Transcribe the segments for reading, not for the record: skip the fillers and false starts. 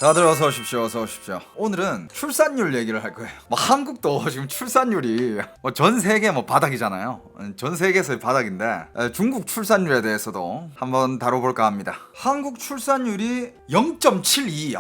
다들 어서 오십시오. 어서 오십시오. 오늘은 출산율 얘기를 할 거예요. 한국도 지금 출산율이 전 세계 바닥이잖아요. 전 세계에서의 바닥인데 중국 출산율에 대해서도 한번 다뤄볼까 합니다. 한국 출산율이 0.72.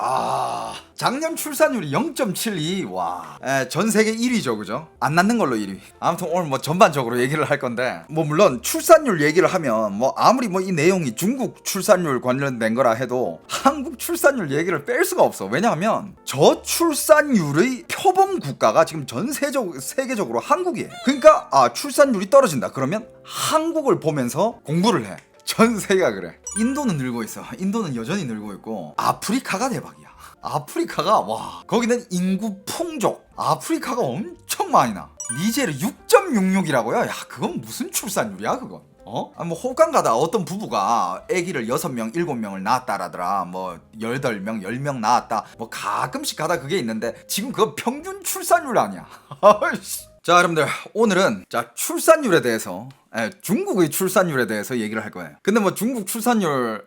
작년 출산율이 0.72. 와. 전 세계 1위죠, 그죠? 안 낳는 걸로 1위. 아무튼 오늘 전반적으로 얘기를 할 건데 물론 출산율 얘기를 하면 아무리 이 내용이 중국 출산율 관련된 거라 해도 한국 출산율 얘기를 뺄 수가 없어. 왜냐하면 저출산율의 표본 국가가 지금 전 세계적으로 한국이에요. 그러니까 출산율이 떨어진다. 그러면 한국을 보면서 공부를 해. 전 세계가 그래. 인도는 늘고 있어. 인도는 여전히 늘고 있고 아프리카가 대박이야. 아프리카가 거기는 인구 풍족. 아프리카가 엄청 많이 나. 니제르 6.66이라고요? 야, 그건 무슨 출산율이야, 그건? 호감 가다 어떤 부부가 아기를 6명, 7명을 낳았다라더라. 8명, 10명 낳았다. 가끔씩 가다 그게 있는데 지금 그거 평균 출산율 아니야. 자, 여러분들 오늘은 출산율에 대해서 중국의 출산율에 대해서 얘기를 할 거예요. 근데 중국 출산율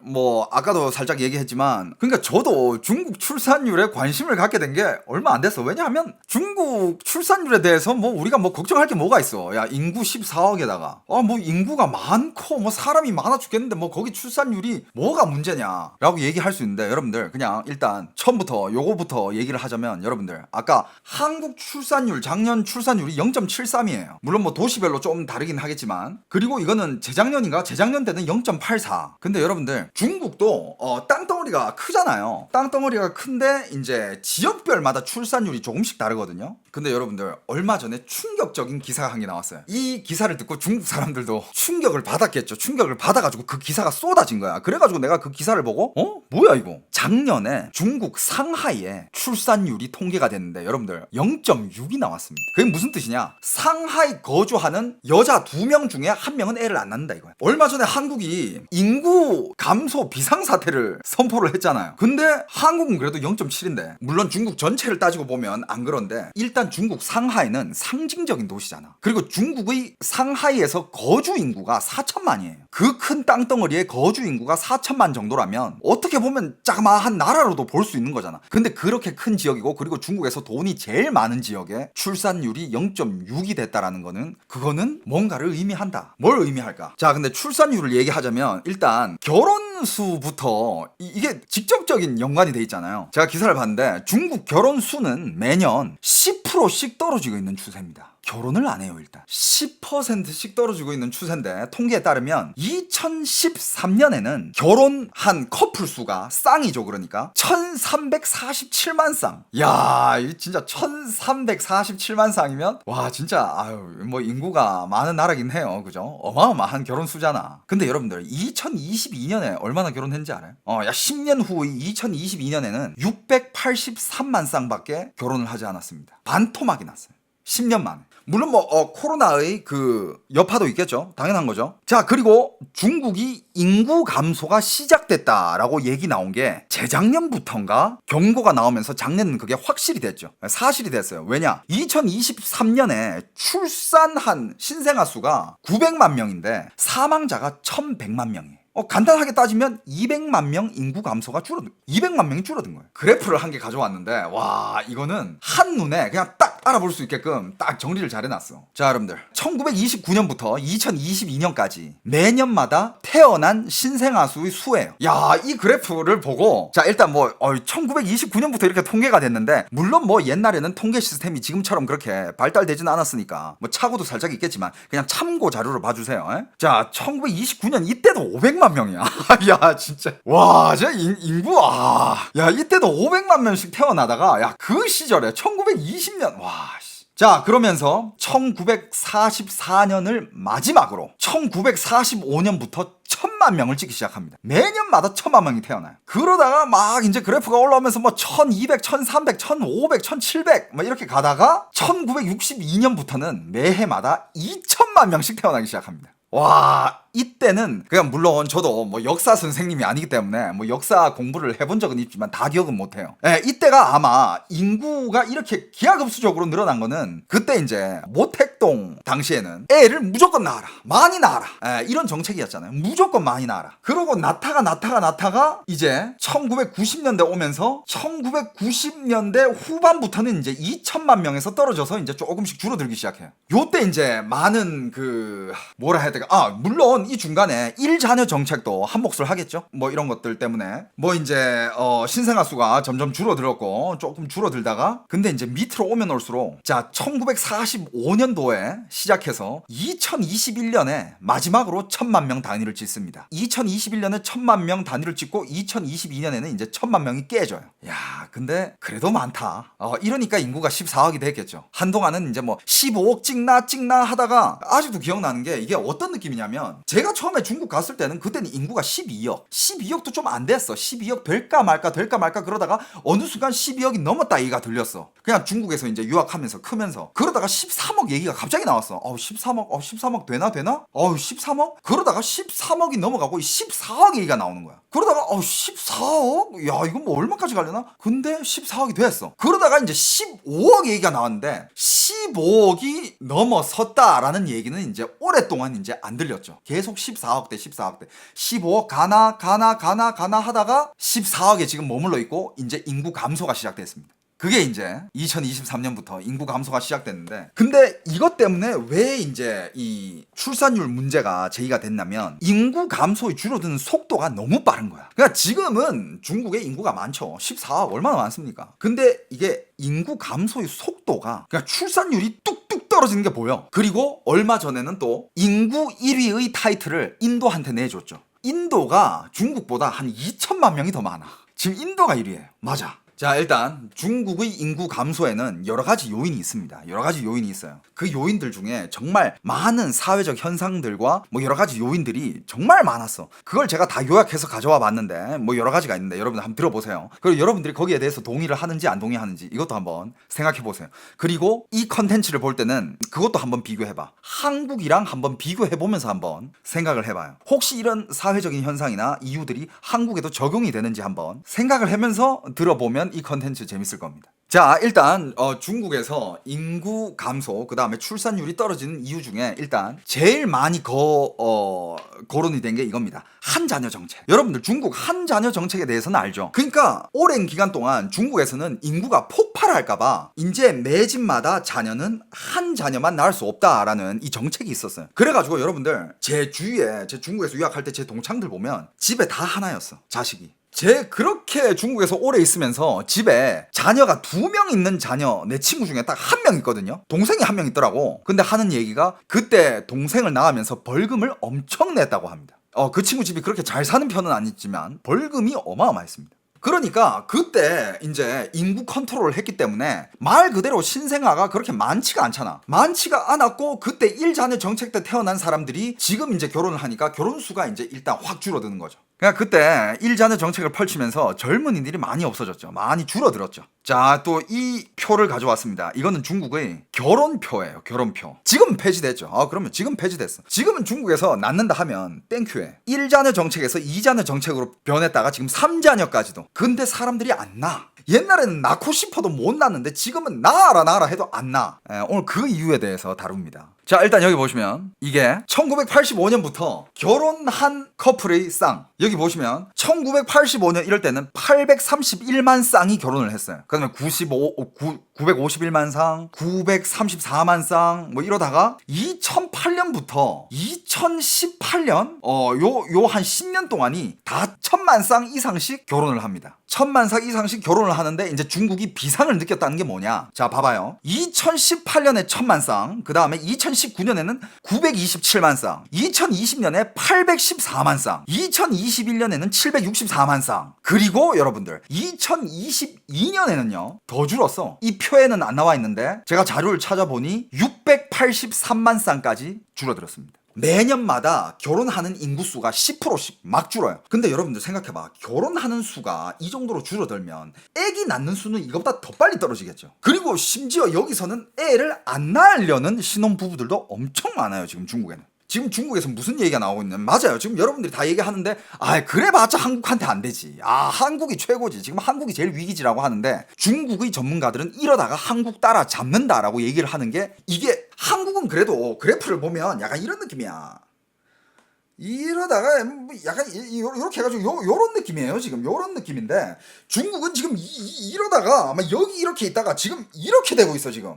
아까도 살짝 얘기했지만 그러니까 저도 중국 출산율에 관심을 갖게 된 게 얼마 안 됐어. 왜냐하면 중국 출산율에 대해서 우리가 걱정할 게 뭐가 있어. 야, 인구 14억에다가 인구가 많고 사람이 많아 죽겠는데 거기 출산율이 뭐가 문제냐 라고 얘기할 수 있는데, 여러분들 그냥 일단 처음부터 요거부터 얘기를 하자면, 여러분들 아까 한국 출산율 작년 출산율이 0.73이에요. 물론 도시별로 좀 다르긴 하겠지만, 그리고 이거는 재작년 때는 0.84. 근데 여러분들 중국도 땅덩어리가 크잖아요. 땅덩어리가 큰데 이제 지역별마다 출산율이 조금씩 다르거든요. 근데 여러분들 얼마 전에 충격적인 기사가 한 게 나왔어요. 이 기사를 듣고 중국 사람들도 충격을 받았겠죠. 충격을 받아가지고 그 기사가 쏟아진 거야. 그래가지고 내가 그 기사를 보고 뭐야 이거, 작년에 중국 상하이에 출산율이 통계가 됐는데 여러분들 0.6이 나왔습니다. 그게 무슨 뜻이냐, 상하이 거주하는 여자 2명 중에 1명은 애를 안 낳는다 이거야. 얼마 전에 한국이 인구 감소 비상사태를 선포를 했잖아요. 근데 한국은 그래도 0.7인데 물론 중국 전체를 따지고 보면 안 그런데, 일단 중국 상하이는 상징적인 도시잖아. 그리고 중국의 상하이에서 거주 인구가 4천만이에요. 그 큰 땅덩어리에 거주 인구가 4천만 정도라면 어떻게 보면 자그마한 나라로도 볼 수 있는 거잖아. 근데 그렇게 큰 지역이고, 그리고 중국에서 돈이 제일 많은 지역에 출산율이 0.6이 됐다라는 거는, 그거는 뭔가를 의미한다. 뭘 의미할까? 자, 근데 출산율을 얘기하자면 일단 결혼 수부터 이게 직접적인 연관이 돼 있잖아요. 제가 기사를 봤는데 중국 결혼 수는 매년 10%씩 떨어지고 있는 추세입니다. 결혼을 안 해요. 일단 10%씩 떨어지고 있는 추세인데, 통계에 따르면 2013년에는 결혼한 커플 수가, 쌍이죠, 그러니까 1347만 쌍. 야, 이 진짜 1347만 쌍이면 진짜 인구가 많은 나라긴 해요. 그죠? 어마어마한 결혼 수잖아. 근데 여러분들 2022년에 얼마나 결혼했는지 알아요? 10년 후의 2022년에는 683만 쌍밖에 결혼을 하지 않았습니다. 반토막이 났어요. 10년 만에. 물론 코로나의 그 여파도 있겠죠. 당연한 거죠. 자, 그리고 중국이 인구 감소가 시작됐다라고 얘기 나온 게 재작년부터인가 경고가 나오면서 작년은 그게 확실히 됐죠. 사실이 됐어요. 왜냐? 2023년에 출산한 신생아 수가 900만 명인데 사망자가 1100만 명이에요. 간단하게 따지면 200만 명 인구 감소가 200만 명이 줄어든 거예요. 그래프를 한 개 가져왔는데 이거는 한눈에 그냥 딱 알아볼 수 있게끔 딱 정리를 잘 해놨어. 자, 여러분들 1929년부터 2022년까지 매년마다 태어난 신생아 수의 수예요. 야, 이 그래프를 보고 일단 1929년부터 이렇게 통계가 됐는데, 물론 옛날에는 통계 시스템이 지금처럼 그렇게 발달되지는 않았으니까 차고도 살짝 있겠지만 그냥 참고 자료를 봐주세요. 자, 1929년 이때도 500만 명이야. 야, 진짜 진짜 인구 야, 이때도 500만 명씩 태어나다가 그 시절에 1920년 자, 그러면서 1944년을 마지막으로 1945년부터 1000만 명을 찍기 시작합니다. 매년마다 1000만 명이 태어나요. 그러다가 이제 그래프가 올라오면서 1200, 1300, 1500, 1700 이렇게 가다가 1962년부터는 매해마다 2000만 명씩 태어나기 시작합니다. 이때는 그냥 물론 저도 뭐 역사 선생님이 아니기 때문에 뭐 역사 공부를 해본 적은 있지만 다 기억은 못해요. 예, 이때가 아마 인구가 이렇게 기하급수적으로 늘어난 거는 그때 이제 모택동 당시에는 애를 무조건 낳아라, 많이 낳아라, 예, 이런 정책이었잖아요. 무조건 많이 낳아라. 그러고 낳다가 이제 1990년대 오면서 1990년대 후반부터는 이제 2천만 명에서 떨어져서 이제 조금씩 줄어들기 시작해요. 요때 이제 많은 그 뭐라 해야 될까? 물론 이 중간에 1자녀 정책도 한 몫을 하겠죠. 뭐 이런 것들 때문에 뭐 이제 신생아 수가 점점 줄어들었고 조금 줄어들다가 근데 이제 밑으로 오면 올수록 자 1945년도에 시작해서 2021년에 마지막으로 1000만 명 단위를 찍습니다. 2021년에 1000만 명 단위를 찍고 2022년에는 이제 1000만 명이 깨져요. 야, 근데 그래도 많다. 이러니까 인구가 14억이 됐겠죠. 한동안은 이제 뭐 15억 찍나 하다가 아직도 기억나는 게 이게 어떤 느낌이냐면 제가 처음에 중국 갔을 때는 그때는 인구가 12억도 좀 안 됐어. 12억 될까 말까 그러다가 어느 순간 12억이 넘었다 얘기가 들렸어. 그냥 중국에서 이제 유학하면서 크면서 그러다가 13억 얘기가 갑자기 나왔어. 13억 되나? 13억? 그러다가 13억이 넘어가고 14억 얘기가 나오는 거야. 그러다가 14억? 야, 이건 뭐 얼마까지 가려나? 근데 14억이 됐어. 그러다가 이제 15억 얘기가 나왔는데 15억이 넘어섰다라는 얘기는 이제 오랫동안 이제 안 들렸죠. 계속 14억대 15억 가나 하다가 14억에 지금 머물러 있고 이제 인구 감소가 시작됐습니다. 그게 이제 2023년부터 인구 감소가 시작됐는데 근데 이것 때문에 왜 이제 이 출산율 문제가 제기가 됐냐면 인구 감소의 줄어드는 속도가 너무 빠른 거야. 그러니까 지금은 중국에 인구가 많죠. 14억 얼마나 많습니까? 근데 이게 인구 감소의 속도가 그러니까 출산율이 뚝뚝 떨어지는 게 보여. 그리고 얼마 전에는 또 인구 1위의 타이틀을 인도한테 내줬죠. 인도가 중국보다 한 2천만 명이 더 많아. 지금 인도가 1위예요. 맞아. 자, 일단 중국의 인구 감소에는 여러 가지 요인이 있습니다. 여러 가지 요인이 있어요. 그 요인들 중에 정말 많은 사회적 현상들과 뭐 여러 가지 요인들이 정말 많았어. 그걸 제가 다 요약해서 가져와 봤는데 뭐 여러 가지가 있는데 여러분 한번 들어보세요. 그리고 여러분들이 거기에 대해서 동의를 하는지 안 동의하는지 이것도 한번 생각해 보세요. 그리고 이 컨텐츠를 볼 때는 그것도 한번 비교해봐. 한국이랑 한번 비교해보면서 한번 생각을 해봐요. 혹시 이런 사회적인 현상이나 이유들이 한국에도 적용이 되는지 한번 생각을 하면서 들어보면 이 컨텐츠 재밌을 겁니다. 자, 일단 중국에서 인구 감소 그 다음에 출산율이 떨어지는 이유 중에 일단 제일 많이 거론이 된 게 이겁니다. 한자녀 정책. 여러분들 중국 한자녀 정책에 대해서는 알죠? 그러니까 오랜 기간 동안 중국에서는 인구가 폭발할까봐 이제 매 집마다 자녀는 한 자녀만 낳을 수 없다라는 이 정책이 있었어요. 그래가지고 여러분들 제 주위에 제 중국에서 유학할 때 제 동창들 보면 집에 다 하나였어, 자식이. 제 그렇게 중국에서 오래 있으면서 집에 자녀가 2명 있는 자녀 내 친구 중에 딱 1명 있거든요. 동생이 1명 있더라고. 근데 하는 얘기가 그때 동생을 낳으면서 벌금을 엄청 냈다고 합니다. 그 친구 집이 그렇게 잘 사는 편은 아니지만 벌금이 어마어마했습니다. 그러니까 그때 이제 인구 컨트롤을 했기 때문에 말 그대로 신생아가 그렇게 많지가 않잖아. 많지가 않았고 그때 1자녀 정책 때 태어난 사람들이 지금 이제 결혼을 하니까 결혼 수가 이제 일단 확 줄어드는 거죠. 그러니까 그때 1자녀 정책을 펼치면서 젊은이들이 많이 없어졌죠. 많이 줄어들었죠. 자, 또 이 표를 가져왔습니다. 이거는 중국의 결혼표예요. 결혼표. 지금 폐지됐죠. 그러면 지금 폐지됐어. 지금은 중국에서 낳는다 하면 땡큐해. 1자녀 정책에서 2자녀 정책으로 변했다가 지금 3자녀까지도. 근데 사람들이 안 낳아. 옛날에는 낳고 싶어도 못 낳는데 지금은 낳아라 해도 안 낳아. 오늘 그 이유에 대해서 다룹니다. 자, 일단 여기 보시면 이게 1985년부터 결혼한 커플의 쌍. 여기 보시면 1985년 이럴 때는 831만 쌍이 결혼을 했어요. 그 다음에 951만 쌍, 934만 쌍 뭐 이러다가 2008년부터 2018년 요 한 10년 동안이 다 1000만 쌍 이상씩 결혼을 합니다. 1000만 쌍 이상씩 결혼을 하는데 이제 중국이 비상을 느꼈다는 게 뭐냐? 자, 봐봐요. 2018년에 1000만 쌍, 그 다음에 2019년에는 927만 쌍, 2020년에 814만 쌍, 2021년에는 764만 쌍, 그리고 여러분들 2022년에는요 더 줄었어. 이 표에는 안 나와 있는데 제가 자료를 찾아보니 683만 쌍까지 줄어들었습니다. 매년마다 결혼하는 인구수가 10%씩 막 줄어요. 근데 여러분들 생각해봐. 결혼하는 수가 이 정도로 줄어들면 애기 낳는 수는 이것보다 더 빨리 떨어지겠죠. 그리고 심지어 여기서는 애를 안 낳으려는 신혼부부들도 엄청 많아요. 지금 중국에는. 지금 중국에서 무슨 얘기가 나오고 있냐면, 맞아요. 지금 여러분들이 다 얘기하는데, 그래봤자 한국한테 안 되지. 한국이 최고지. 지금 한국이 제일 위기지라고 하는데, 중국의 전문가들은 이러다가 한국 따라 잡는다라고 얘기를 하는 게, 이게 한국은 그래도 그래프를 보면 약간 이런 느낌이야. 이러다가 약간 이렇게 해가지고 요런 느낌이에요. 지금 요런 느낌인데, 중국은 지금 이러다가 아마 여기 이렇게 있다가 지금 이렇게 되고 있어. 지금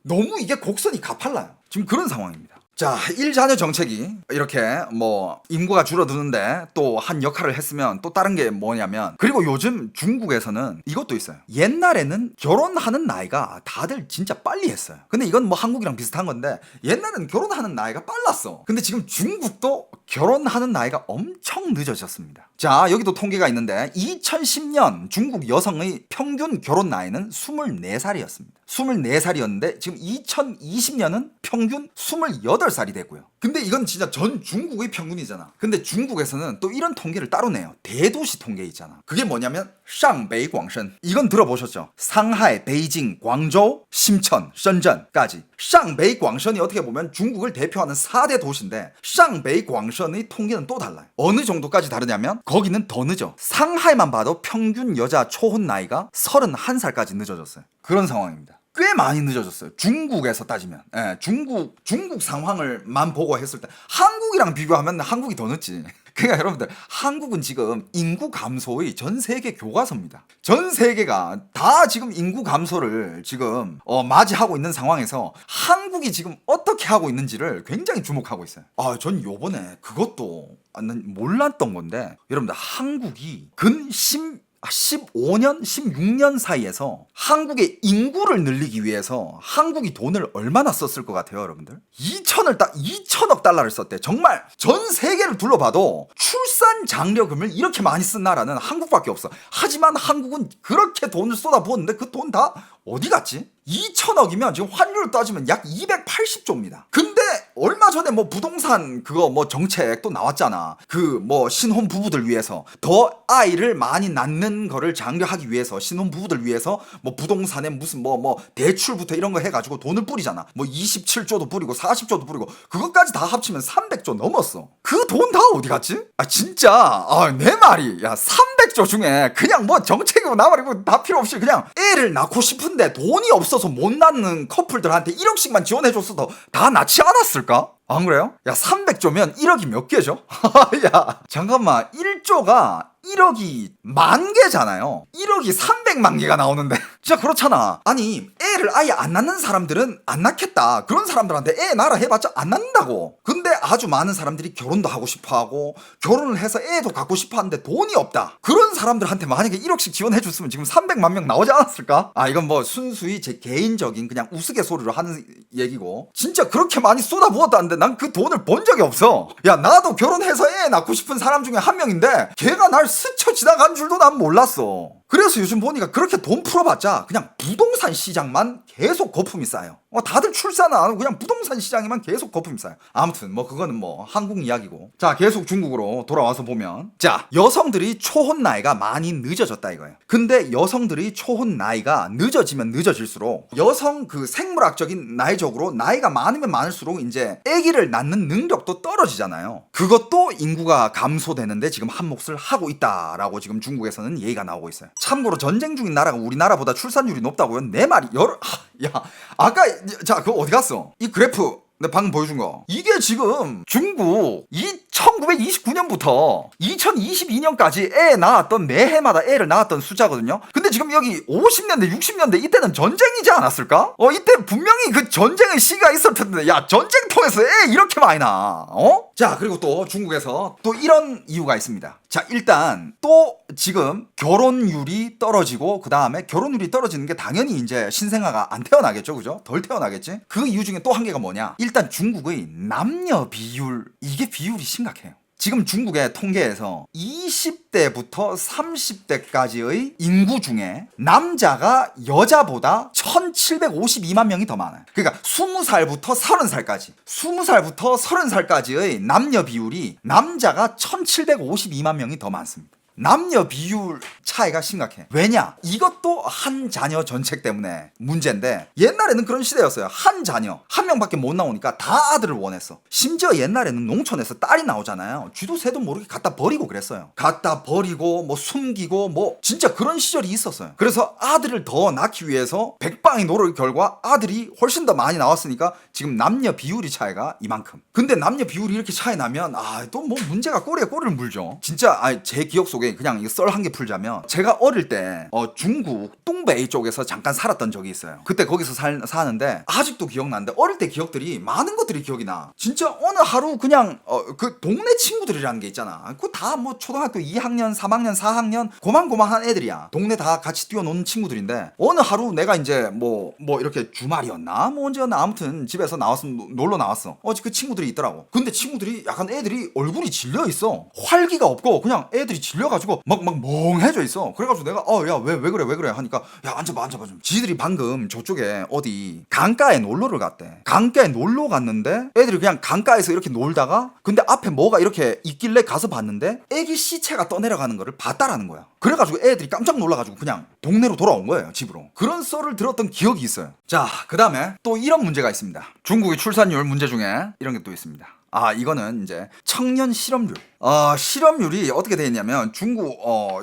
너무 이게 곡선이 가팔라요. 지금 그런 상황입니다. 자, 1자녀 정책이 이렇게 뭐 인구가 줄어드는데 또 한 역할을 했으면 또 다른 게 뭐냐면, 그리고 요즘 중국에서는 이것도 있어요. 옛날에는 결혼하는 나이가 다들 진짜 빨리 했어요. 근데 이건 뭐 한국이랑 비슷한 건데, 옛날에는 결혼하는 나이가 빨랐어. 근데 지금 중국도 결혼하는 나이가 엄청 늦어졌습니다. 자, 여기도 통계가 있는데 2010년 중국 여성의 평균 결혼 나이는 24살이었습니다. 24살이었는데 지금 2020년은 평균 28살이 되고요. 근데 이건 진짜 전 중국의 평균이잖아. 근데 중국에서는 또 이런 통계를 따로 내요. 대도시 통계 있잖아. 그게 뭐냐면 샹베이 광션. 이건 들어보셨죠? 상하이, 베이징, 광저우, 심천,深圳까지. 샹베이 광션이 어떻게 보면 중국을 대표하는 4대 도시인데, 샹베이 광션의 통계는 또 달라요. 어느 정도까지 다르냐면 거기는 더 늦어. 상하이만 봐도 평균 여자 초혼 나이가 31살까지 늦어졌어요. 그런 상황입니다. 꽤 많이 늦어졌어요. 중국에서 따지면. 중국 상황을만 보고 했을 때 한국이랑 비교하면 한국이 더 늦지. 그러니까 여러분들, 한국은 지금 인구 감소의 전 세계 교과서입니다. 전 세계가 다 지금 인구 감소를 지금 맞이하고 있는 상황에서 한국이 지금 어떻게 하고 있는지를 굉장히 주목하고 있어요. 전 요번에 그것도 몰랐던 건데, 여러분들, 한국이 근 15년, 16년 사이에서 한국의 인구를 늘리기 위해서 한국이 돈을 얼마나 썼을 것 같아요, 여러분들? 2천억 달러를 썼대. 정말 전 세계를 둘러봐도 출산 장려금을 이렇게 많이 쓴 나라는 한국밖에 없어. 하지만 한국은 그렇게 돈을 쏟아부었는데 그 돈 다 어디 갔지? 2천억이면 지금 환율로 따지면 약 280조입니다. 근데 얼마 전에 뭐 부동산 그거 뭐 정책 또 나왔잖아. 그 뭐 신혼 부부들 위해서 더 아이를 많이 낳는 거를 장려하기 위해서, 신혼 부부들 위해서 뭐 부동산에 무슨 뭐 대출부터 이런 거 해가지고 돈을 뿌리잖아. 뭐 27조도 뿌리고 40조도 뿌리고, 그것까지 다 합치면 300조 넘었어. 그 돈 다 어디 갔지? 진짜 내 말이, 야, 300조 중에 그냥 뭐 정책이고 나발이고 다 필요 없이 그냥 애를 낳고 싶은데 돈이 없어서 못 낳는 커플들한테 1억씩만 지원해줬어도 다 낳지 않았을까? 안 그래요? 야, 300조면 1억이 몇 개죠? 야, 잠깐만, 1조가 1억이 10,000개잖아요. 1억이 300만 개가 나오는데 진짜 그렇잖아. 아니, 애를 아예 안 낳는 사람들은 안 낳겠다. 그런 사람들한테 애 낳으라 해봤자 안 낳는다고. 근데 아주 많은 사람들이 결혼도 하고 싶어하고 결혼을 해서 애도 갖고 싶어하는데 돈이 없다. 그런 사람들한테 만약에 1억씩 지원해줬으면 지금 300만 명 나오지 않았을까? 이건 뭐 순수히 제 개인적인 그냥 우스갯소리로 하는 얘기고, 진짜 그렇게 많이 쏟아부었다는데 난 그 돈을 본 적이 없어. 야, 나도 결혼해서 애 낳고 싶은 사람 중에 한 명인데 걔가 날 스쳐 지나간 줄도 난 몰랐어. 그래서 요즘 보니까 그렇게 돈 풀어봤자 그냥 부동산 시장만 계속 거품이 쌓여. 다들 출산은 안 하고 그냥 부동산 시장에만 계속 거품이 쌓여. 아무튼 뭐 그거는 뭐 한국 이야기고. 자, 계속 중국으로 돌아와서 보면, 자, 여성들이 초혼 나이가 많이 늦어졌다 이거예요. 근데 여성들이 초혼 나이가 늦어지면 늦어질수록 여성 그 생물학적인 나이적으로 나이가 많으면 많을수록 이제 아기를 낳는 능력도 떨어지잖아요. 그것도 인구가 감소되는데 지금 한 몫을 하고 있다라고 지금 중국에서는 얘기가 나오고 있어요. 참고로 전쟁 중인 나라가 우리나라보다 출산율이 높다고요? 내 말이 야, 아까 그거 어디 갔어? 이 그래프 내가 방금 보여준 거, 이게 지금 중국 1929년부터 2022년까지 애 낳았던 매해마다 애를 낳았던 숫자거든요. 근데 지금 여기 50년대 60년대 이때는 전쟁이지 않았을까? 이때 분명히 그 전쟁의 시기가 있을 텐데, 야, 전쟁 통해서 애 이렇게 많이 나. 자, 그리고 또 중국에서 또 이런 이유가 있습니다. 자, 일단 또 지금 결혼율이 떨어지고, 그 다음에 결혼율이 떨어지는 게 당연히 이제 신생아가 안 태어나겠죠, 그죠? 덜 태어나겠지? 그 이유 중에 또 한 개가 뭐냐? 일단 중국의 남녀 비율, 이게 비율이 심각해요. 지금 중국의 통계에서 20대부터 30대까지의 인구 중에 남자가 여자보다 1752만 명이 더 많아요. 그러니까 20살부터 30살까지 20살부터 30살까지의 남녀 비율이 남자가 1752만 명이 더 많습니다. 남녀 비율 차이가 심각해. 왜냐? 이것도 한 자녀 정책 때문에 문제인데, 옛날에는 그런 시대였어요. 한 자녀 한 명밖에 못 나오니까 다 아들을 원했어. 심지어 옛날에는 농촌에서 딸이 나오잖아요. 쥐도 새도 모르게 갖다 버리고 그랬어요. 갖다 버리고 뭐 숨기고 뭐 진짜 그런 시절이 있었어요. 그래서 아들을 더 낳기 위해서 백방의 노력 결과 아들이 훨씬 더 많이 나왔으니까 지금 남녀 비율이 차이가 이만큼. 근데 남녀 비율이 이렇게 차이 나면 또 뭐 문제가 꼬리에 꼬리를 물죠. 진짜 제 기억 속에 그냥 썰 한 개 풀자면, 제가 어릴 때 중국 뚱베이 쪽에서 잠깐 살았던 적이 있어요. 그때 거기서 사는데 아직도 기억나는데, 어릴 때 기억들이 많은 것들이 기억이 나. 진짜 어느 하루 그냥 그 동네 친구들이라는 게 있잖아. 그거 다 뭐 초등학교 2학년 3학년 4학년 고만고만한 애들이야. 동네 다 같이 뛰어노는 친구들인데, 어느 하루 내가 이제 뭐 이렇게 주말이었나 뭐 언제였나 아무튼 집에서 나와서 놀러 나왔어. 그 친구들이 있더라고. 근데 친구들이 약간 애들이 얼굴이 질려 있어. 활기가 없고 그냥 애들이 질려가지고 막 멍해져 있어. 그래가지고 내가 야 왜 그래 하니까, 야 앉아봐 좀. 지들이 방금 저쪽에 어디 강가에 놀러를 갔대. 강가에 놀러 갔는데 애들이 그냥 강가에서 이렇게 놀다가, 근데 앞에 뭐가 이렇게 있길래 가서 봤는데 애기 시체가 떠내려가는 거를 봤다라는 거야. 그래가지고 애들이 깜짝 놀라가지고 그냥 동네로 돌아온 거예요, 집으로. 그런 썰을 들었던 기억이 있어요. 자, 그 다음에 또 이런 문제가 있습니다. 중국의 출산율 문제 중에 이런 게 또 있습니다. 이거는 이제 청년 실업률. 실업률이 어떻게 되어 있냐면, 중국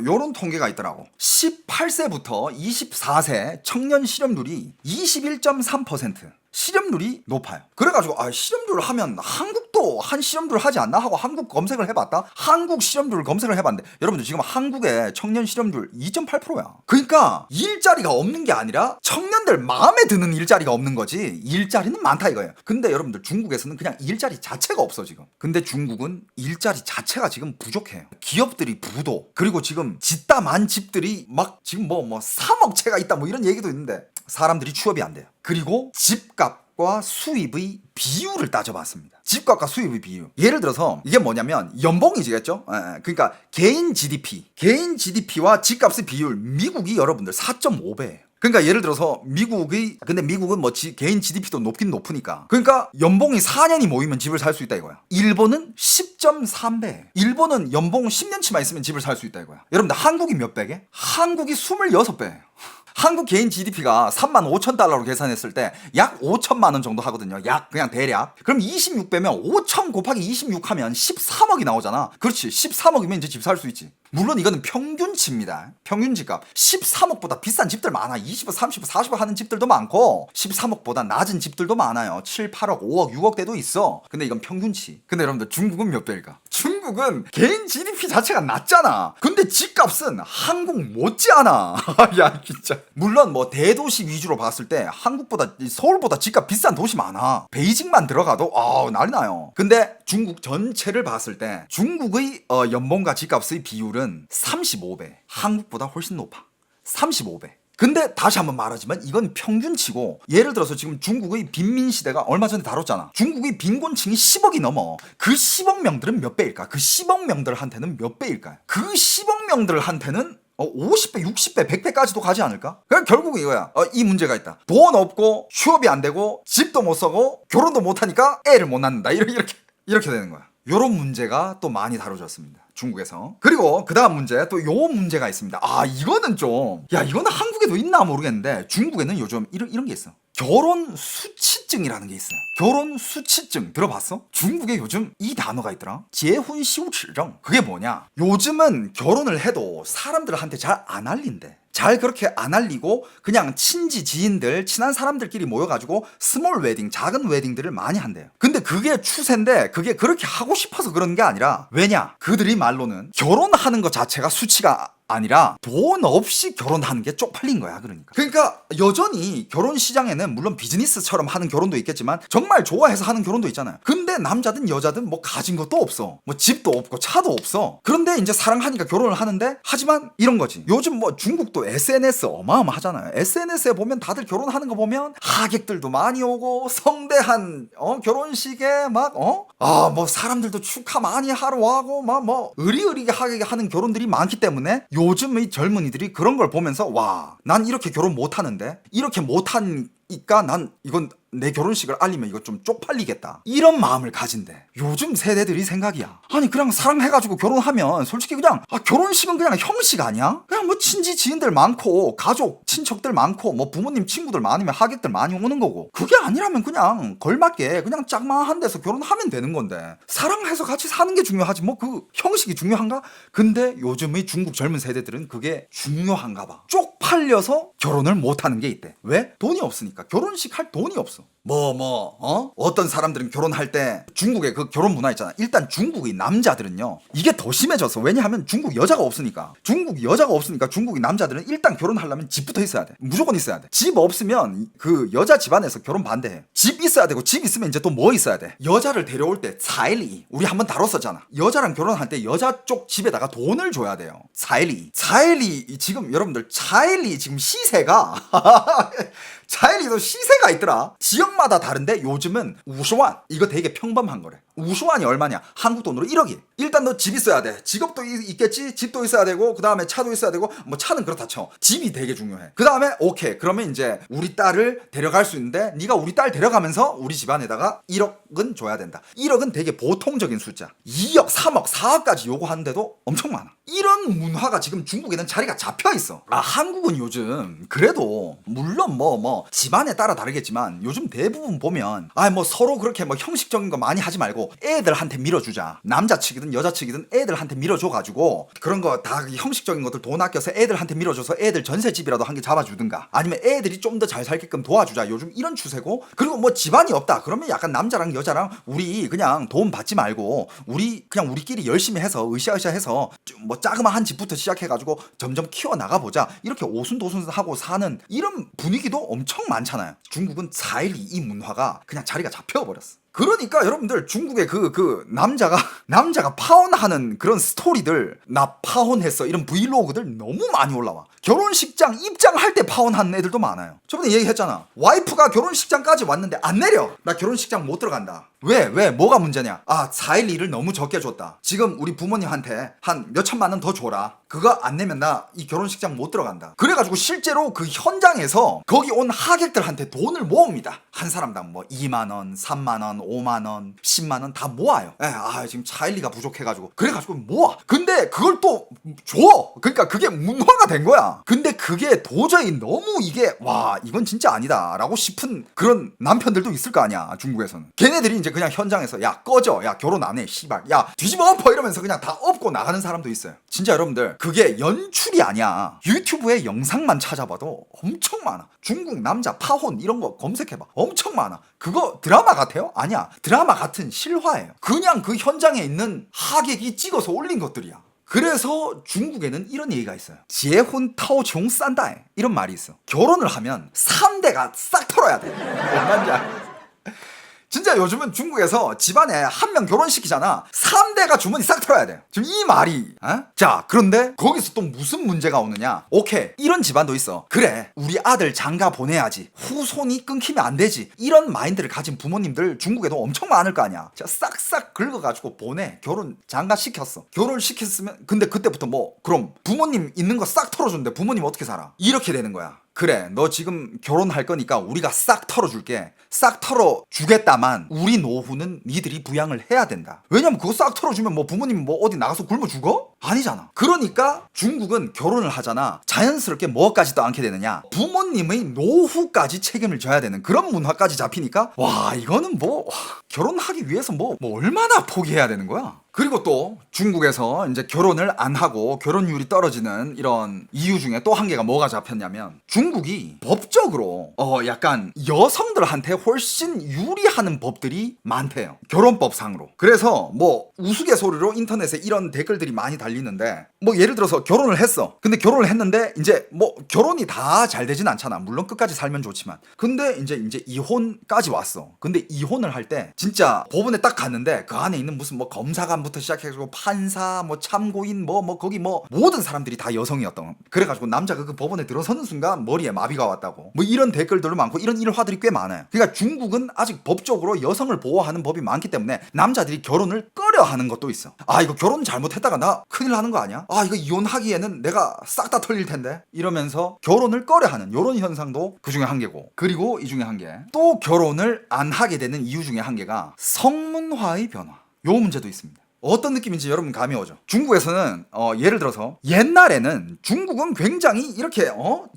요런 통계가 있더라고. 18세부터 24세 청년 실업률이 21.3%. 실업률이 높아요. 그래가지고 실업률을 하면 한국도 한 실업률 하지 않나 하고 한국 검색을 해봤다. 한국 실업률을 검색을 해봤는데, 여러분들 지금 한국의 청년 실업률 2.8%야. 그러니까 일자리가 없는 게 아니라 청년들 마음에 드는 일자리가 없는 거지, 일자리는 많다 이거예요. 근데 여러분들 중국에서는 그냥 일자리 자체가 없어 지금. 근데 중국은 일자리 자체가 지금 부족해요. 기업들이 부도, 그리고 지금 짓다 만 집들이 막 지금 뭐 3억 채가 있다 뭐 이런 얘기도 있는데, 사람들이 취업이 안 돼요. 그리고 집값과 수입의 비율을 따져봤습니다. 집값과 수입의 비율. 예를 들어서 이게 뭐냐면 연봉이지겠죠? 그러니까 개인 GDP와 집값의 비율, 미국이 여러분들 4.5배예요. 그러니까 예를 들어서 근데 미국은 뭐 개인 GDP도 높긴 높으니까, 그러니까 연봉이 4년이 모이면 집을 살 수 있다 이거야. 일본은 10.3배. 일본은 연봉 10년치만 있으면 집을 살 수 있다 이거야. 여러분들 한국이 몇 배게? 한국이 26배예요. 한국 개인 GDP가 3만 5천 달러로 계산했을 때 약 5천만 원 정도 하거든요. 약 그냥 대략. 그럼 26배면 5천 곱하기 26 하면 13억이 나오잖아. 그렇지. 13억이면 이제 집 살 수 있지. 물론 이거는 평균치입니다. 평균 집값. 13억보다 비싼 집들 많아. 20억, 30억, 40억 하는 집들도 많고 13억보다 낮은 집들도 많아요. 7, 8억, 5억, 6억대도 있어. 근데 이건 평균치. 근데 여러분들 중국은 몇 배일까? 중국은 개인 GDP 자체가 낮잖아. 근데 집값은 한국 못지않아. 야 진짜. 물론 뭐 대도시 위주로 봤을 때 한국보다, 서울보다 집값 비싼 도시 많아. 베이징만 들어가도 난리 나요. 근데 중국 전체를 봤을 때 중국의 연봉과 집값의 비율은 35배. 한국보다 훨씬 높아. 35배. 근데 다시 한번 말하지만 이건 평균치고, 예를 들어서 지금 중국의 빈민시대가 얼마 전에 다뤘잖아. 중국의 빈곤층이 10억이 넘어. 그 10억 명들은 몇 배일까? 그 10억 명들한테는 몇 배일까요? 그 10억 명들한테는 50배, 60배, 100배까지도 가지 않을까? 그럼 결국 이거야. 이 문제가 있다. 돈 없고 취업이 안 되고 집도 못 사고 결혼도 못 하니까 애를 못 낳는다. 이렇게 되는 거야. 요런 문제가 또 많이 다뤄졌습니다. 중국에서. 그리고 그 다음 문제, 또 요 문제가 있습니다. 이거는 이거는 한국에도 있나 모르겠는데, 중국에는 요즘 이런 게 있어. 결혼 수치증이라는 게 있어요. 결혼 수치증 들어봤어? 중국에 요즘 이 단어가 있더라. 재혼羞耻症. 그게 뭐냐? 요즘은 결혼을 해도 사람들한테 잘 안 알린대. 잘 그렇게 안 알리고 그냥 친지 지인들, 친한 사람들끼리 모여가지고 스몰 웨딩, 작은 웨딩들을 많이 한대요. 근데 그게 추세인데, 그게 그렇게 하고 싶어서 그런 게 아니라, 왜냐? 그들이 말로는 결혼하는 것 자체가 수치가 아니라 돈 없이 결혼하는 게 쪽팔린 거야. 그러니까 여전히 결혼 시장에는 물론 비즈니스처럼 하는 결혼도 있겠지만 정말 좋아해서 하는 결혼도 있잖아요. 근데 남자든 여자든 뭐 가진 것도 없어, 뭐 집도 없고 차도 없어. 그런데 이제 사랑하니까 결혼을 하는데, 하지만 이런 거지. 요즘 뭐 중국도 SNS 어마어마하잖아요. SNS에 보면 다들 결혼하는 거 보면 하객들도 많이 오고, 성대한 결혼식에 뭐 사람들도 축하 많이 하러 와고, 뭐 의리의리하게 하는 결혼들이 많기 때문에 요즘의 젊은이들이 그런 걸 보면서, 와, 난 이렇게 결혼 못 하는데, 이렇게 못 하니까 난 이건 내 결혼식을 알리면 이거 좀 쪽팔리겠다 이런 마음을 가진대. 요즘 세대들이 생각이야. 아니 그냥 사랑해가지고 결혼하면 솔직히 그냥 결혼식은 그냥 형식 아니야? 그냥 뭐 친지 지인들 많고 가족 친척들 많고 뭐 부모님 친구들 많으면 하객들 많이 오는 거고, 그게 아니라면 그냥 걸맞게 그냥 짝마한 데서 결혼하면 되는 건데 사랑해서 같이 사는 게 중요하지 뭐 그 형식이 중요한가? 근데 요즘의 중국 젊은 세대들은 그게 중요한가 봐. 쪽팔려서 결혼을 못하는 게 있대. 왜? 돈이 없으니까. 결혼식 할 돈이 없어. 어떤 사람들은 결혼할 때 중국의 그 결혼 문화 있잖아. 일단 중국의 남자들은요 이게 더 심해졌어. 왜냐하면 중국 여자가 없으니까. 중국의 남자들은 일단 결혼하려면 집부터 있어야 돼. 무조건 있어야 돼. 집 없으면 그 여자 집안에서 결혼 반대해. 집 있어야 되고, 집 있으면 이제 또 뭐 있어야 돼? 여자를 데려올 때 차일리, 우리 한번 다뤘었잖아. 여자랑 결혼할 때 여자 쪽 집에다가 돈을 줘야 돼요. 차일리 지금 여러분들 차일리 지금 시세가 차일리도 시세가 있더라. 지역마다 다른데 요즘은 우수완, 이거 되게 평범한 거래. 우수완이 얼마냐? 한국 돈으로 1억이. 일단 너 집 있어야 돼. 직업도 있겠지. 집도 있어야 되고, 그 다음에 차도 있어야 되고, 뭐 차는 그렇다 쳐. 집이 되게 중요해. 그 다음에 오케이, 그러면 이제 우리 딸을 데려갈 수 있는데 네가 우리 딸 데려가면서 우리 집안에다가 1억은 줘야 된다. 1억은 되게 보통적인 숫자. 2억, 3억, 4억까지 요구하는데도 엄청 많아. 이런 문화가 지금 중국에는 자리가 잡혀 있어. 한국은 요즘 그래도 물론 집안에 따라 다르겠지만 요즘 대부분 보면 서로 그렇게 형식적인 거 많이 하지 말고 애들한테 밀어주자. 남자 측이든 여자 측이든 애들한테 밀어줘가지고 그런 거 다 형식적인 것들 돈 아껴서 애들한테 밀어줘서 애들 전셋집이라도 한 개 잡아주든가, 아니면 애들이 좀 더 잘 살게끔 도와주자. 요즘 이런 추세고, 그리고 집안이 없다 그러면 약간 남자랑 여자랑 우리 그냥 도움 받지 말고 그냥 우리끼리 열심히 해서 으쌰으쌰 해서 자그마한 집부터 시작해가지고 점점 키워나가보자. 이렇게 오순도순하고 사는 이런 분위기도 엄청 많잖아요. 중국은 4.12 이 문화가 그냥 자리가 잡혀버렸어. 그러니까 여러분들 중국의 그 남자가 파혼하는 그런 스토리들, 나 파혼했어 이런 브이로그들 너무 많이 올라와. 결혼식장 입장할 때 파혼하는 애들도 많아요. 저번에 얘기했잖아. 와이프가 결혼식장까지 왔는데 안 내려. 나 결혼식장 못 들어간다. 왜? 뭐가 문제냐? 4.12를 너무 적게 줬다. 지금 우리 부모님한테 한 몇천만 원 더 줘라. 그거 안 내면 나 이 결혼식장 못 들어간다. 그래가지고 실제로 그 현장에서 거기 온 하객들한테 돈을 모읍니다. 한 사람당 2만 원, 3만 원, 5만 원, 10만 원 다 모아요. 지금 4.12가 부족해가지고. 그래가지고 모아. 근데 그걸 또 줘. 그러니까 그게 문화가 된 거야. 근데 그게 도저히 너무 이건 진짜 아니다 라고 싶은 그런 남편들도 있을 거 아니야. 중국에서는. 걔네들이 이제 그냥 현장에서 야 꺼져, 야 결혼 안 해, 씨발, 야 뒤집어 엎어 이러면서 그냥 다 엎고 나가는 사람도 있어요. 진짜 여러분들 그게 연출이 아니야. 유튜브에 영상만 찾아봐도 엄청 많아. 중국 남자 파혼 이런 거 검색해봐. 엄청 많아. 그거 드라마 같아요? 아니야. 드라마 같은 실화예요. 그냥 그 현장에 있는 하객이 찍어서 올린 것들이야. 그래서 중국에는 이런 얘기가 있어요. 재혼 타오종 싼다에 이런 말이 있어. 결혼을 하면 3대가 싹 털어야 돼. 뭔지 알아? 진짜 요즘은 중국에서 집안에 한 명 결혼시키잖아. 3대가 주머니 싹 털어야 돼요. 지금 이 말이 자, 그런데 거기서 또 무슨 문제가 오느냐. 오케이, 이런 집안도 있어. 그래, 우리 아들 장가 보내야지, 후손이 끊기면 안 되지, 이런 마인드를 가진 부모님들 중국에도 엄청 많을 거 아니야. 자, 싹싹 긁어가지고 보내. 결혼 장가 시켰어. 결혼시켰으면 근데 그때부터 그럼 부모님 있는 거 싹 털어준대. 부모님 어떻게 살아? 이렇게 되는 거야. 그래, 너 지금 결혼할 거니까 우리가 싹 털어줄게. 싹 털어주겠다만 우리 노후는 니들이 부양을 해야 된다. 왜냐면 그거 싹 털어주면 부모님 어디 나가서 굶어 죽어? 아니잖아. 그러니까 중국은 결혼을 하잖아. 자연스럽게 뭐까지도 않게 되느냐, 부모님의 노후까지 책임을 져야 되는 그런 문화까지 잡히니까 이거는 결혼하기 위해서 얼마나 포기해야 되는 거야. 그리고 또 중국에서 이제 결혼을 안 하고 결혼율이 떨어지는 이런 이유 중에 또 한 개가 뭐가 잡혔냐면, 중국이 법적으로 약간 여성들한테 훨씬 유리하는 법들이 많대요. 결혼법상으로. 그래서 우스갯소리로 인터넷에 이런 댓글들이 많이 달리는데, 예를 들어서 결혼을 했어. 근데 결혼을 했는데 이제 결혼이 다 잘 되진 않잖아. 물론 끝까지 살면 좋지만. 근데 이제 이혼까지 왔어. 근데 이혼을 할 때 진짜 법원에 딱 갔는데 그 안에 있는 무슨 검사관부터 시작해가지고 판사, 참고인, 거기 모든 사람들이 다 여성이었던. 그래가지고 남자가 그 법원에 들어서는 순간 머리에 마비가 왔다고. 이런 댓글들도 많고 이런 일화들이 꽤 많아요. 그러니까 중국은 아직 법적으로 여성을 보호하는 법이 많기 때문에 남자들이 결혼을 꺼려 하는 것도 있어. 이거 결혼 잘못했다가 나 큰일 나는 거 아니야? 아, 이거 이혼하기에는 내가 싹 다 털릴 텐데 이러면서 결혼을 꺼려하는 이런 현상도 그 중에 한 개고, 그리고 이 중에 한 개, 또 결혼을 안 하게 되는 이유 중에 한 개가 성문화의 변화, 요 문제도 있습니다. 어떤 느낌인지 여러분 감이 오죠? 중국에서는 예를 들어서 옛날에는 중국은 굉장히 이렇게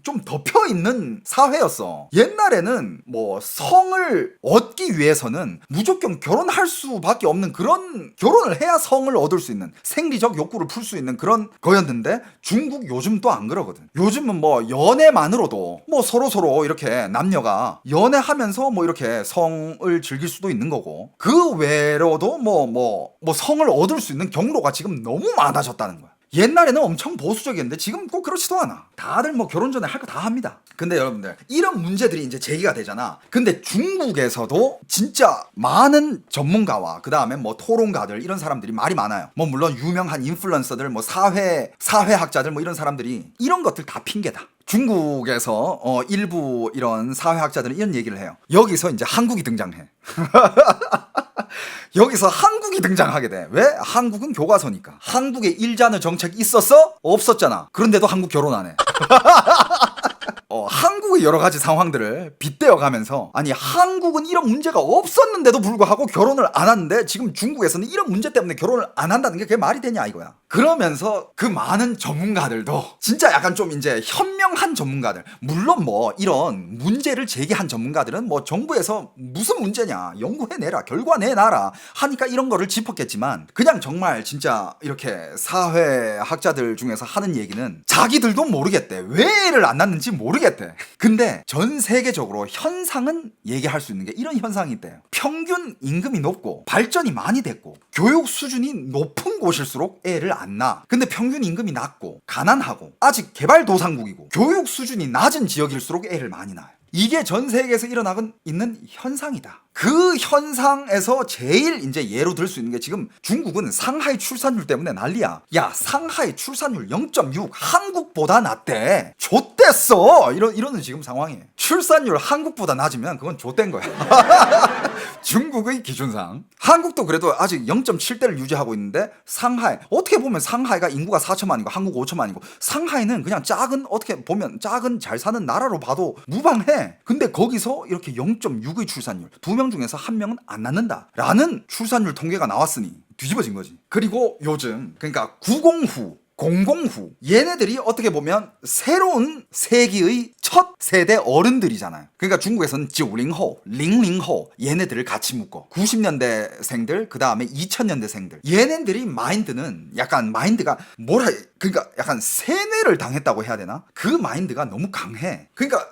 좀 덮여있는 사회였어. 옛날에는 뭐 성을 얻기 위해서는 무조건 결혼할 수밖에 없는, 그런 결혼을 해야 성을 얻을 수 있는, 생리적 욕구를 풀 수 있는 그런 거였는데, 중국 요즘 또 안 그러거든. 요즘은 뭐 연애만으로도 뭐 서로 이렇게 남녀가 연애하면서 뭐 이렇게 성을 즐길 수도 있는 거고, 그 외로도 뭐 성을 얻을 수 있는 경로가 지금 너무 많아졌다는 거야. 옛날에는 엄청 보수적이었는데 지금 꼭 그렇지도 않아. 다들 뭐 결혼 전에 할 거 다 합니다. 근데 여러분들, 이런 문제들이 이제 제기가 되잖아. 근데 중국에서도 진짜 많은 전문가와 그 다음에 뭐 토론가들, 이런 사람들이 말이 많아요. 뭐 물론 유명한 인플루언서들, 뭐 사회학자들, 뭐 이런 사람들이 이런 것들 다 핑계다. 중국에서 일부 이런 사회학자들은 이런 얘기를 해요. 여기서 이제 한국이 등장해. 여기서 한국이 등장하게 돼. 왜? 한국은 교과서니까. 한국에 일자느 정책 있었어? 없었잖아. 그런데도 한국 결혼 안 해. 한국의 여러 가지 상황들을 빗대어 가면서, 아니 한국은 이런 문제가 없었는데도 불구하고 결혼을 안 하는데 지금 중국에서는 이런 문제 때문에 결혼을 안 한다는 게 그게 말이 되냐 이거야. 그러면서 그 많은 전문가들도 진짜 약간 좀 이제 현명한 전문가들, 물론 뭐 이런 문제를 제기한 전문가들은 뭐 정부에서 무슨 문제냐 연구해내라, 결과 내놔라 하니까 이런 거를 짚었겠지만, 그냥 정말 진짜 이렇게 사회학자들 중에서 하는 얘기는 자기들도 모르겠대. 왜 애를 안 낳는지 모르겠대. 근데 전 세계적으로 현상은 얘기할 수 있는 게 이런 현상이 있대요. 평균 임금이 높고 발전이 많이 됐고 교육 수준이 높은 곳일수록 애를 안 낳아. 근데 평균 임금이 낮고 가난하고 아직 개발도상국이고 교육 수준이 낮은 지역일수록 애를 많이 낳아요. 이게 전 세계에서 일어나고 있는 현상이다. 그 현상에서 제일 이제 예로 들 수 있는 게, 지금 중국은 상하이 출산율 때문에 난리야. 야, 상하이 출산율 0.6, 한국보다 낮대. 좆됐어. 이러는 지금 상황이에요. 출산율 한국보다 낮으면 그건 좆된 거야. 중국의 기준상. 한국도 그래도 아직 0.7대를 유지하고 있는데, 상하이, 어떻게 보면 상하이가 인구가 4천만이고 한국 5천만이고, 상하이는 그냥 작은, 어떻게 보면 작은 잘 사는 나라로 봐도 무방해. 근데 거기서 이렇게 0.6의 출산율, 2명 중에서 1명은 안 낳는다 라는 출산율 통계가 나왔으니 뒤집어진 거지. 그리고 요즘, 그러니까 90후 00후, 얘네들이 어떻게 보면 새로운 세기의 첫 세대 어른들이잖아요. 그러니까 중국에서는 90호, 00호 얘네들을 같이 묶어. 90년대생들, 그 다음에 2000년대생들. 얘네들이 마인드는 약간 마인드가 그러니까 약간 세뇌를 당했다고 해야 되나? 그 마인드가 너무 강해. 그러니까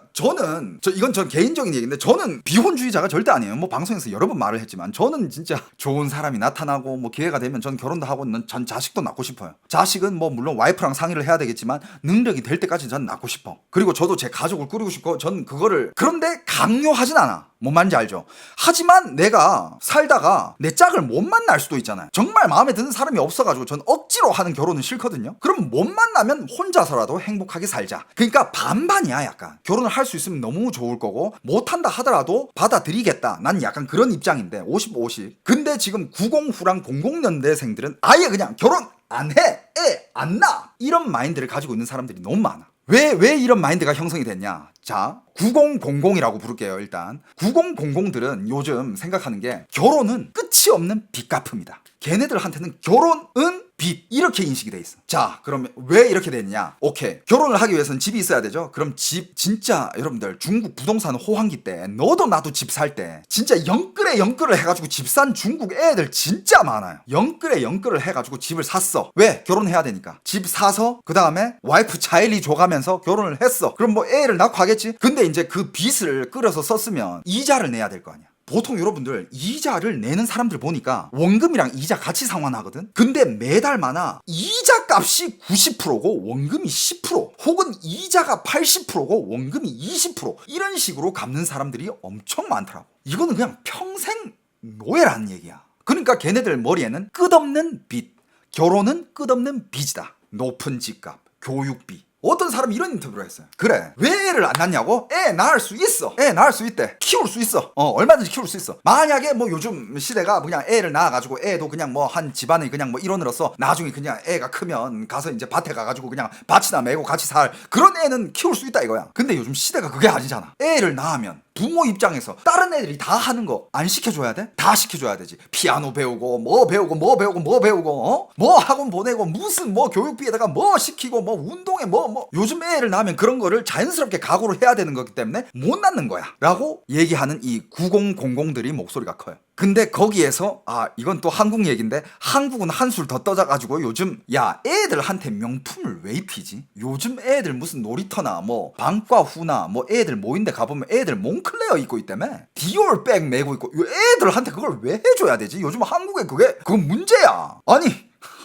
이건 전 개인적인 얘기인데, 저는 비혼주의자가 절대 아니에요. 뭐 방송에서 여러 번 말을 했지만, 저는 진짜 좋은 사람이 나타나고 뭐 기회가 되면 전 결혼도 하고 전 자식도 낳고 싶어요. 자식은 뭐 물론 와이프랑 상의를 해야 되겠지만 능력이 될 때까지 전 낳고 싶어. 그리고 저도 제 가족을 꾸리고 싶고, 전 그거를, 그런데 강요하진 않아. 뭔 말인지 알죠? 하지만 내가 살다가 내 짝을 못 만날 수도 있잖아요. 정말 마음에 드는 사람이 없어가지고 전 억지로 하는 결혼은 싫거든요. 그럼 못 만나면 혼자서라도 행복하게 살자. 그러니까 반반이야. 약간 결혼을 할 수 있으면 너무 좋을 거고, 못한다 하더라도 받아들이겠다. 난 약간 그런 입장인데 50-50. 근데 지금 90후랑 00년대생들은 아예 그냥 결혼 안 해, 애 안 낳아, 이런 마인드를 가지고 있는 사람들이 너무 많아. 왜 이런 마인드가 형성이 됐냐? 자, 9000이라고 부를게요. 일단 9000들은 요즘 생각하는 게, 결혼은 끝이 없는 빚 갚음이다. 걔네들한테는 결혼은 빚, 이렇게 인식이 돼 있어. 자, 그러면 왜 이렇게 됐냐? 오케이, 결혼을 하기 위해서는 집이 있어야 되죠. 그럼 집, 진짜 여러분들 중국 부동산 호황기 때, 너도 나도 집 살 때 진짜 영끌에 해가지고 집 산 중국 애들 진짜 많아요. 영끌에 해가지고 집을 샀어. 왜? 결혼해야 되니까. 집 사서 그 다음에 와이프 차일리 줘가면서 결혼을 했어. 그럼 뭐 애를 낳고 하겠지. 근데 이제 그 빚을 끌어서 썼으면 이자를 내야 될 거 아니야. 보통 여러분들 이자를 내는 사람들 보니까 원금이랑 이자 같이 상환하거든. 근데 매달마다 이자 값이 90%고 원금이 10%, 혹은 이자가 80%고 원금이 20%, 이런 식으로 갚는 사람들이 엄청 많더라고. 이거는 그냥 평생 노예라는 얘기야. 그러니까 걔네들 머리에는 끝없는 빚, 결혼은 끝없는 빚이다. 높은 집값, 교육비, 어떤 사람이 이런 인터뷰를 했어요. 그래, 왜 애를 안 낳냐고? 애 낳을 수 있어. 애 낳을 수 있대. 키울 수 있어. 얼마든지 키울 수 있어. 만약에 뭐 요즘 시대가 그냥 애를 낳아가지고 애도 그냥 뭐 한 집안의 그냥 뭐 일원으로서 나중에 그냥 애가 크면 가서 이제 밭에 가가지고 그냥 밭이나 메고 같이 살 그런 애는 키울 수 있다 이거야. 근데 요즘 시대가 그게 아니잖아. 애를 낳으면 부모 입장에서 다른 애들이 다 하는 거 안 시켜줘야 돼? 다 시켜줘야 되지. 피아노 배우고 뭐 배우고 뭐 학원 보내고 무슨 뭐 교육비에다가 뭐 시키고 뭐 운동에 뭐 요즘 애를 낳으면 그런 거를 자연스럽게 각오를 해야 되는 거기 때문에 못 낳는 거야 라고 얘기하는 이 9000들이 목소리가 커요. 근데 거기에서 이건 또 한국 얘기인데 한국은 한술 더 떠져가지고 요즘 야 애들한테 명품을 왜 입히지? 요즘 애들 무슨 놀이터나 뭐 방과 후나 뭐 애들 모인데 가보면 애들 몽클레어 입고 있다며 디올 백 메고 있고 애들한테 그걸 왜 해줘야 되지? 요즘 한국에 그건 문제야. 아니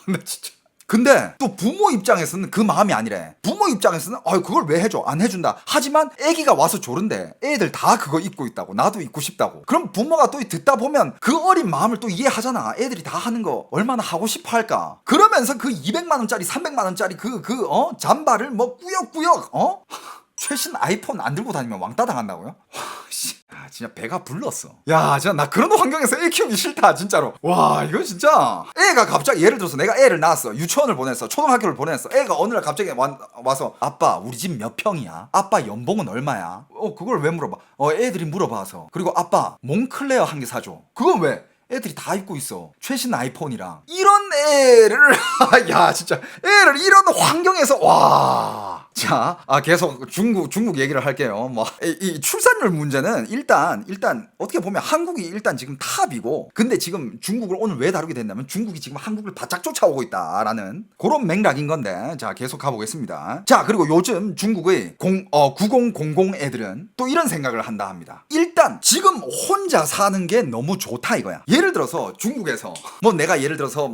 나 진짜. 근데 또 부모 입장에서는 그 마음이 아니래. 부모 입장에서는 그걸 왜 해줘? 안 해준다. 하지만 애기가 와서 조른데 애들 다 그거 입고 있다고. 나도 입고 싶다고. 그럼 부모가 또 듣다 보면 그 어린 마음을 또 이해하잖아. 애들이 다 하는 거 얼마나 하고 싶어 할까. 그러면서 그 200만 원짜리 300만 원짜리 잠바를 뭐 꾸역꾸역 최신 아이폰 안 들고 다니면 왕따 당한다고요? 진짜 배가 불렀어. 야 진짜 나 그런 환경에서 애 키우기 싫다 진짜로. 와 이거 진짜 애가 갑자기 예를 들어서 내가 애를 낳았어. 유치원을 보냈어. 초등학교를 보냈어. 애가 어느 날 갑자기 와서 아빠 우리 집 몇 평이야? 아빠 연봉은 얼마야? 그걸 왜 물어봐? 애들이 물어봐서. 그리고 아빠 몽클레어 한 개 사줘. 그건 왜? 애들이 다 입고 있어. 최신 아이폰이랑. 이런 애를 야 진짜 애를 이런 환경에서 와. 자, 계속 중국 얘기를 할게요. 이 출산율 문제는 일단 어떻게 보면 한국이 일단 지금 탑이고, 근데 지금 중국을 오늘 왜 다루게 됐냐면 중국이 지금 한국을 바짝 쫓아오고 있다라는 그런 맥락인 건데, 자 계속 가보겠습니다. 자 그리고 요즘 중국의 9000 애들은 또 이런 생각을 한다 합니다. 일단 지금 혼자 사는 게 너무 좋다 이거야. 예를 들어서 중국에서 뭐 내가 예를 들어서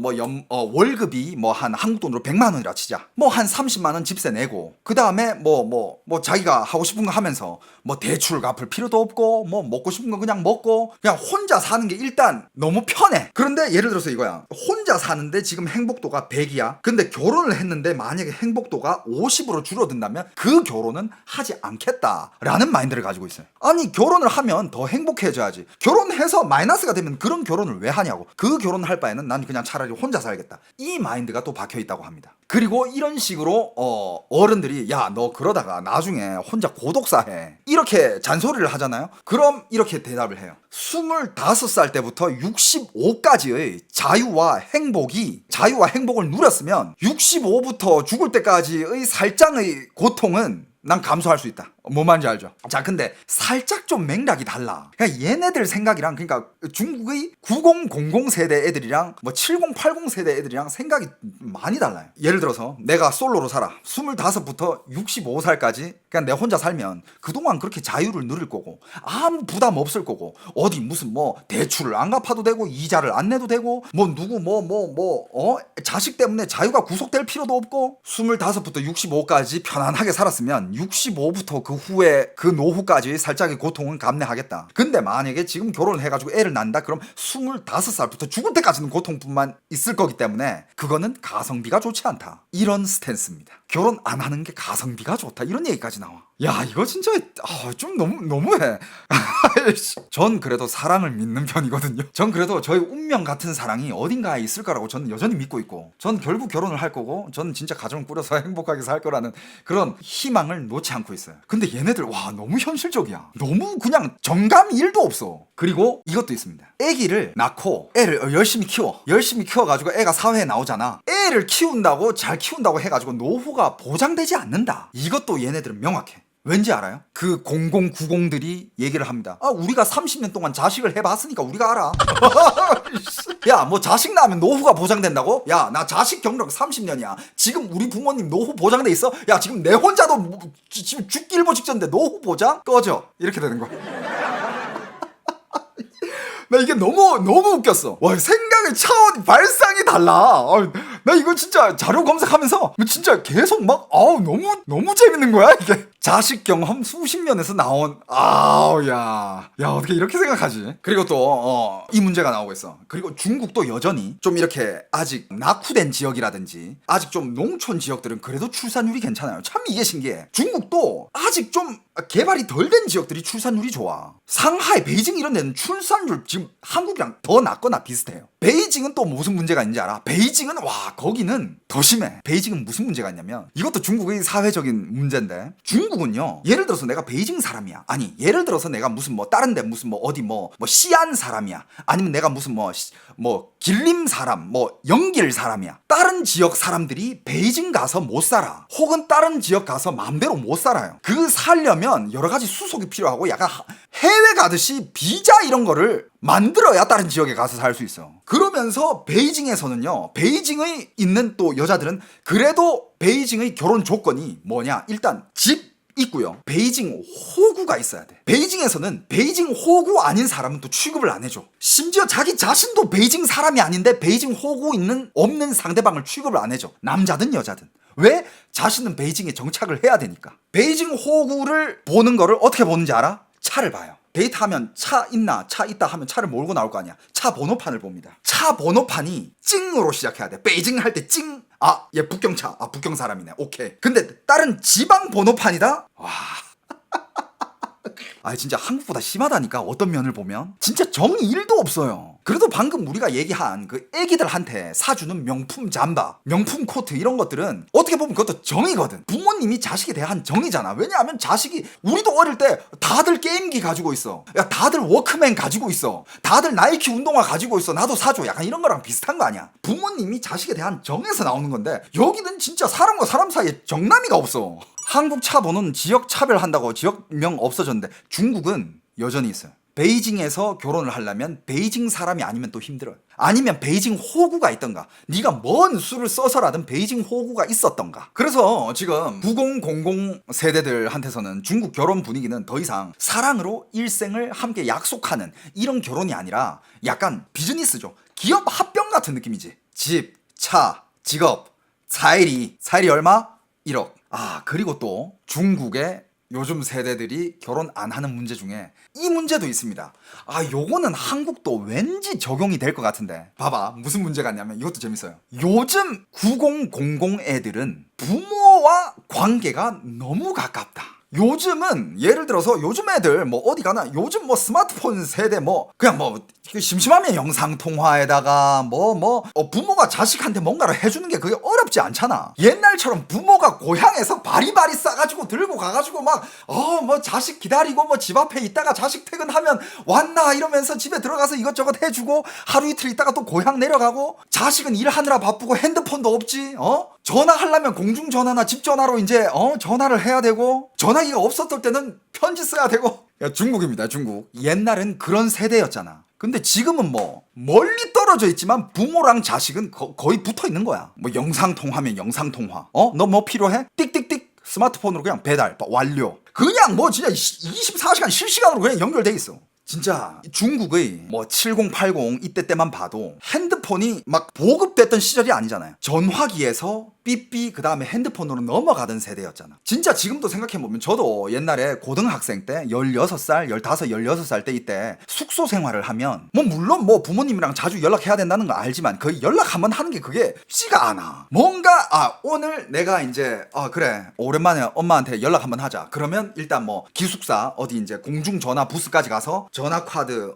월급이 뭐 한 한국 돈으로 100만 원이라 치자. 뭐 한 30만 원 집세 내고. 그 다음에 뭐 자기가 하고 싶은 거 하면서 뭐 대출 갚을 필요도 없고 뭐 먹고 싶은 거 그냥 먹고 그냥 혼자 사는 게 일단 너무 편해. 그런데 예를 들어서 이거야. 혼자 사는데 지금 행복도가 100이야. 근데 결혼을 했는데 만약에 행복도가 50으로 줄어든다면 그 결혼은 하지 않겠다라는 마인드를 가지고 있어요. 아니 결혼을 하면 더 행복해져야지. 결혼해서 마이너스가 되면 그런 결혼을 왜 하냐고. 그 결혼을 할 바에는 난 그냥 차라리 혼자 살겠다. 이 마인드가 또 박혀 있다고 합니다. 그리고 이런 식으로 어른들이 야 너 그러다가 나중에 혼자 고독사해 이렇게 잔소리를 하잖아요. 그럼 이렇게 대답을 해요. 25살 때부터 65까지의 자유와 행복을 누렸으면 65부터 죽을 때까지의 살짝의 고통은 난 감수할 수 있다. 뭐 말인지 알죠? 자 근데 살짝 좀 맥락이 달라. 그러니까 얘네들 생각이랑 그러니까 중국의 9000 세대 애들이랑 뭐 7080 세대 애들이랑 생각이 많이 달라요. 예를 들어서 내가 솔로로 살아. 25부터 65살까지 그냥 내 혼자 살면 그동안 그렇게 자유를 누릴 거고 아무 부담 없을 거고 어디 무슨 뭐 대출을 안 갚아도 되고 이자를 안 내도 되고 뭐 누구 자식 때문에 자유가 구속될 필요도 없고 25부터 65까지 편안하게 살았으면 65부터 그 후에 그 노후까지 살짝의 고통은 감내하겠다. 근데 만약에 지금 결혼을 해가지고 애를 낳는다 그럼 25살부터 죽을 때까지는 고통뿐만 있을 거기 때문에 그거는 가성비가 좋지 않다. 이런 스탠스입니다. 결혼 안 하는 게 가성비가 좋다. 이런 얘기까지 나와. 야 이거 진짜 좀 너무해. 전 그래도 사랑을 믿는 편이거든요. 전 그래도 저희 운명 같은 사랑이 어딘가에 있을 거라고 저는 여전히 믿고 있고 전 결국 결혼을 할 거고 저는 진짜 가정을 꾸려서 행복하게 살 거라는 그런 희망을 놓지 않고 있어요. 근데 얘네들 와 너무 현실적이야. 너무 그냥 정감 1도 없어. 그리고 이것도 있습니다. 애기를 낳고 애를 열심히 키워가지고 애가 사회에 나오잖아. 애를 키운다고 잘 키운다고 해가지고 노후가 보장되지 않는다. 이것도 얘네들은 명확해. 왠지 알아요? 그 0090들이 얘기를 합니다. 우리가 30년 동안 자식을 해봤으니까 우리가 알아. 야, 뭐 자식 낳으면 노후가 보장된다고? 야, 나 자식 경력 30년이야. 지금 우리 부모님 노후 보장돼 있어? 야, 지금 내 혼자도 지금 죽기 일보 직전인데 노후 보장? 꺼져. 이렇게 되는 거야. 나 이게 너무 웃겼어. 와, 생각의 차원 발상이 달라. 나 이거 진짜 자료 검색하면서 진짜 계속 막 아우 너무 재밌는 거야 이게. 자식 경험 수십 년에서 나온 야 어떻게 이렇게 생각하지? 그리고 또 이 문제가 나오고 있어. 그리고 중국도 여전히 좀 이렇게 아직 낙후된 지역이라든지 아직 좀 농촌 지역들은 그래도 출산율이 괜찮아요. 참 이게 신기해. 중국도 아직 좀 개발이 덜 된 지역들이 출산율이 좋아. 상하이, 베이징 이런 데는 출산율 지금 한국이랑 더 낮거나 비슷해요. 베이징은 또 무슨 문제가 있는지 알아? 베이징은 거기는 더 심해. 베이징은 무슨 문제가 있냐면 이것도 중국의 사회적인 문제인데, 중국은요 예를 들어서 내가 베이징 사람이야. 아니 예를 들어서 내가 무슨 다른 데 무슨 어디 시안 사람이야. 아니면 내가 무슨 길림 사람, 영길 사람이야. 다른 지역 사람들이 베이징 가서 못 살아. 혹은 다른 지역 가서 마음대로 못 살아요. 그 살려면 여러 가지 수속이 필요하고 약간 해외 가듯이 비자 이런 거를 만들어야 다른 지역에 가서 살 수 있어. 그러면서 베이징에서는요, 베이징의 있는 또 여자들은 그래도 베이징의 결혼 조건이 뭐냐? 일단 집 있고요. 베이징 호구가 있어야 돼. 베이징에서는 베이징 호구 아닌 사람은 또 취급을 안 해줘. 심지어 자기 자신도 베이징 사람이 아닌데 베이징 호구 없는 상대방을 취급을 안 해줘. 남자든 여자든. 왜? 자신은 베이징에 정착을 해야 되니까. 베이징 호구를 보는 거를 어떻게 보는지 알아? 차를 봐요. 데이트하면 차 있나? 차 있다 하면 차를 몰고 나올 거 아니야. 차 번호판을 봅니다. 차 번호판이 찡으로 시작해야 돼. 베이징 할 때 찡. 얘 북경차. 북경 사람이네. 오케이. 근데 다른 지방 번호판이다? 진짜 한국보다 심하다니까. 어떤 면을 보면 진짜 정이 1도 없어요. 그래도 방금 우리가 얘기한 그 애기들한테 사주는 명품 잠바, 명품 코트 이런 것들은 어떻게 보면 그것도 정이거든. 부모님이 자식에 대한 정이잖아. 왜냐하면 자식이, 우리도 어릴 때 다들 게임기 가지고 있어. 다들 워크맨 가지고 있어. 다들 나이키 운동화 가지고 있어. 나도 사줘. 약간 이런 거랑 비슷한 거 아니야. 부모님이 자식에 대한 정에서 나오는 건데, 여기는 진짜 사람과 사람 사이에 정남이가 없어. 한국 차 번호는 지역 차별한다고 지역명 없어졌는데 중국은 여전히 있어요. 베이징에서 결혼을 하려면 베이징 사람이 아니면 또 힘들어요. 아니면 베이징 호구가 있던가, 네가 뭔 수를 써서라든 베이징 호구가 있었던가. 그래서 지금 9000 세대들한테서는 중국 결혼 분위기는 더 이상 사랑으로 일생을 함께 약속하는 이런 결혼이 아니라 약간 비즈니스죠. 기업 합병 같은 느낌이지. 집, 차, 직업, 사이리 얼마? 1억. 그리고 또 중국의 요즘 세대들이 결혼 안 하는 문제 중에 이 문제도 있습니다. 요거는 한국도 왠지 적용이 될 것 같은데, 봐봐 무슨 문제가 있냐면 이것도 재밌어요. 요즘 9000 애들은 부모와 관계가 너무 가깝다. 요즘은 예를 들어서 요즘 애들 어디 가나 요즘 스마트폰 세대 그냥 심심하면 영상통화에다가 부모가 자식한테 뭔가를 해주는 게 그게 어렵지 않잖아. 옛날처럼 부모가 고향에서 바리바리 싸가지고 들고 가가지고 자식 기다리고 집 앞에 있다가 자식 퇴근하면 왔나 이러면서 집에 들어가서 이것저것 해주고 하루 이틀 있다가 또 고향 내려가고, 자식은 일하느라 바쁘고 핸드폰도 없지. 전화하려면 공중전화나 집전화로 이제 전화를 해야 되고, 전화기가 없었을 때는 편지 써야 되고. 중국입니다. 중국. 옛날엔 그런 세대였잖아. 근데 지금은 멀리 떨어져 있지만 부모랑 자식은 거의 붙어 있는 거야. 영상통화면 영상통화. 너 필요해? 띡띡띡 스마트폰으로 그냥 배달 완료. 그냥 진짜 24시간 실시간으로 그냥 연결돼 있어. 진짜 중국의 70, 80 이때 때만 봐도 핸드폰이 막 보급됐던 시절이 아니잖아요. 전화기에서 삐삐 그 다음에 핸드폰으로 넘어가던 세대였잖아. 진짜 지금도 생각해보면 저도 옛날에 고등학생 때 16살, 15, 16살 때 이때 숙소 생활을 하면 물론 부모님이랑 자주 연락해야 된다는 거 알지만 그 연락 한번 하는 게 그게 쉽지가 않아. 뭔가 오늘 내가 이제 그래 오랜만에 엄마한테 연락 한번 하자. 그러면 일단 기숙사 어디 이제 공중전화 부스까지 가서 전화 카드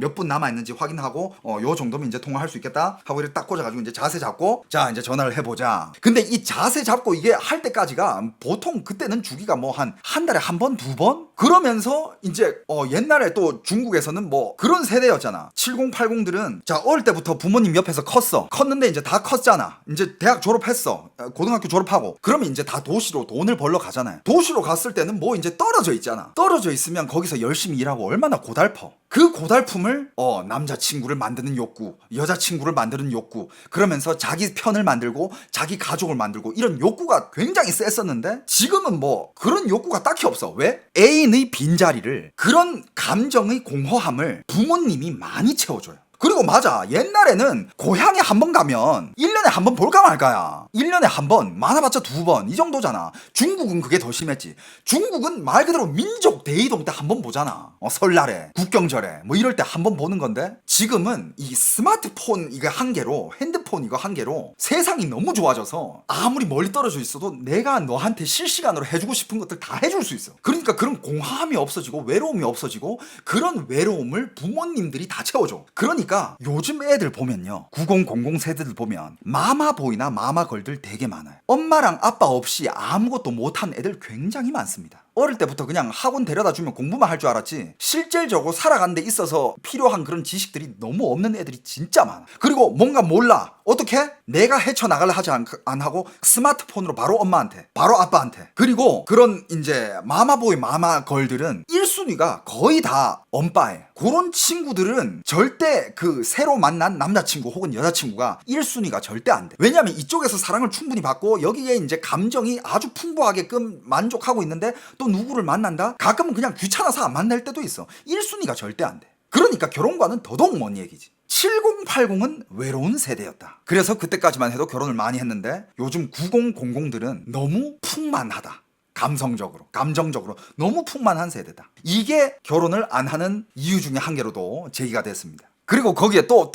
몇 분 남아있는지 확인하고 요 정도면 이제 통화할 수 있겠다 하고 이렇게 딱 꽂아가지고 이제 자세 잡고 자 이제 전화를 해보자. 근데 이 자세 잡고 이게 할 때까지가 보통 그때는 주기가 한 달에 한 번, 두 번? 그러면서 이제 옛날에 또 중국에서는 그런 세대였잖아. 70, 80들은 자 어릴 때부터 부모님 옆에서 컸는데 이제 다 컸잖아. 이제 대학 졸업했어. 고등학교 졸업하고 그러면 이제 다 도시로 돈을 벌러 가잖아요. 도시로 갔을 때는 이제 떨어져 있잖아. 떨어져 있으면 거기서 열심히 일하고 얼마나 고달퍼. 그 고달픔을 남자친구를 만드는 욕구, 여자친구를 만드는 욕구, 그러면서 자기 편을 만들고 자기 가족을 만들고 이런 욕구가 굉장히 셌었는데 지금은 그런 욕구가 딱히 없어. 왜? 애인의 빈자리를, 그런 감정의 공허함을 부모님이 많이 채워줘요. 그리고 맞아, 옛날에는 고향에 한 번 가면 1년에 한 번 볼까 말까야. 1년에 한 번, 많아봤자 2번 이 정도잖아. 중국은 그게 더 심했지. 중국은 말 그대로 민족 대이동 때 한 번 보잖아. 설날에, 국경절에 뭐 이럴 때 한 번 보는 건데, 지금은 이 스마트폰 이거 한 개로, 핸드폰 이거 한 개로 세상이 너무 좋아져서 아무리 멀리 떨어져 있어도 내가 너한테 실시간으로 해주고 싶은 것들 다 해줄 수 있어. 그러니까 그런 공허함이 없어지고 외로움이 없어지고, 그런 외로움을 부모님들이 다 채워줘. 그러니까 요즘 애들 보면요, 9000 세대들 보면 마마보이나 마마걸들 되게 많아요. 엄마랑 아빠 없이 아무것도 못한 애들 굉장히 많습니다. 어릴 때부터 그냥 학원 데려다 주면 공부만 할 줄 알았지, 실질적으로 살아가는 데 있어서 필요한 그런 지식들이 너무 없는 애들이 진짜 많아. 그리고 뭔가 몰라. 어떻게? 내가 헤쳐나가려 하지 안 하고 스마트폰으로 바로 엄마한테, 바로 아빠한테. 그리고 그런 이제 마마보이 마마걸들은 1순위가 거의 다 엄빠에. 그런 친구들은 절대 그 새로 만난 남자친구 혹은 여자친구가 1순위가 절대 안 돼. 왜냐면 이쪽에서 사랑을 충분히 받고 여기에 이제 감정이 아주 풍부하게끔 만족하고 있는데, 또 누구를 만난다? 가끔은 그냥 귀찮아서 안 만날 때도 있어. 1순위가 절대 안 돼. 그러니까 결혼과는 더더욱 먼 얘기지. 7080은 외로운 세대였다. 그래서 그때까지만 해도 결혼을 많이 했는데, 요즘 9000들은 너무 풍만하다. 감성적으로, 감정적으로 너무 풍만한 세대다. 이게 결혼을 안 하는 이유 중에 한 개로도 제기가 됐습니다. 그리고 거기에 또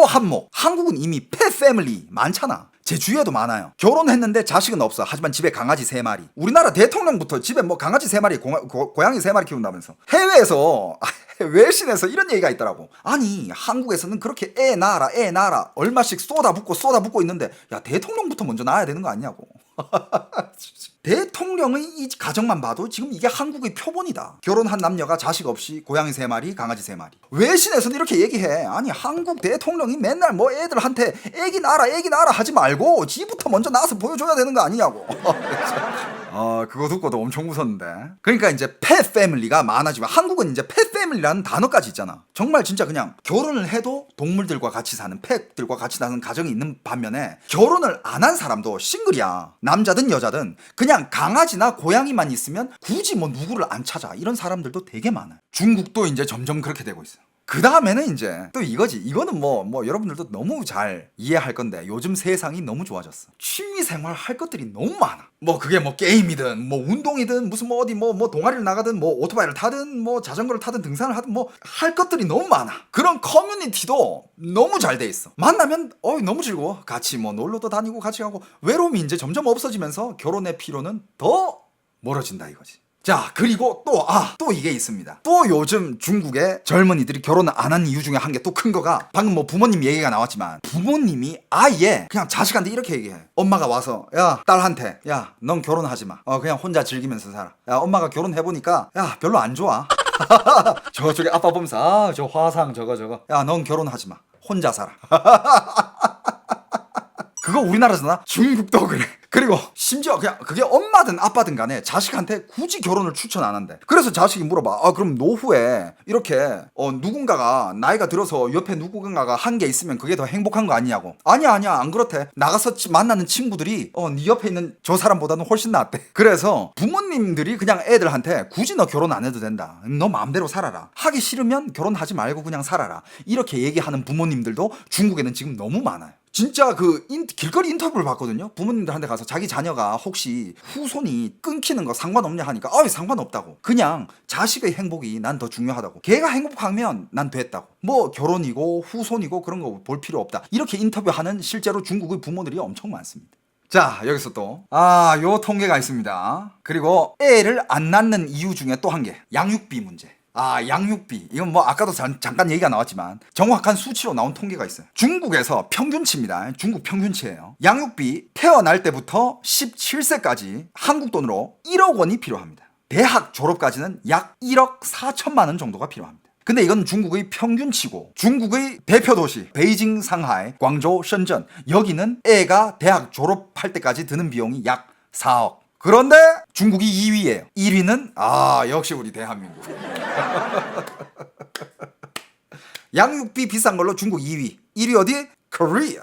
한몫. 한국은 이미 펫 패밀리 많잖아. 제 주위에도 많아요. 결혼했는데 자식은 없어. 하지만 집에 강아지 3마리. 우리나라 대통령부터 집에 뭐 강아지 3마리, 고양이 3마리 키운다면서. 해외에서, 외신에서 이런 얘기가 있더라고. 아니, 한국에서는 그렇게 애 낳아라 얼마씩 쏟아붓고 있는데, 야, 대통령부터 먼저 낳아야 되는 거 아니냐고. 대통령의 이 가정만 봐도 지금 이게 한국의 표본이다. 결혼한 남녀가 자식 없이 고양이 3마리, 강아지 3마리. 외신에서는 이렇게 얘기해. 아니, 한국 대통령이 맨날 뭐 애들한테 애기 낳아라 하지 말고 지부터 먼저 낳아서 보여줘야 되는 거 아니냐고. 그거 듣고도 엄청 웃었는데. 그러니까 이제 펫 패밀리가 많아지면, 한국은 이제 펫 패밀리라는 단어까지 있잖아. 정말 진짜 그냥 결혼을 해도 동물들과 같이 사는, 펫들과 같이 사는 가정이 있는 반면에, 결혼을 안 한 사람도 싱글이야. 남자든 여자든 그냥 강아지나 고양이만 있으면 굳이 뭐 누구를 안 찾아. 이런 사람들도 되게 많아. 중국도 이제 점점 그렇게 되고 있어. 그 다음에는 이제 또 이거지. 이거는 뭐 여러분들도 너무 잘 이해할 건데, 요즘 세상이 너무 좋아졌어. 취미생활 할 것들이 너무 많아. 뭐 그게 뭐 게임이든 뭐 운동이든 무슨 뭐 어디 뭐 동아리를 나가든 뭐 오토바이를 타든 뭐 자전거를 타든 등산을 하든 뭐 할 것들이 너무 많아. 그런 커뮤니티도 너무 잘 돼 있어. 만나면 너무 즐거워. 같이 뭐 놀러도 다니고 같이 가고. 외로움이 이제 점점 없어지면서 결혼의 필요는 더 멀어진다 이거지. 자, 그리고 또 이게 있습니다. 또 요즘 중국의 젊은이들이 결혼을 안 하는 이유 중에 한 개 또 큰 거가, 방금 뭐 부모님 얘기가 나왔지만, 부모님이 아예 그냥 자식한테 이렇게 얘기해. 엄마가 와서, 야, 딸한테, 야, 넌 결혼하지 마. 그냥 혼자 즐기면서 살아. 야, 엄마가 결혼해보니까, 야, 별로 안 좋아. 저쪽에 아빠 보면서, 저 화상 저거. 야, 넌 결혼하지 마. 혼자 살아. 그거 우리나라잖아. 중국도 그래. 그리고 심지어 그냥 그게 엄마든 아빠든 간에 자식한테 굳이 결혼을 추천 안 한대. 그래서 자식이 물어봐. 그럼 노후에 이렇게 누군가가 나이가 들어서 옆에 누군가가 한 게 있으면 그게 더 행복한 거 아니냐고. 아니야 안 그렇대. 나가서 만나는 친구들이 네 옆에 있는 저 사람보다는 훨씬 낫대. 그래서 부모님들이 그냥 애들한테 굳이 너 결혼 안 해도 된다. 너 마음대로 살아라. 하기 싫으면 결혼하지 말고 그냥 살아라. 이렇게 얘기하는 부모님들도 중국에는 지금 너무 많아요. 진짜 길거리 인터뷰를 봤거든요. 부모님들한테 가서 자기 자녀가 혹시 후손이 끊기는 거 상관없냐 하니까 상관없다고. 그냥 자식의 행복이 난 더 중요하다고. 걔가 행복하면 난 됐다고. 뭐 결혼이고 후손이고 그런 거 볼 필요 없다. 이렇게 인터뷰하는 실제로 중국의 부모들이 엄청 많습니다. 자, 여기서 또 요 통계가 있습니다. 그리고 애를 안 낳는 이유 중에 또 한 개, 양육비 문제. 양육비. 이건 뭐 아까도 잠깐 얘기가 나왔지만 정확한 수치로 나온 통계가 있어요. 중국에서 평균치입니다. 중국 평균치예요. 양육비 태어날 때부터 17세까지 한국 돈으로 1억 원이 필요합니다. 대학 졸업까지는 약 1억 4천만 원 정도가 필요합니다. 근데 이건 중국의 평균치고, 중국의 대표 도시 베이징, 상하이, 광저우, 션전, 여기는 애가 대학 졸업할 때까지 드는 비용이 약 4억. 그런데 중국이 2위예요. 1위는 역시 우리 대한민국. 양육비 비싼 걸로 중국 2위. 1위 어디? 코리아.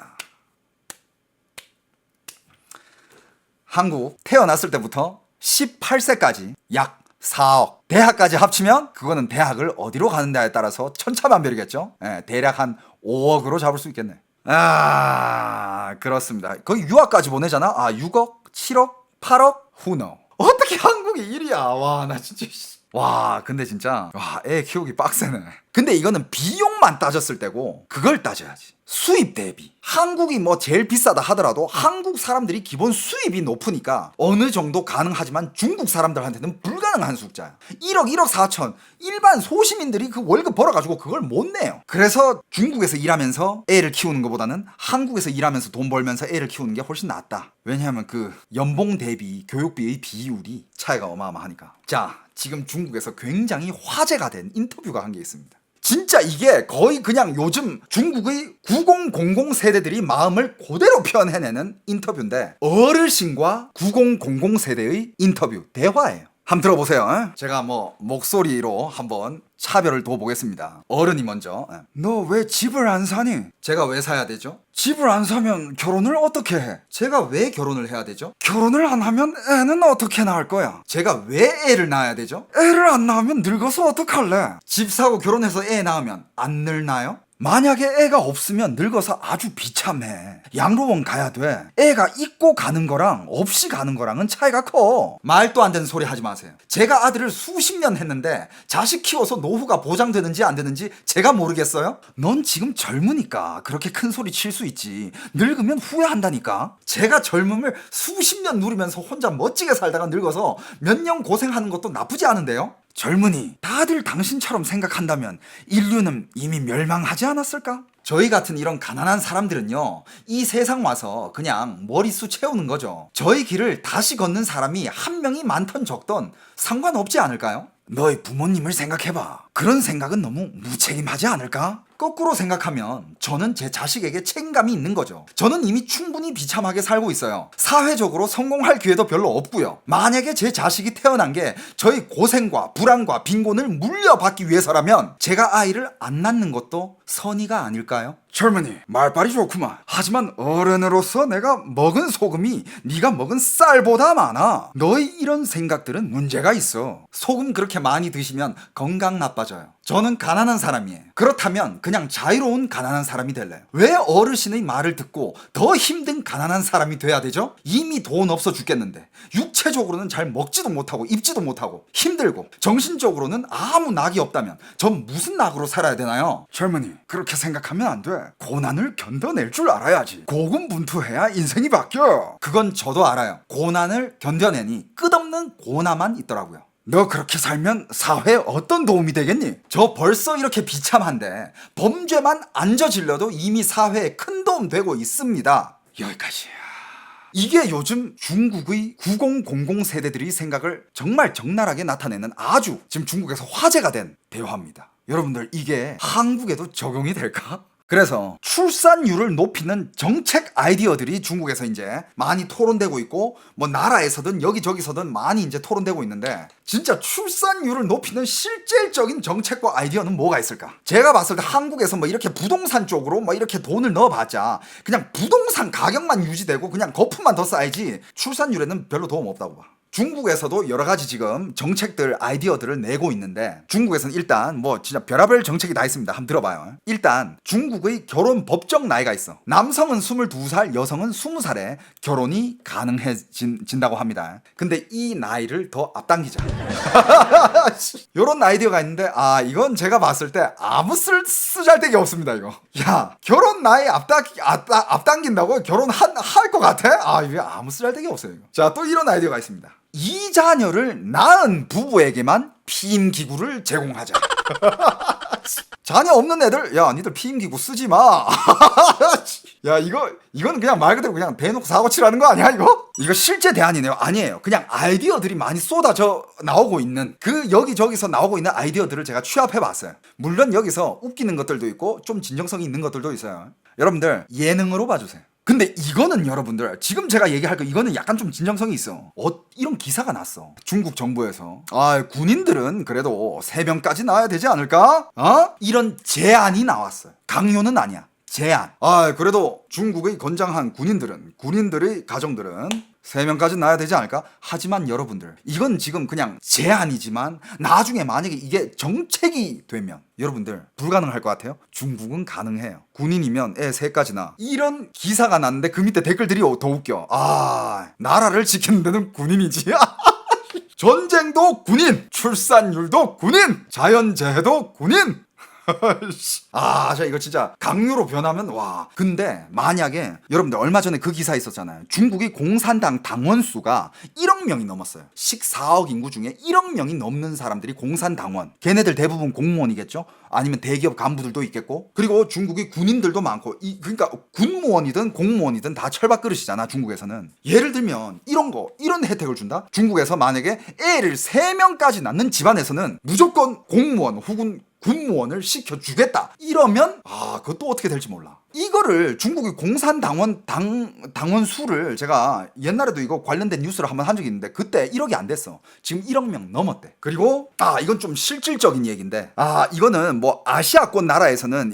한국 태어났을 때부터 18세까지 약 4억. 대학까지 합치면 그거는 대학을 어디로 가는 데에 따라서 천차만별이겠죠. 대략 한 5억으로 잡을 수 있겠네. 아, 그렇습니다. 거기 유학까지 보내잖아. 아, 6억, 7억, 8억, who know. 어떻게 한국이 1위야? 와, 나 진짜. 와, 근데 진짜 애 키우기 빡세네. 근데 이거는 비용만 따졌을 때고 그걸 따져야지. 수입 대비. 한국이 뭐 제일 비싸다 하더라도 한국 사람들이 기본 수입이 높으니까 어느 정도 가능하지만 중국 사람들한테는 불가능한 숫자야. 1억, 1억 4천. 일반 소시민들이 그 월급 벌어가지고 그걸 못 내요. 그래서 중국에서 일하면서 애를 키우는 것보다는 한국에서 일하면서 돈 벌면서 애를 키우는 게 훨씬 낫다. 왜냐하면 그 연봉 대비 교육비의 비율이 차이가 어마어마하니까. 자, 지금 중국에서 굉장히 화제가 된 인터뷰가 한 게 있습니다. 진짜 이게 거의 그냥 요즘 중국의 9000 세대들이 마음을 그대로 표현해내는 인터뷰인데, 어르신과 9000 세대의 인터뷰 대화예요. 한번 들어보세요. 제가 뭐 목소리로 한번 차별을 둬보겠습니다. 어른이 먼저. 너 왜 집을 안 사니? 제가 왜 사야 되죠? 집을 안 사면 결혼을 어떻게 해? 제가 왜 결혼을 해야 되죠? 결혼을 안 하면 애는 어떻게 낳을 거야? 제가 왜 애를 낳아야 되죠? 애를 안 낳으면 늙어서 어떡할래? 집 사고 결혼해서 애 낳으면 안 늙나요? 만약에 애가 없으면 늙어서 아주 비참해. 양로원 가야 돼. 애가 있고 가는 거랑 없이 가는 거랑은 차이가 커. 말도 안 되는 소리 하지 마세요. 제가 아들을 수십 년 했는데 자식 키워서 노후가 보장되는지 안 되는지 제가 모르겠어요? 넌 지금 젊으니까 그렇게 큰 소리 칠 수 있지. 늙으면 후회한다니까. 제가 젊음을 수십 년 누리면서 혼자 멋지게 살다가 늙어서 몇 년 고생하는 것도 나쁘지 않은데요? 젊은이, 다들 당신처럼 생각한다면 인류는 이미 멸망하지 않았을까? 저희 같은 이런 가난한 사람들은요, 이 세상 와서 그냥 머릿수 채우는 거죠. 저희 길을 다시 걷는 사람이 한 명이 많던 적던 상관없지 않을까요? 너희 부모님을 생각해봐. 그런 생각은 너무 무책임하지 않을까? 거꾸로 생각하면 저는 제 자식에게 책임감이 있는 거죠. 저는 이미 충분히 비참하게 살고 있어요. 사회적으로 성공할 기회도 별로 없고요. 만약에 제 자식이 태어난 게 저희 고생과 불안과 빈곤을 물려받기 위해서라면 제가 아이를 안 낳는 것도 선의가 아닐까요? 젊은이, 말빨이 좋구만. 하지만 어른으로서 내가 먹은 소금이 네가 먹은 쌀보다 많아. 너희 이런 생각들은 문제가 있어. 소금 그렇게 많이 드시면 건강 나빠져요. 저는 가난한 사람이에요. 그렇다면 그냥 자유로운 가난한 사람이 될래요. 왜 어르신의 말을 듣고 더 힘든 가난한 사람이 돼야 되죠? 이미 돈 없어 죽겠는데 육체적으로는 잘 먹지도 못하고 입지도 못하고 힘들고 정신적으로는 아무 낙이 없다면 전 무슨 낙으로 살아야 되나요? 젊은이, 그렇게 생각하면 안 돼. 고난을 견뎌낼 줄 알아야지. 고군분투해야 인생이 바뀌어. 그건 저도 알아요. 고난을 견뎌내니 끝없는 고난만 있더라고요. 너 그렇게 살면 사회에 어떤 도움이 되겠니? 저 벌써 이렇게 비참한데 범죄만 안 저질러도 이미 사회에 큰 도움 되고 있습니다. 여기까지야. 이게 요즘 중국의 9000 세대들이 생각을 정말 적나라하게 나타내는 아주 지금 중국에서 화제가 된 대화입니다. 여러분들, 이게 한국에도 적용이 될까? 그래서 출산율을 높이는 정책 아이디어들이 중국에서 이제 많이 토론되고 있고, 뭐 나라에서든 여기저기서든 많이 이제 토론되고 있는데, 진짜 출산율을 높이는 실질적인 정책과 아이디어는 뭐가 있을까? 제가 봤을 때 한국에서 뭐 이렇게 부동산 쪽으로 뭐 이렇게 돈을 넣어봤자 그냥 부동산 가격만 유지되고 그냥 거품만 더 쌓이지 출산율에는 별로 도움 없다고 봐. 중국에서도 여러 가지 지금 정책들, 아이디어들을 내고 있는데, 중국에서는 일단 뭐 진짜 별의별 정책이 다 있습니다. 한번 들어봐요. 일단 중국의 결혼 법정 나이가 있어. 남성은 22살, 여성은 20살에 결혼이 가능해진다고 합니다. 근데 이 나이를 더 앞당기자. 요런 아이디어가 있는데, 아, 이건 제가 봤을 때 아무 쓰잘데기 없습니다, 이거. 야, 결혼 나이 앞당긴다고 결혼할 것 같아? 아, 이게 아무 쓰잘데기 없어요, 이거. 자, 또 이런 아이디어가 있습니다. 2자녀를 낳은 부부에게만 피임기구를 제공하자. 자녀 없는 애들, 야, 니들 피임기구 쓰지 마. 야, 이건 그냥 말 그대로 그냥 대놓고 사고치라는 거 아니야, 이거? 이거 실제 대안이네요. 아니에요. 그냥 아이디어들이 많이 쏟아져 나오고 있는, 그 여기저기서 나오고 있는 아이디어들을 제가 취합해 봤어요. 물론 여기서 웃기는 것들도 있고 좀 진정성이 있는 것들도 있어요. 여러분들, 예능으로 봐주세요. 근데 이거는 여러분들, 지금 제가 얘기할 거 이거는 약간 좀 진정성이 있어. 이런 기사가 났어. 중국 정부에서. 군인들은 그래도 3명까지 나와야 되지 않을까? 이런 제안이 나왔어요. 강요는 아니야. 제한. 그래도 중국의 건장한 군인들의 가정들은 3명까지 낳아야 되지 않을까? 하지만 여러분들, 이건 지금 그냥 제안이지만 나중에 만약에 이게 정책이 되면 여러분들 불가능할 것 같아요? 중국은 가능해요. 군인이면 애 3까지나. 이런 기사가 났는데 그 밑에 댓글들이 더 웃겨. 나라를 지키는 데는 군인이지. 전쟁도 군인, 출산율도 군인, 자연재해도 군인. 자, 이거 진짜 강요로 변하면 와. 근데 만약에 여러분들 얼마 전에 그 기사 있었잖아요. 중국이 공산당 당원 수가 1억 명이 넘었어요. 14억 인구 중에 1억 명이 넘는 사람들이 공산당원. 걔네들 대부분 공무원이겠죠? 아니면 대기업 간부들도 있겠고. 그리고 중국이 군인들도 많고. 그러니까 군무원이든 공무원이든 다 철밥그릇이잖아, 중국에서는. 예를 들면 이런 혜택을 준다? 중국에서 만약에 애를 3명까지 낳는 집안에서는 무조건 공무원 혹은 군무원을 시켜주겠다. 이러면 그것도 어떻게 될지 몰라. 이거를 중국의 공산당원 당원 수를 제가 옛날에도 이거 관련된 뉴스를 한번 한 적이 있는데 그때 1억이 안 됐어. 지금 1억 명 넘었대. 그리고 이건 좀 실질적인 얘기인데 이거는 뭐 아시아권 나라에서는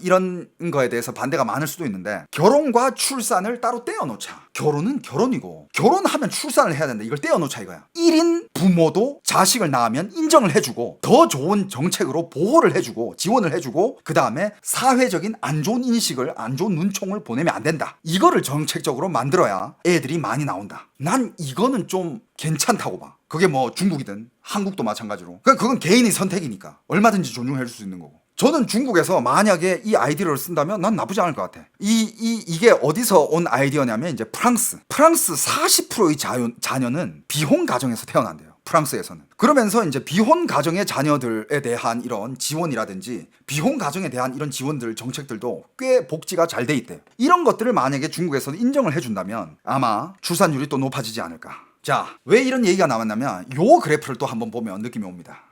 이런 거에 대해서 반대가 많을 수도 있는데 결혼과 출산을 따로 떼어놓자. 결혼은 결혼이고 결혼하면 출산을 해야 된다. 이걸 떼어놓자 이거야. 1인 부모도 자식을 낳으면 인정을 해주고 더 좋은 정책으로 보호를 해주고 지원을 해주고 그 다음에 사회적인 안 좋은 인식을 안 좋은 눈총을 보내면 안 된다. 이거를 정책적으로 만들어야 애들이 많이 나온다. 난 이거는 좀 괜찮다고 봐. 그게 뭐 중국이든 한국도 마찬가지로. 그건 개인의 선택이니까 얼마든지 존중해 줄 수 있는 거고. 저는 중국에서 만약에 이 아이디어를 쓴다면 난 나쁘지 않을 것 같아. 이게 어디서 온 아이디어냐면 이제 프랑스 40%의 자녀는 비혼 가정에서 태어난대요. 프랑스에서는. 그러면서 이제 비혼 가정의 자녀들에 대한 이런 지원이라든지 비혼 가정에 대한 이런 지원들 정책들도 꽤 복지가 잘 돼 있대요. 이런 것들을 만약에 중국에서 인정을 해준다면 아마 출산율이 또 높아지지 않을까. 자, 왜 이런 얘기가 나왔냐면 요 그래프를 또 한번 보면 느낌이 옵니다.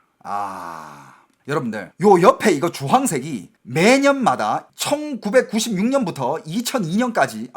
여러분들 요 옆에 이거 주황색이 매년마다 1996년부터 2002년까지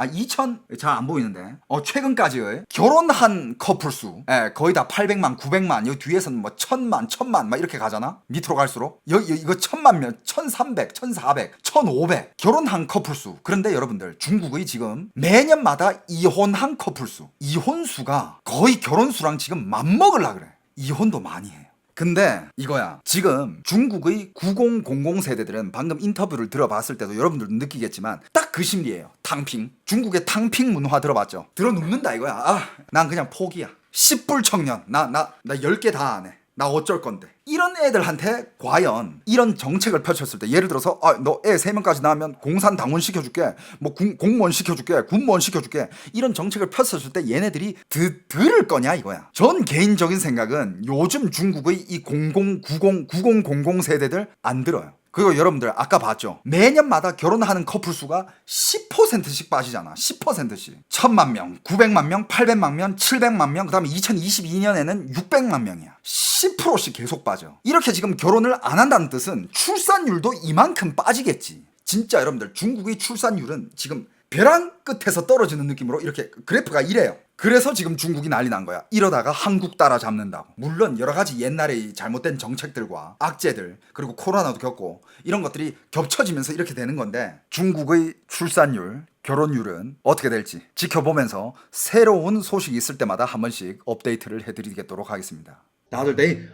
잘 안 보이는데 최근까지의 결혼한 커플 수 거의 다 800만 900만 여기 뒤에서는 뭐 1000만 막 이렇게 가잖아. 밑으로 갈수록 이거 1000만 명 1300 1400 1500 결혼한 커플 수. 그런데 여러분들 중국의 지금 매년마다 이혼한 커플 수 이혼 수가 거의 결혼 수랑 지금 맞먹으려 그래. 이혼도 많이 해. 근데 이거야. 지금 중국의 9000 세대들은 방금 인터뷰를 들어봤을 때도 여러분들도 느끼겠지만 딱 그 심리예요. 탕핑. 중국의 탕핑 문화 들어봤죠? 들어눕는다 이거야. 난 그냥 포기야. 10불 청년. 나 10개 다 안 해. 나 어쩔 건데. 이런 애들한테 과연 이런 정책을 펼쳤을 때 예를 들어서 너 애 3명까지 낳으면 공산당원 시켜줄게 뭐 공무원 시켜줄게 군무원 시켜줄게 이런 정책을 펼쳤을 때 얘네들이 들을 거냐 이거야. 전 개인적인 생각은 요즘 중국의 이 9000 세대들 안 들어요. 그리고 여러분들 아까 봤죠? 매년마다 결혼하는 커플 수가 10%씩 빠지잖아. 10%씩. 1000만 명, 900만 명, 800만 명, 700만 명, 그 다음에 2022년에는 600만 명이야. 10%씩 계속 빠져. 이렇게 지금 결혼을 안 한다는 뜻은 출산율도 이만큼 빠지겠지. 진짜 여러분들 중국의 출산율은 지금 벼랑 끝에서 떨어지는 느낌으로 이렇게 그래프가 이래요. 그래서 지금 중국이 난리 난 거야. 이러다가 한국 따라잡는다고. 물론 여러 가지 옛날의 잘못된 정책들과 악재들 그리고 코로나도 겪고 이런 것들이 겹쳐지면서 이렇게 되는 건데 중국의 출산율, 결혼율은 어떻게 될지 지켜보면서 새로운 소식이 있을 때마다 한 번씩 업데이트를 해드리도록 하겠습니다. 다들 내일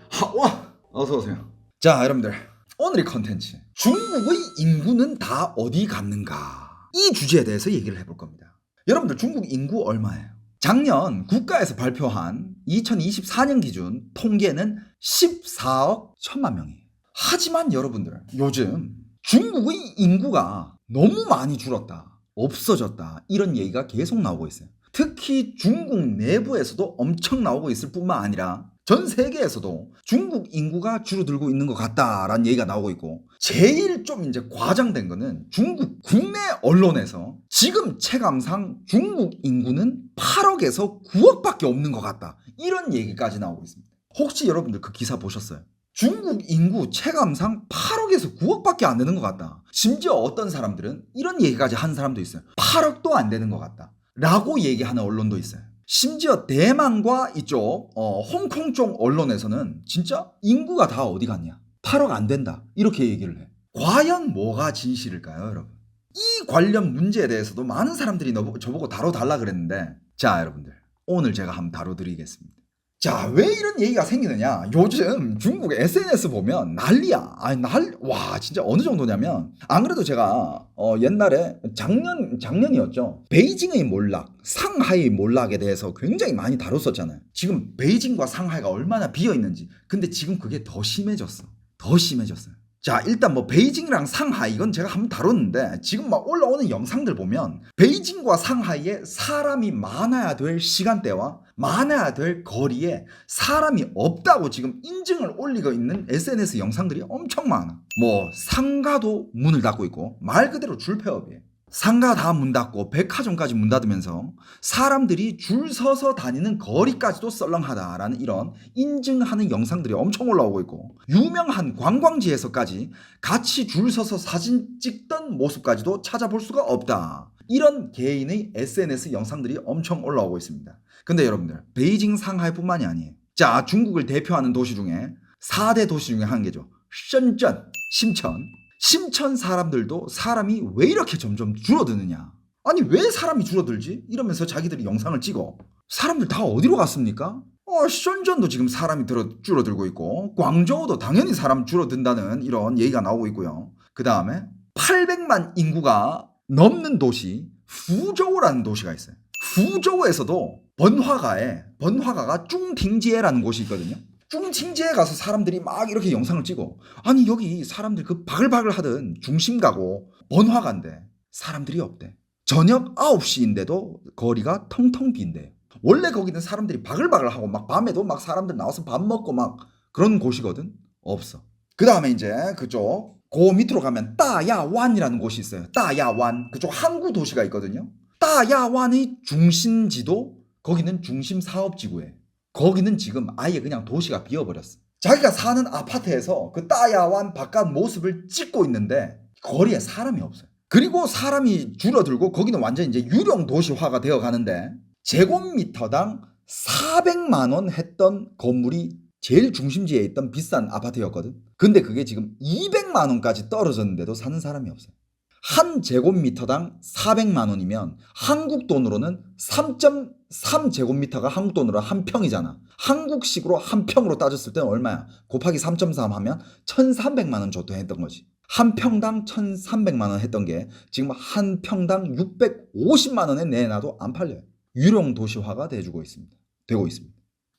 어서 오세요. 자, 여러분들 오늘의 컨텐츠 중국의 인구는 다 어디 갔는가 이 주제에 대해서 얘기를 해볼 겁니다. 여러분들 중국 인구 얼마예요? 작년 국가에서 발표한 2024년 기준 통계는 14억 1000만 명이에요. 하지만 여러분들 요즘 중국의 인구가 너무 많이 줄었다, 없어졌다 이런 얘기가 계속 나오고 있어요. 특히 중국 내부에서도 엄청 나오고 있을 뿐만 아니라 전 세계에서도 중국 인구가 줄어들고 있는 것 같다라는 얘기가 나오고 있고 제일 좀 이제 과장된 거는 중국 국내 언론에서 지금 체감상 중국 인구는 8억에서 9억밖에 없는 것 같다 이런 얘기까지 나오고 있습니다. 혹시 여러분들 그 기사 보셨어요? 중국 인구 체감상 8억에서 9억밖에 안 되는 것 같다. 심지어 어떤 사람들은 이런 얘기까지 한 사람도 있어요. 8억도 안 되는 것 같다 라고 얘기하는 언론도 있어요. 심지어 대만과 이쪽 홍콩 쪽 언론에서는 진짜 인구가 다 어디 갔냐 8억 안 된다 이렇게 얘기를 해. 과연 뭐가 진실일까요 여러분? 이 관련 문제에 대해서도 많은 사람들이 저보고 다뤄달라 그랬는데, 자 여러분들, 오늘 제가 한번 다뤄드리겠습니다. 자, 왜 이런 얘기가 생기느냐? 요즘 중국 SNS 보면 난리야. 와, 진짜 어느 정도냐면, 안 그래도 제가 옛날에 작년이었죠. 베이징의 몰락, 상하이의 몰락에 대해서 굉장히 많이 다뤘었잖아요. 지금 베이징과 상하이가 얼마나 비어 있는지. 근데 지금 그게 더 심해졌어. 더 심해졌어요. 자, 일단 뭐 베이징이랑 상하이 이건 제가 한번 다뤘는데, 지금 막 올라오는 영상들 보면 베이징과 상하이에 사람이 많아야 될 시간대와 많아야 될 거리에 사람이 없다고 지금 인증을 올리고 있는 SNS 영상들이 엄청 많아. 뭐 상가도 문을 닫고 있고, 말 그대로 줄폐업이에요. 상가 다 문 닫고 백화점까지 문 닫으면서 사람들이 줄 서서 다니는 거리까지도 썰렁하다라는 이런 인증하는 영상들이 엄청 올라오고 있고, 유명한 관광지에서까지 같이 줄 서서 사진 찍던 모습까지도 찾아볼 수가 없다. 이런 개인의 SNS 영상들이 엄청 올라오고 있습니다. 근데 여러분들, 베이징, 상하이뿐만이 아니에요. 자, 중국을 대표하는 도시 중에 4대 도시 중에 한 개죠.深圳, 심천 사람들도 사람이 왜 이렇게 점점 줄어드느냐? 아니 왜 사람이 줄어들지? 이러면서 자기들이 영상을 찍어. 사람들 다 어디로 갔습니까?深圳도 지금 사람이 줄어들고 있고, 광저우도 당연히 사람 줄어든다는 이런 얘기가 나오고 있고요. 그 다음에 800만 인구가 넘는 도시 후저우라는 도시가 있어요. 후저우에서도 번화가가 쭝팅지에라는 곳이 있거든요. 쭝팅지에 가서 사람들이 막 이렇게 영상을 찍어. 아니 여기 사람들 그 바글바글 하던 중심가고 번화가인데 사람들이 없대. 저녁 9시인데도 거리가 텅텅 빈대요. 원래 거기는 사람들이 바글바글 하고 막 밤에도 막 사람들 나와서 밥 먹고 막 그런 곳이거든. 없어. 그 다음에 이제 그쪽 그 밑으로 가면 따야완이라는 곳이 있어요. 따야완. 그쪽 항구 도시가 있거든요. 따야완의 중심지도 거기는 중심 사업지구예요. 거기는 지금 아예 그냥 도시가 비어버렸어. 자기가 사는 아파트에서 그 따야완 바깥 모습을 찍고 있는데 거리에 사람이 없어요. 그리고 사람이 줄어들고 거기는 완전 이제 유령 도시화가 되어 가는데, 제곱미터당 400만 원 했던 건물이 제일 중심지에 있던 비싼 아파트였거든. 근데 그게 지금 200만 원까지 떨어졌는데도 사는 사람이 없어요. 한 제곱미터당 400만 원이면 한국 돈으로는 3.3제곱미터가 한국 돈으로 한 평이잖아. 한국식으로 한 평으로 따졌을 때는 얼마야? 곱하기 3.3 하면 1,300만 원 정도 했던 거지. 한 평당 1,300만 원 했던 게 지금 한 평당 650만 원에 내놔도 안 팔려요. 유령 도시화가 되고 있습니다.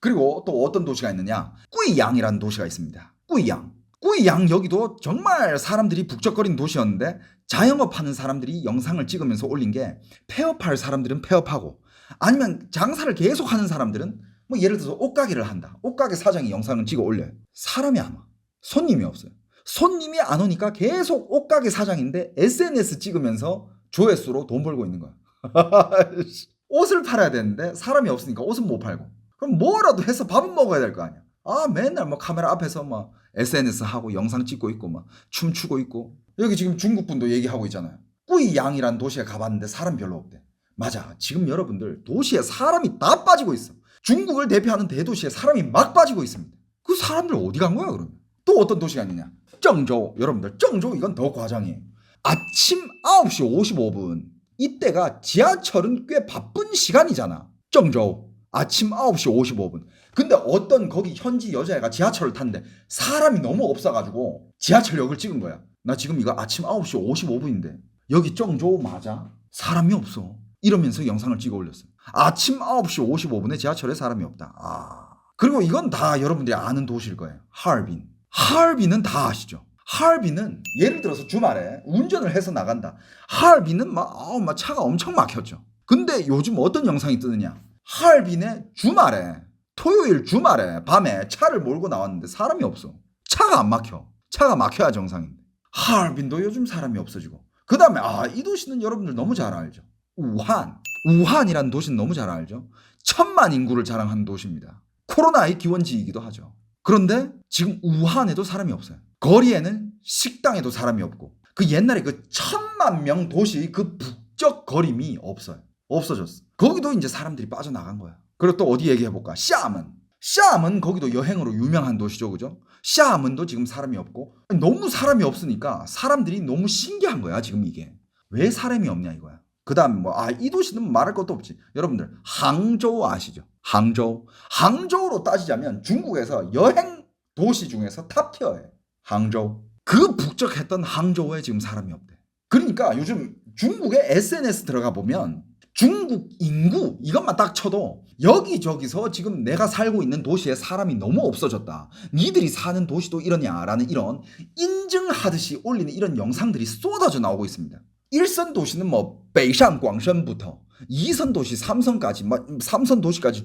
그리고 또 어떤 도시가 있느냐? 꾸이양이라는 도시가 있습니다. 꾸이양 여기도 정말 사람들이 북적거리는 도시였는데, 자영업 하는 사람들이 영상을 찍으면서 올린 게, 폐업할 사람들은 폐업하고, 아니면 장사를 계속 하는 사람들은 뭐 예를 들어서 옷가게를 한다. 옷가게 사장이 영상을 찍어 올려요. 사람이 안 와. 손님이 없어요. 손님이 안 오니까 계속 옷가게 사장인데 SNS 찍으면서 조회수로 돈 벌고 있는 거야. 옷을 팔아야 되는데 사람이 없으니까 옷은 못 팔고, 그럼 뭐라도 해서 밥은 먹어야 될 거 아니야. 맨날 뭐 카메라 앞에서 막 SNS 하고 영상 찍고 있고 막 춤추고 있고. 여기 지금 중국 분도 얘기하고 있잖아요. 꾸이양이라는 도시에 가봤는데 사람 별로 없대. 맞아. 지금 여러분들 도시에 사람이 다 빠지고 있어. 중국을 대표하는 대도시에 사람이 막 빠지고 있습니다. 그 사람들 어디 간 거야 그러면? 또 어떤 도시가 있느냐? 정저우. 여러분들 정저우 이건 더 과장이에요. 아침 9시 55분. 이때가 지하철은 꽤 바쁜 시간이잖아. 정저우. 아침 9시 55분. 근데 어떤 거기 현지 여자애가 지하철을 탔는데 사람이 너무 없어가지고 지하철역을 찍은 거야. 나 지금 이거 아침 9시 55분인데 여기 정저우 맞아? 사람이 없어. 이러면서 영상을 찍어 올렸어요. 아침 9시 55분에 지하철에 사람이 없다. 그리고 이건 다 여러분들이 아는 도시일 거예요. 하얼빈. 하얼빈은 다 아시죠? 하얼빈은 예를 들어서 주말에 운전을 해서 나간다. 하얼빈은 막 차가 엄청 막혔죠. 근데 요즘 어떤 영상이 뜨느냐? 하얼빈에 토요일 주말에 밤에 차를 몰고 나왔는데 사람이 없어. 차가 안 막혀. 차가 막혀야 정상인데. 하얼빈도 요즘 사람이 없어지고. 그 다음에 이 도시는 여러분들 너무 잘 알죠. 우한이라는 도시는 너무 잘 알죠. 1,000만 인구를 자랑하는 도시입니다. 코로나의 기원지이기도 하죠. 그런데 지금 우한에도 사람이 없어요. 거리에는 식당에도 사람이 없고, 그 옛날에 그 1,000만 명 도시 그 북적거림이 없어요. 없어졌어. 거기도 이제 사람들이 빠져나간 거야. 그리고 또 어디 얘기해볼까? 샤먼 거기도 여행으로 유명한 도시죠, 그죠? 샤먼도 지금 사람이 없고, 너무 사람이 없으니까 사람들이 너무 신기한 거야 지금 이게. 왜 사람이 없냐 이거야. 그 다음 이 도시는 말할 것도 없지. 여러분들 항저우 아시죠? 항저우로 따지자면 중국에서 여행 도시 중에서 탑티어예요. 항저우. 그 북적했던 항저우에 지금 사람이 없대. 그러니까 요즘 중국의 SNS 들어가 보면 중국 인구 이것만 딱 쳐도 여기저기서 지금 내가 살고 있는 도시에 사람이 너무 없어졌다. 니들이 사는 도시도 이러냐라는 이런 인증하듯이 올리는 이런 영상들이 쏟아져 나오고 있습니다. 1선 도시는北上 광선부터 2선 도시 3선까지 3선 도시까지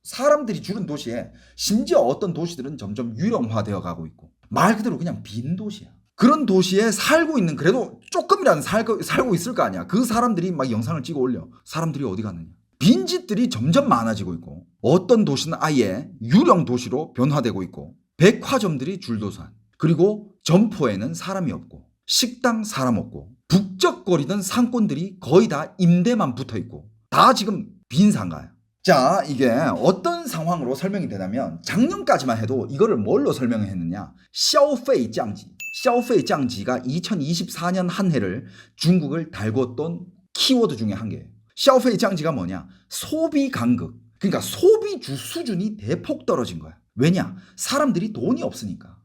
사람들이 줄은 도시에 심지어 어떤 도시들은 점점 유령화되어 가고 있고 말 그대로 그냥 빈 도시야. 그런 도시에 살고 있는 그래도 조금이라도 살고 있을 거 아니야. 그 사람들이 막 영상을 찍어 올려. 사람들이 어디 갔느냐. 빈집들이 점점 많아지고 있고 어떤 도시는 아예 유령 도시로 변화되고 있고 백화점들이 줄도산 그리고 점포에는 사람이 없고 식당 사람 없고 북적거리던 상권들이 거의 다 임대만 붙어있고 다 지금 빈 상가야. 자, 이게 어떤 상황으로 설명이 되냐면 작년까지만 해도 이거를 뭘로 설명을 했느냐. 消费降级. 消费降级가 2024년 한 해를 중국을 달궜던 키워드 중에 한 개예요. 消费降级가 뭐냐? 소비 간극. 그러니까 소비주 수준이 대폭 떨어진 거야. 왜냐? 사람들이 돈이 없으니까.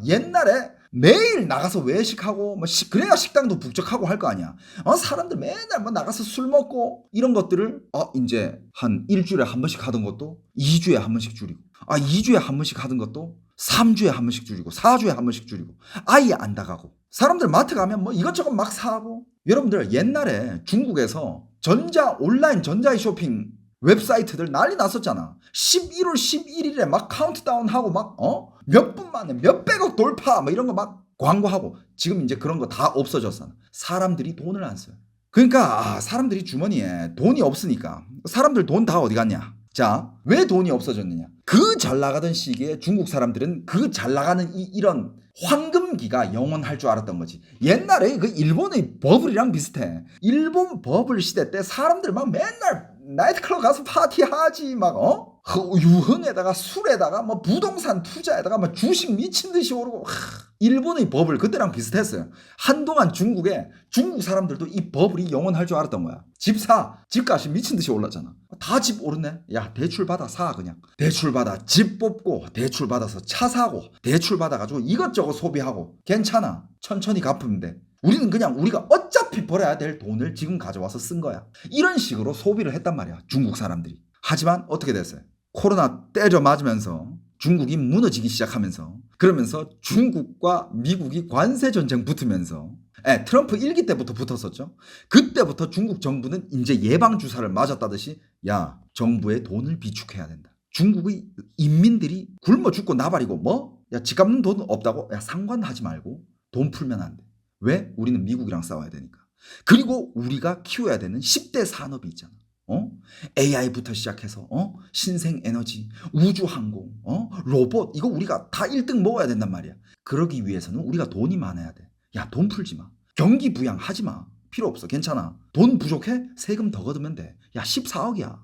옛날에 매일 나가서 외식하고 그래야 식당도 북적하고 할 거 아니야. 사람들 맨날 나가서 술 먹고 이런 것들을 이제 한 일주일에 한 번씩 하던 것도 2주에 한 번씩 줄이고 2주에 한 번씩 하던 것도 3주에 한 번씩 줄이고 4주에 한 번씩 줄이고 아예 안 나가고 사람들 마트 가면 이것저것 막 사고. 여러분들 옛날에 중국에서 온라인 전자 쇼핑 웹사이트들 난리 났었잖아. 11월 11일에 막 카운트다운하고 몇 분 만에 몇백억 돌파 이런 거 막 광고하고. 지금 이제 그런 거 다 없어졌어. 사람들이 돈을 안 써요. 그러니까 사람들이 주머니에 돈이 없으니까 사람들 돈 다 어디 갔냐. 자, 왜 돈이 없어졌느냐. 그 잘 나가던 시기에 중국 사람들은 그 잘 나가는 이런 황금기가 영원할 줄 알았던 거지. 옛날에 그 일본의 버블이랑 비슷해. 일본 버블 시대 때 사람들 맨날 나이트클럽 가서 파티하지 유흥에다가 술에다가 부동산 투자에다가 주식 미친 듯이 오르고. 일본의 버블 그때랑 비슷했어요. 한동안 중국 사람들도 이 버블이 영원할 줄 알았던 거야. 집값이 미친 듯이 올랐잖아. 다 집 오르네. 야, 대출 받아 사. 그냥 대출 받아 집 뽑고 대출 받아서 차 사고 대출 받아가지고 이것저것 소비하고 괜찮아. 천천히 갚으면 돼. 우리는 그냥 우리가 어차피 벌어야 될 돈을 지금 가져와서 쓴 거야. 이런 식으로 소비를 했단 말이야, 중국 사람들이. 하지만 어떻게 됐어요? 코로나 때려 맞으면서 중국이 무너지기 시작하면서 그러면서 중국과 미국이 관세 전쟁 붙으면서 트럼프 1기 때부터 붙었었죠. 그때부터 중국 정부는 이제 예방 주사를 맞았다듯이 야, 정부의 돈을 비축해야 된다. 중국의 인민들이 굶어 죽고 나발이고 야, 집 갚는 돈 없다고? 야, 상관하지 말고 돈 풀면 안 돼. 왜? 우리는 미국이랑 싸워야 되니까. 그리고 우리가 키워야 되는 10대 산업이 있잖아. AI부터 시작해서 신생에너지, 우주항공, 로봇 이거 우리가 다 1등 먹어야 된단 말이야. 그러기 위해서는 우리가 돈이 많아야 돼. 야, 돈 풀지 마. 경기 부양하지 마. 필요 없어. 괜찮아. 돈 부족해? 세금 더 걷으면 돼. 야, 14억이야.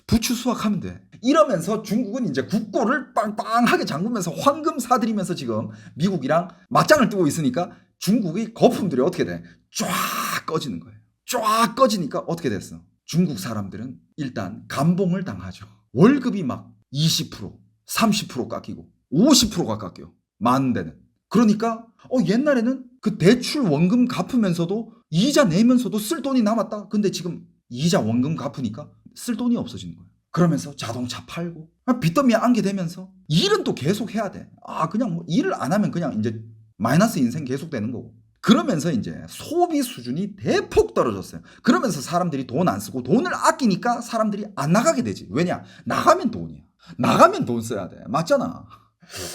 부추 수확하면 돼. 이러면서 중국은 이제 국고를 빵빵하게 잠그면서 황금 사들이면서 지금 미국이랑 맞짱을 뜨고 있으니까 중국의 거품들이 어떻게 돼? 쫙 꺼지는 거예요. 쫙 꺼지니까 어떻게 됐어? 중국 사람들은 일단 감봉을 당하죠. 월급이 막 20%, 30% 깎이고 50%가 깎여. 많은 데는. 그러니까 옛날에는 그 대출 원금 갚으면서도 이자 내면서도 쓸 돈이 남았다. 근데 지금 이자 원금 갚으니까 쓸 돈이 없어지는 거예요. 그러면서 자동차 팔고 빚더미에 안게 되면서 일은 또 계속 해야 돼. 그냥 일을 안 하면 그냥 이제 마이너스 인생 계속 되는 거고. 그러면서 이제 소비 수준이 대폭 떨어졌어요. 그러면서 사람들이 돈 안 쓰고 돈을 아끼니까 사람들이 안 나가게 되지. 왜냐? 나가면 돈이야. 나가면 돈 써야 돼. 맞잖아.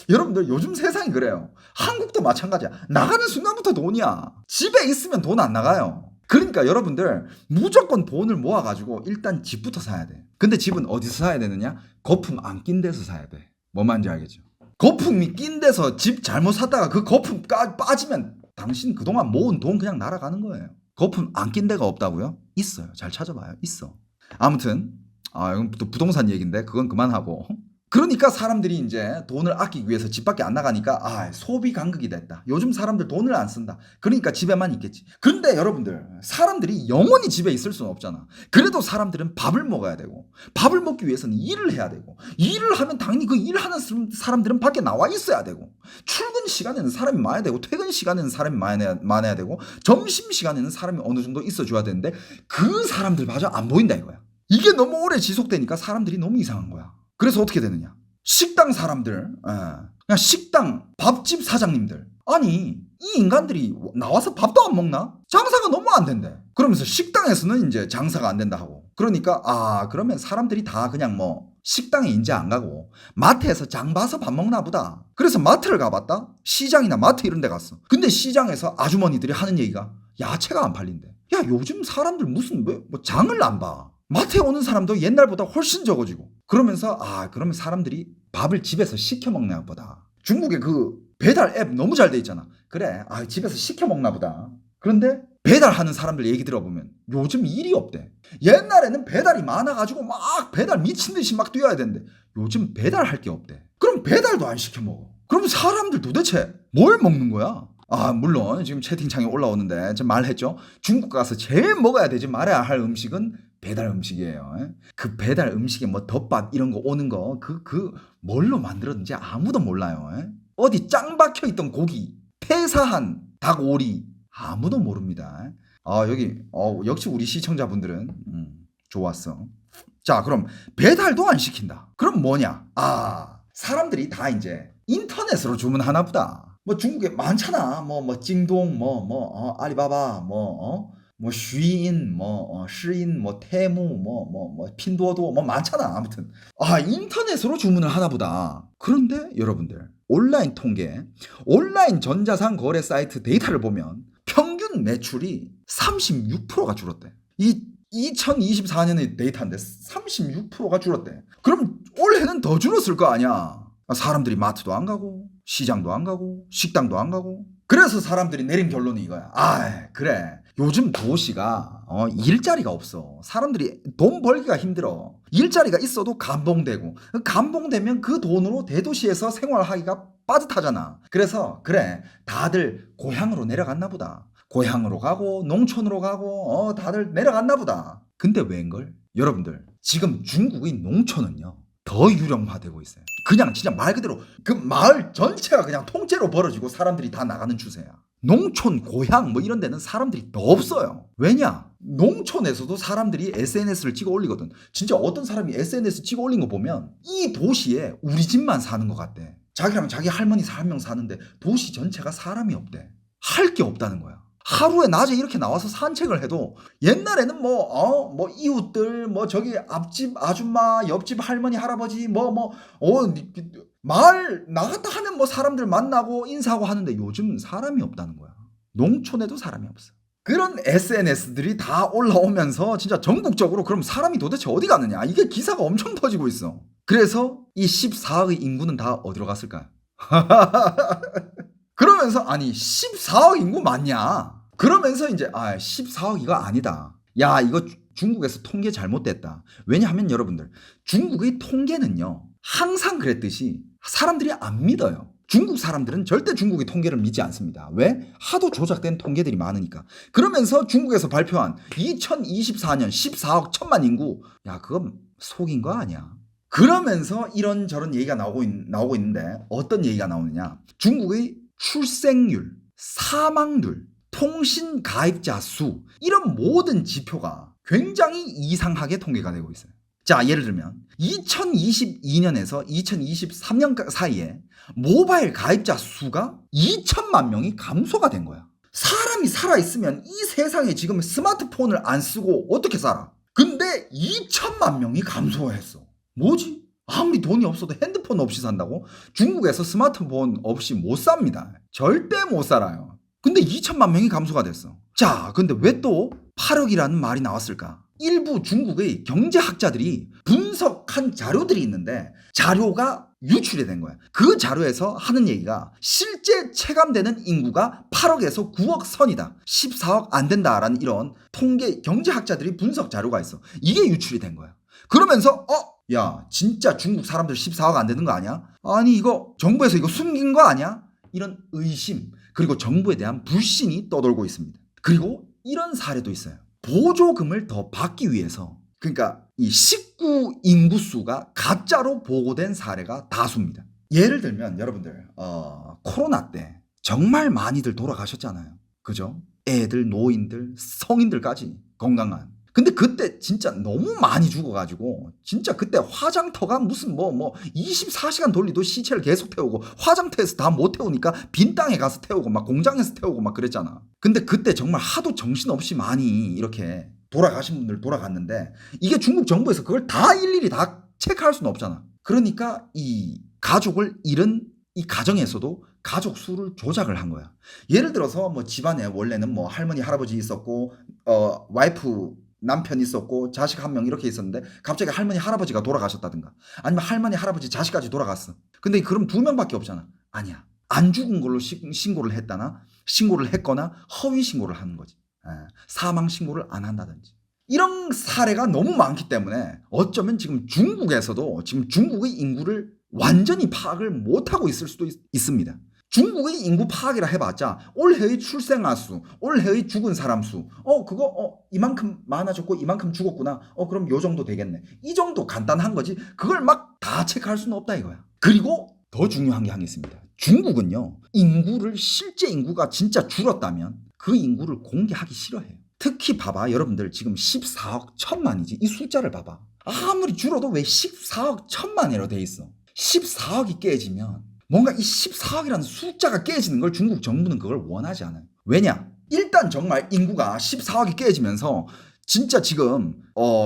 여러분들 요즘 세상이 그래요. 한국도 마찬가지야. 나가는 순간부터 돈이야. 집에 있으면 돈 안 나가요. 그러니까 여러분들 무조건 돈을 모아가지고 일단 집부터 사야 돼. 근데 집은 어디서 사야 되느냐? 거품 안 낀 데서 사야 돼. 뭔 말인지 알겠죠? 거품이 낀 데서 집 잘못 샀다가 그 거품 빠지면 당신 그동안 모은 돈 그냥 날아가는 거예요. 거품 안 낀 데가 없다고요? 있어요. 잘 찾아봐요. 있어. 아무튼 이건 또 부동산 얘기인데 그건 그만하고 그러니까 사람들이 이제 돈을 아끼기 위해서 집 밖에 안 나가니까 소비 간극이 됐다. 요즘 사람들 돈을 안 쓴다. 그러니까 집에만 있겠지. 근데 여러분들 사람들이 영원히 집에 있을 수는 없잖아. 그래도 사람들은 밥을 먹어야 되고 밥을 먹기 위해서는 일을 해야 되고 일을 하면 당연히 그 일하는 사람들은 밖에 나와 있어야 되고 출근 시간에는 사람이 많아야 되고 퇴근 시간에는 사람이 많아야 되고 점심 시간에는 사람이 어느 정도 있어줘야 되는데 그 사람들마저 안 보인다 이거야. 이게 너무 오래 지속되니까 사람들이 너무 이상한 거야. 그래서 어떻게 되느냐? 식당 사람들, 그냥 식당 밥집 사장님들, 아니 이 인간들이 나와서 밥도 안 먹나? 장사가 너무 안 된대. 그러면서 식당에서는 이제 장사가 안 된다 하고, 그러니까 그러면 사람들이 다 그냥 뭐 식당에 이제 안 가고 마트에서 장 봐서 밥 먹나 보다. 그래서 마트를 가봤다. 시장이나 마트 이런 데 갔어. 근데 시장에서 아주머니들이 하는 얘기가 야채가 안 팔린대. 야, 요즘 사람들 무슨 뭐 장을 안 봐. 마트에 오는 사람도 옛날보다 훨씬 적어지고. 그러면서 그러면 사람들이 밥을 집에서 시켜 먹나 보다. 중국에 그 배달 앱 너무 잘 돼 있잖아. 그래, 집에서 시켜 먹나 보다. 그런데 배달하는 사람들 얘기 들어보면 요즘 일이 없대. 옛날에는 배달이 많아가지고 막 배달 미친 듯이 막 뛰어야 되는데 요즘 배달할 게 없대. 그럼 배달도 안 시켜 먹어. 그럼 사람들 도대체 뭘 먹는 거야? 물론 지금 채팅창에 올라오는데 제가 말했죠. 중국 가서 제일 먹어야 되지 말아야 할 음식은 배달 음식이에요. 그 배달 음식에 뭐 덮밥 이런 거 오는 거 뭘로 만들었는지 아무도 몰라요. 어디 짱 박혀 있던 고기, 폐사한 닭오리 아무도 모릅니다. 여기 역시 우리 시청자분들은 좋았어. 자, 그럼 배달도 안 시킨다. 그럼 뭐냐? 사람들이 다 이제 인터넷으로 주문하나 보다. 뭐 중국에 많잖아. 뭐 찡동, 알리바바, 뭐 쉬인, 시인, 테무, 핀도어도 많잖아. 아무튼 인터넷으로 주문을 하나 보다. 그런데 여러분들 온라인 통계, 온라인 전자상 거래 사이트 데이터를 보면 평균 매출이 36%가 줄었대. 이 2024년의 데이터인데 36%가 줄었대. 그럼 올해는 더 줄었을 거 아니야. 사람들이 마트도 안 가고 시장도 안 가고 식당도 안 가고. 그래서 사람들이 내린 결론이 이거야. 그래, 요즘 도시가 일자리가 없어. 사람들이 돈 벌기가 힘들어. 일자리가 있어도 감봉되고, 감봉되면 그 돈으로 대도시에서 생활하기가 빠듯하잖아. 그래서 그래, 다들 고향으로 내려갔나 보다. 고향으로 가고 농촌으로 가고 다들 내려갔나 보다. 근데 웬걸? 여러분들 지금 중국의 농촌은요 더 유령화되고 있어요. 그냥 진짜 말 그대로 그 마을 전체가 그냥 통째로 벌어지고 사람들이 다 나가는 추세야. 농촌, 고향 이런 데는 사람들이 더 없어요. 왜냐? 농촌에서도 사람들이 SNS를 찍어 올리거든. 진짜 어떤 사람이 SNS 찍어 올린 거 보면 이 도시에 우리 집만 사는 것 같대. 자기랑 자기 할머니 1명 사는데 도시 전체가 사람이 없대. 할 게 없다는 거야. 하루에 낮에 이렇게 나와서 산책을 해도 옛날에는 이웃들 저기 앞집 아줌마 옆집 할머니 할아버지 마을 나갔다 하면 사람들 만나고 인사하고 하는데 요즘 사람이 없다는 거야. 농촌에도 사람이 없어. 그런 SNS들이 다 올라오면서 진짜 전국적으로 그럼 사람이 도대체 어디 가느냐, 이게 기사가 엄청 터지고 있어. 그래서 이 14억의 인구는 다 어디로 갔을까요? 그러면서 14억 인구 맞냐? 그러면서 이제 14억 이거 아니다. 야, 이거 중국에서 통계 잘못됐다. 왜냐하면 여러분들 중국의 통계는요 항상 그랬듯이 사람들이 안 믿어요. 중국 사람들은 절대 중국의 통계를 믿지 않습니다. 왜? 하도 조작된 통계들이 많으니까. 그러면서 중국에서 발표한 2024년 14억 1천만 인구, 야 그건 속인 거 아니야. 그러면서 이런저런 얘기가 나오고 있는데 어떤 얘기가 나오느냐? 중국의 출생률, 사망률, 통신 가입자 수, 이런 모든 지표가 굉장히 이상하게 통계가 되고 있어요. 자, 예를 들면 2022년에서 2023년 사이에 모바일 가입자 수가 2천만 명이 감소가 된 거야. 사람이 살아있으면 이 세상에 지금 스마트폰을 안 쓰고 어떻게 살아? 근데 2천만 명이 감소했어. 뭐지? 아무리 돈이 없어도 핸드폰 없이 산다고? 중국에서 스마트폰 없이 못 삽니다. 절대 못 살아요. 근데 2천만 명이 감소가 됐어. 자, 근데 왜 또 8억이라는 말이 나왔을까? 일부 중국의 경제학자들이 분석한 자료들이 있는데 자료가 유출이 된 거야. 그 자료에서 하는 얘기가 실제 체감되는 인구가 8억에서 9억 선이다. 14억 안 된다라는 이런 통계 경제학자들이 분석 자료가 있어. 이게 유출이 된 거야. 그러면서 야 진짜 중국 사람들 14억 안 되는 거 아니야? 아니 이거 정부에서 이거 숨긴 거 아니야? 이런 의심 그리고 정부에 대한 불신이 떠돌고 있습니다. 그리고 이런 사례도 있어요. 보조금을 더 받기 위해서 그러니까 이 식구 인구수가 가짜로 보고된 사례가 다수입니다. 예를 들면 여러분들 코로나 때 정말 많이들 돌아가셨잖아요. 그죠? 애들, 노인들, 성인들까지 건강한. 근데 그때 진짜 너무 많이 죽어가지고 진짜 그때 화장터가 무슨 24시간 돌리도 시체를 계속 태우고 화장터에서 다 못 태우니까 빈 땅에 가서 태우고 막 공장에서 태우고 막 그랬잖아. 근데 그때 정말 하도 정신없이 많이 이렇게 돌아가신 분들 돌아갔는데 이게 중국 정부에서 그걸 다 일일이 다 체크할 수는 없잖아. 그러니까 이 가족을 잃은 이 가정에서도 가족 수를 조작을 한 거야. 예를 들어서 뭐 집안에 원래는 뭐 할머니 할아버지 있었고 와이프 남편 있었고 자식 한 명 이렇게 있었는데 갑자기 할머니 할아버지가 돌아가셨다든가 아니면 할머니 할아버지 자식까지 돌아갔어. 근데 그럼 2명밖에 없잖아. 아니야. 안 죽은 걸로 신고를 했거나 허위 신고를 하는 거지. 사망 신고를 안 한다든지. 이런 사례가 너무 많기 때문에 어쩌면 지금 중국에서도 지금 중국의 인구를 완전히 파악을 못하고 있을 수도 있습니다. 중국의 인구 파악이라 해봤자 올해의 출생아 수, 올해의 죽은 사람 수, 그거 이만큼 많아졌고 이만큼 죽었구나. 그럼 요 정도 되겠네. 이 정도 간단한 거지. 그걸 막 다 체크할 수는 없다 이거야. 그리고 더 중요한 게 하나 있습니다. 중국은요 실제 인구가 진짜 줄었다면 그 인구를 공개하기 싫어해요. 특히 봐봐 여러분들 지금 14억 1천만이지. 이 숫자를 봐봐. 아무리 줄어도 왜 14억 1천만이라고 돼 있어. 14억이 깨지면 뭔가 이 14억이라는 숫자가 깨지는 걸 중국 정부는 그걸 원하지 않아요. 왜냐? 일단 정말 인구가 14억이 깨지면서 진짜 지금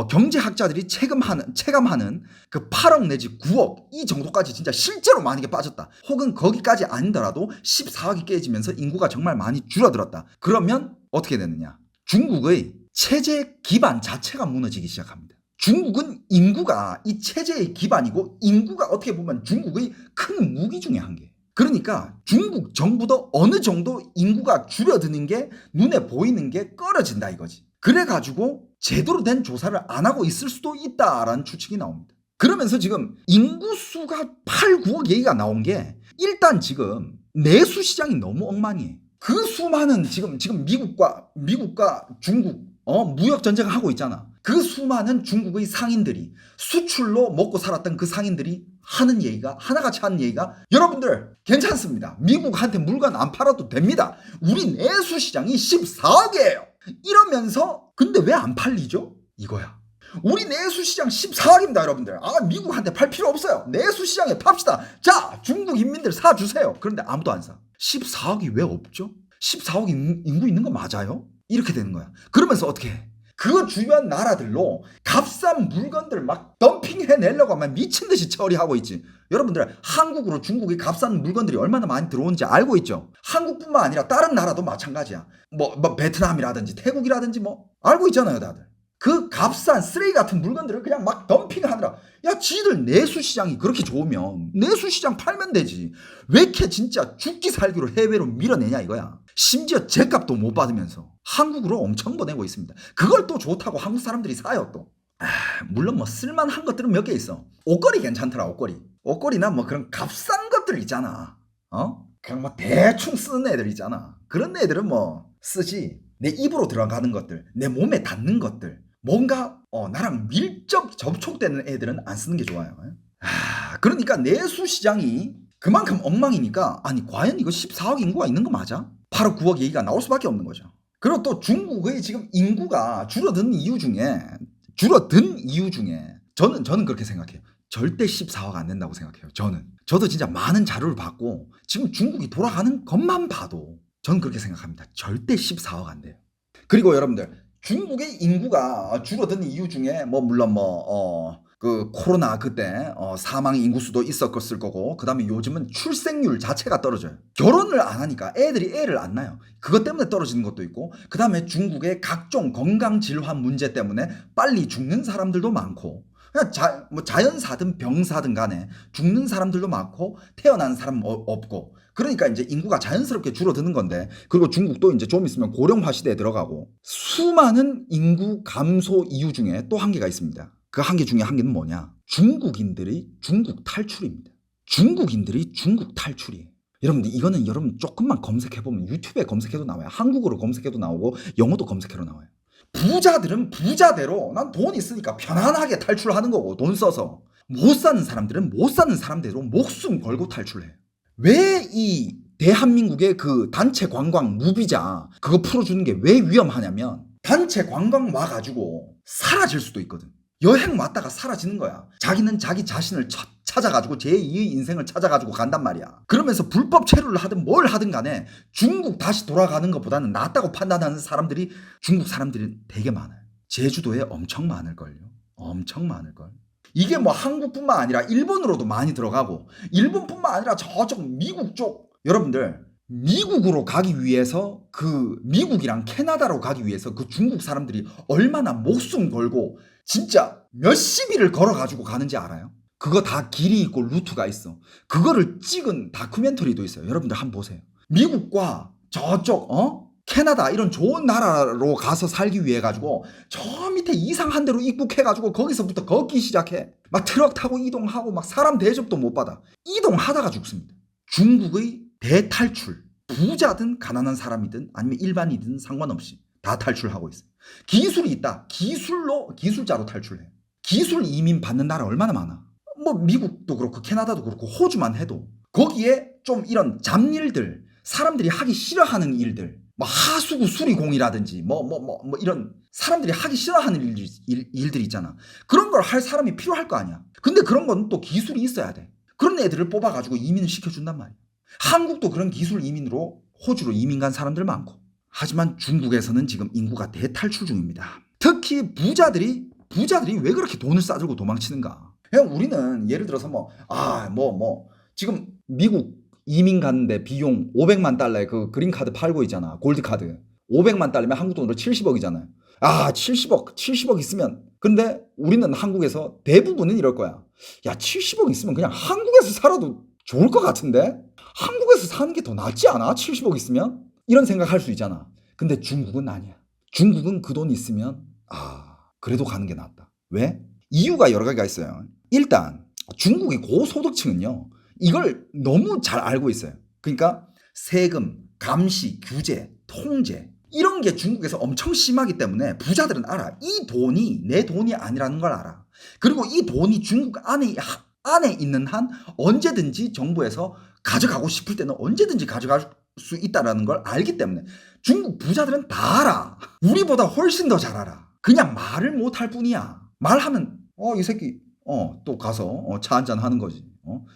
경제학자들이 체감하는 그 8억 내지 9억 이 정도까지 진짜 실제로 많이 빠졌다. 혹은 거기까지 아니더라도 14억이 깨지면서 인구가 정말 많이 줄어들었다. 그러면 어떻게 되느냐? 중국의 체제 기반 자체가 무너지기 시작합니다. 중국은 인구가 이 체제의 기반이고 인구가 어떻게 보면 중국의 큰 무기 중에 한 개. 그러니까 중국 정부도 어느 정도 인구가 줄어드는 게 눈에 보이는 게 꺼려진다 이거지. 그래가지고 제대로 된 조사를 안 하고 있을 수도 있다라는 추측이 나옵니다. 그러면서 지금 인구수가 8, 9억 얘기가 나온 게 일단 지금 내수 시장이 너무 엉망이에요. 그 수많은 지금 미국과 중국 무역 전쟁을 하고 있잖아. 그 수많은 중국의 상인들이 수출로 먹고 살았던 그 상인들이 하나같이 하는 얘기가 여러분들 괜찮습니다. 미국한테 물건 안 팔아도 됩니다. 우리 내수 시장이 14억이에요. 이러면서 근데 왜 안 팔리죠? 이거야. 우리 내수 시장 14억입니다, 여러분들. 미국한테 팔 필요 없어요. 내수 시장에 팝시다. 자, 중국 인민들 사주세요. 그런데 아무도 안 사. 14억이 왜 없죠? 14억 인구 있는 거 맞아요? 이렇게 되는 거야. 그러면서 어떻게 해? 그 주변 나라들로 값싼 물건들 막 덤핑해내려고 하면 미친 듯이 처리하고 있지. 여러분들 한국으로 중국의 값싼 물건들이 얼마나 많이 들어오는지 알고 있죠? 한국뿐만 아니라 다른 나라도 마찬가지야. 뭐 베트남이라든지 태국이라든지 알고 있잖아요 다들. 그 값싼 쓰레기 같은 물건들을 그냥 막 덤핑하느라 야 지들 내수시장이 그렇게 좋으면 내수시장 팔면 되지. 왜 이렇게 진짜 죽기 살기로 해외로 밀어내냐 이거야. 심지어 제값도 못 받으면서 한국으로 엄청 보내고 있습니다. 그걸 또 좋다고 한국 사람들이 사요 또. 물론 쓸만한 것들은 몇 개 있어. 옷걸이 괜찮더라. 옷걸이나 그런 값싼 것들 있잖아. 그냥 대충 쓰는 애들 있잖아. 그런 애들은 쓰지. 내 입으로 들어가는 것들, 내 몸에 닿는 것들, 뭔가 나랑 밀접 접촉되는 애들은 안 쓰는 게 좋아요. 그러니까 내수 시장이 그만큼 엉망이니까 과연 이거 14억 인구가 있는 거 맞아? 8억 9억 얘기가 나올 수밖에 없는 거죠. 그리고 또 중국의 지금 인구가 줄어든 이유 중에 저는 그렇게 생각해요. 절대 14억 안 된다고 생각해요. 저도 진짜 많은 자료를 받고 지금 중국이 돌아가는 것만 봐도 저는 그렇게 생각합니다. 절대 14억 안 돼요. 그리고 여러분들 중국의 인구가 줄어든 이유 중에 물론 그 코로나 그때 사망 인구수도 있었을 거고 그다음에 요즘은 출생률 자체가 떨어져요. 결혼을 안 하니까 애를 안 낳아요. 그것 때문에 떨어지는 것도 있고 그다음에 중국의 각종 건강 질환 문제 때문에 빨리 죽는 사람들도 많고 그냥 자연사든 병사든 간에 죽는 사람들도 많고 태어난 사람 없고 그러니까 이제 인구가 자연스럽게 줄어드는 건데 그리고 중국도 이제 좀 있으면 고령화 시대에 들어가고 수많은 인구 감소 이유 중에 또 한 개가 있습니다. 그 한 개 중에 한 개는 뭐냐? 중국인들의 중국 탈출입니다. 중국인들이 중국 탈출이에요. 여러분들 이거는 여러분 조금만 검색해보면 유튜브에 검색해도 나와요. 한국어로 검색해도 나오고 영어도 검색해도 나와요. 부자들은 부자대로 난 돈 있으니까 편안하게 탈출하는 거고 돈 써서 못 사는 사람들은 못 사는 사람대로 목숨 걸고 탈출해요. 왜 이 대한민국의 그 단체 관광 무비자 그거 풀어주는 게 왜 위험하냐면 단체 관광 와가지고 사라질 수도 있거든. 여행 왔다가 사라지는 거야. 자기는 자기 자신을 찾아가지고 제2의 인생을 찾아가지고 간단 말이야. 그러면서 불법 체류를 하든 뭘 하든 간에 중국 다시 돌아가는 것보다는 낫다고 판단하는 사람들이 중국 사람들이 되게 많아요. 제주도에 엄청 많을걸요. 엄청 많을걸. 이게 뭐 한국뿐만 아니라 일본으로도 많이 들어가고 일본뿐만 아니라 저쪽 미국 쪽 여러분들 미국으로 가기 위해서 그 미국이랑 캐나다로 가기 위해서 그 중국 사람들이 얼마나 목숨 걸고 진짜 몇십 일을 걸어가지고 가는지 알아요? 그거 다 길이 있고 루트가 있어. 그거를 찍은 다큐멘터리도 있어요. 여러분들 한번 보세요. 미국과 저쪽 캐나다 이런 좋은 나라로 가서 살기 위해 가지고 저 밑에 이상한 데로 입국해 가지고 거기서부터 걷기 시작해. 막 트럭 타고 이동하고 막 사람 대접도 못 받아. 이동하다가 죽습니다. 중국의 대탈출. 부자든 가난한 사람이든 아니면 일반이든 상관없이 다 탈출하고 있어요. 기술이 있다. 기술자로 탈출해. 기술 이민 받는 나라 얼마나 많아. 뭐 미국도 그렇고 캐나다도 그렇고 호주만 해도 거기에 좀 이런 잡일들 사람들이 하기 싫어하는 일들 뭐 하수구 수리공이라든지 뭐 이런 사람들이 하기 싫어하는 일들 있잖아. 그런 걸 할 사람이 필요할 거 아니야. 근데 그런 건 또 기술이 있어야 돼. 그런 애들을 뽑아가지고 이민을 시켜준단 말이야. 한국도 그런 기술 이민으로 호주로 이민 간 사람들 많고. 하지만 중국에서는 지금 인구가 대탈출 중입니다. 특히 부자들이 왜 그렇게 돈을 싸들고 도망치는가? 그냥 우리는 예를 들어서 지금 미국 이민 갔는데 비용 500만 달러에 그 그린카드 팔고 있잖아. 골드카드. 500만 달러면 한국 돈으로 70억이잖아요. 70억 있으면. 근데 우리는 한국에서 대부분은 이럴 거야. 야, 70억 있으면 그냥 한국에서 살아도 좋을 것 같은데? 한국에서 사는 게 더 낫지 않아? 70억 있으면? 이런 생각할 수 있잖아. 근데 중국은 아니야. 중국은 그 돈 있으면 그래도 가는 게 낫다. 왜? 이유가 여러 가지가 있어요. 일단 중국의 고소득층은요. 이걸 너무 잘 알고 있어요. 그러니까 세금, 감시, 규제, 통제 이런 게 중국에서 엄청 심하기 때문에 부자들은 알아. 이 돈이 내 돈이 아니라는 걸 알아. 그리고 이 돈이 중국 안에 있는 한 언제든지 정부에서 가져가고 싶을 때는 언제든지 가져갈 수 있다는 걸 알기 때문에 중국 부자들은 다 알아. 우리보다 훨씬 더 잘 알아. 그냥 말을 못할 뿐이야. 말하면 이 새끼 또 가서 차 한잔 하는 거지.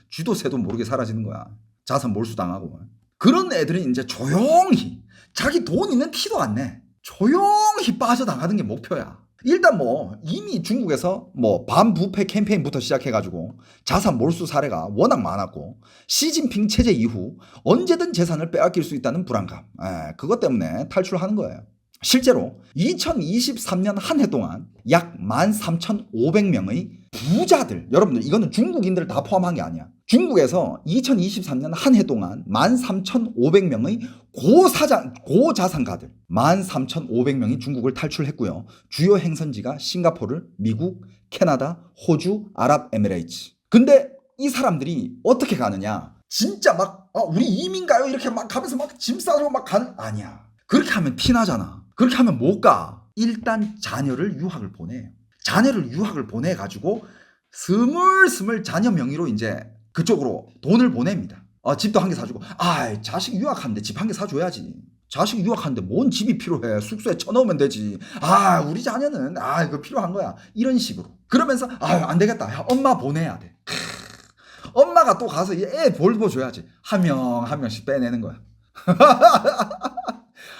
쥐도 새도 모르게 사라지는 거야. 자산 몰수당하고. 그런 애들은 이제 조용히 자기 돈 있는 티도 안 내. 조용히 빠져나가는 게 목표야. 일단 이미 중국에서 반부패 캠페인부터 시작해가지고 자산 몰수 사례가 워낙 많았고 시진핑 체제 이후 언제든 재산을 빼앗길 수 있다는 불안감. 그것 때문에 탈출하는 거예요. 실제로 2023년 한 해 동안 약 13,500명의 부자들, 여러분들 이거는 중국인들 다 포함한 게 아니야. 중국에서 2023년 한 해 동안 13,500명의 고자산가들 13,500명이 중국을 탈출했고요. 주요 행선지가 싱가포르, 미국, 캐나다, 호주, 아랍에미레이트. 근데 이 사람들이 어떻게 가느냐? 진짜 우리 이민 가요 이렇게 막 가면서 짐 싸들고 막 가는 아니야. 그렇게 하면 티나잖아. 그렇게 하면 못 가. 일단 자녀를 유학을 보내. 자녀를 유학을 보내가지고 스물스물 자녀 명의로 이제 그쪽으로 돈을 보냅니다. 집도 한 개 사주고. 자식 유학하는데 집 한 개 사줘야지. 자식 유학하는데 뭔 집이 필요해. 숙소에 쳐넣으면 되지. 우리 자녀는 이거 필요한 거야. 이런 식으로. 그러면서 안 되겠다. 엄마 보내야 돼. 엄마가 또 가서 애 볼궈줘야지. 한 명씩 빼내는 거야.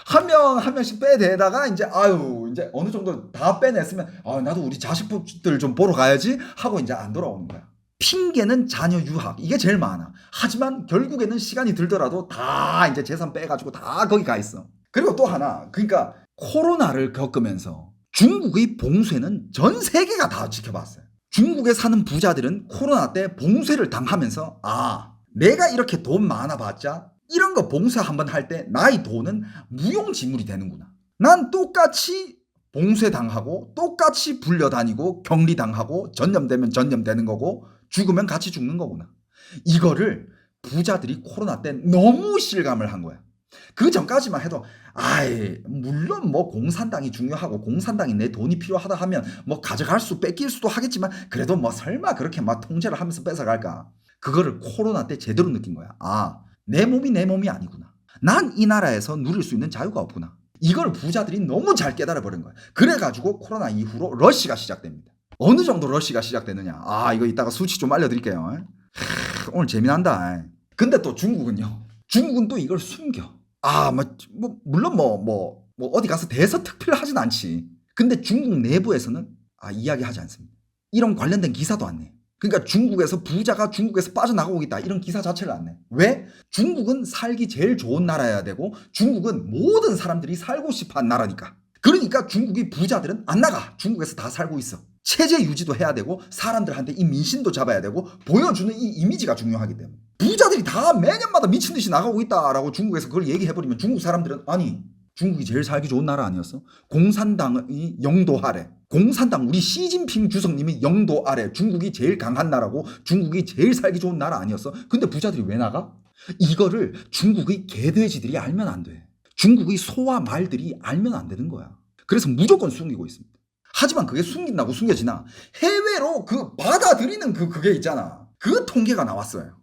한 명씩 빼내다가 이제 어느 정도 다 빼냈으면 나도 우리 자식들 좀 보러 가야지 하고 이제 안 돌아오는 거야. 핑계는 자녀 유학 이게 제일 많아. 하지만 결국에는 시간이 들더라도 다 이제 재산 빼가지고 다 거기 가 있어. 그리고 또 하나, 그러니까 코로나를 겪으면서 중국의 봉쇄는 전 세계가 다 지켜봤어요. 중국에 사는 부자들은 코로나 때 봉쇄를 당하면서 내가 이렇게 돈 많아봤자 이런 거 봉쇄 한번 할 때 나의 돈은 무용지물이 되는구나. 난 똑같이 봉쇄당하고 똑같이 불려다니고 격리당하고 전염되면 전염되는 거고 죽으면 같이 죽는 거구나. 이거를 부자들이 코로나 때 너무 실감을 한 거야. 그 전까지만 해도 물론 뭐 공산당이 중요하고 공산당이 내 돈이 필요하다 하면 뭐 가져갈 수 뺏길 수도 하겠지만 그래도 뭐 설마 그렇게 막 통제를 하면서 뺏어갈까. 그거를 코로나 때 제대로 느낀 거야. 내 몸이 내 몸이 아니구나. 난 이 나라에서 누릴 수 있는 자유가 없구나. 이걸 부자들이 너무 잘 깨달아버린 거야. 그래가지고 코로나 이후로 러시가 시작됩니다. 어느 정도 러시가 시작되느냐. 이거 이따가 수치 좀 알려드릴게요. 오늘 재미난다. 근데 또 중국은요. 중국은 또 이걸 숨겨. 물론 어디 가서 대서특필 하진 않지. 근데 중국 내부에서는 이야기하지 않습니다. 이런 관련된 기사도 안 내. 그러니까 중국에서 부자가 중국에서 빠져나가고 있다 이런 기사 자체를 안 내. 왜? 중국은 살기 제일 좋은 나라여야 되고 중국은 모든 사람들이 살고 싶어하는 나라니까. 그러니까 중국이 부자들은 안 나가. 중국에서 다 살고 있어. 체제 유지도 해야 되고 사람들한테 이 민심도 잡아야 되고 보여주는 이 이미지가 중요하기 때문에 부자들이 다 매년마다 미친 듯이 나가고 있다라고 중국에서 그걸 얘기해버리면 중국 사람들은 중국이 제일 살기 좋은 나라 아니었어? 공산당이 영도 아래. 공산당 우리 시진핑 주석님이 영도 아래. 중국이 제일 강한 나라고 중국이 제일 살기 좋은 나라 아니었어? 근데 부자들이 왜 나가? 이거를 중국의 개돼지들이 알면 안 돼. 중국의 소와 말들이 알면 안 되는 거야. 그래서 무조건 숨기고 있습니다. 하지만 그게 숨긴다고 숨겨지나? 해외로 받아들이는 그게 있잖아. 그 통계가 나왔어요.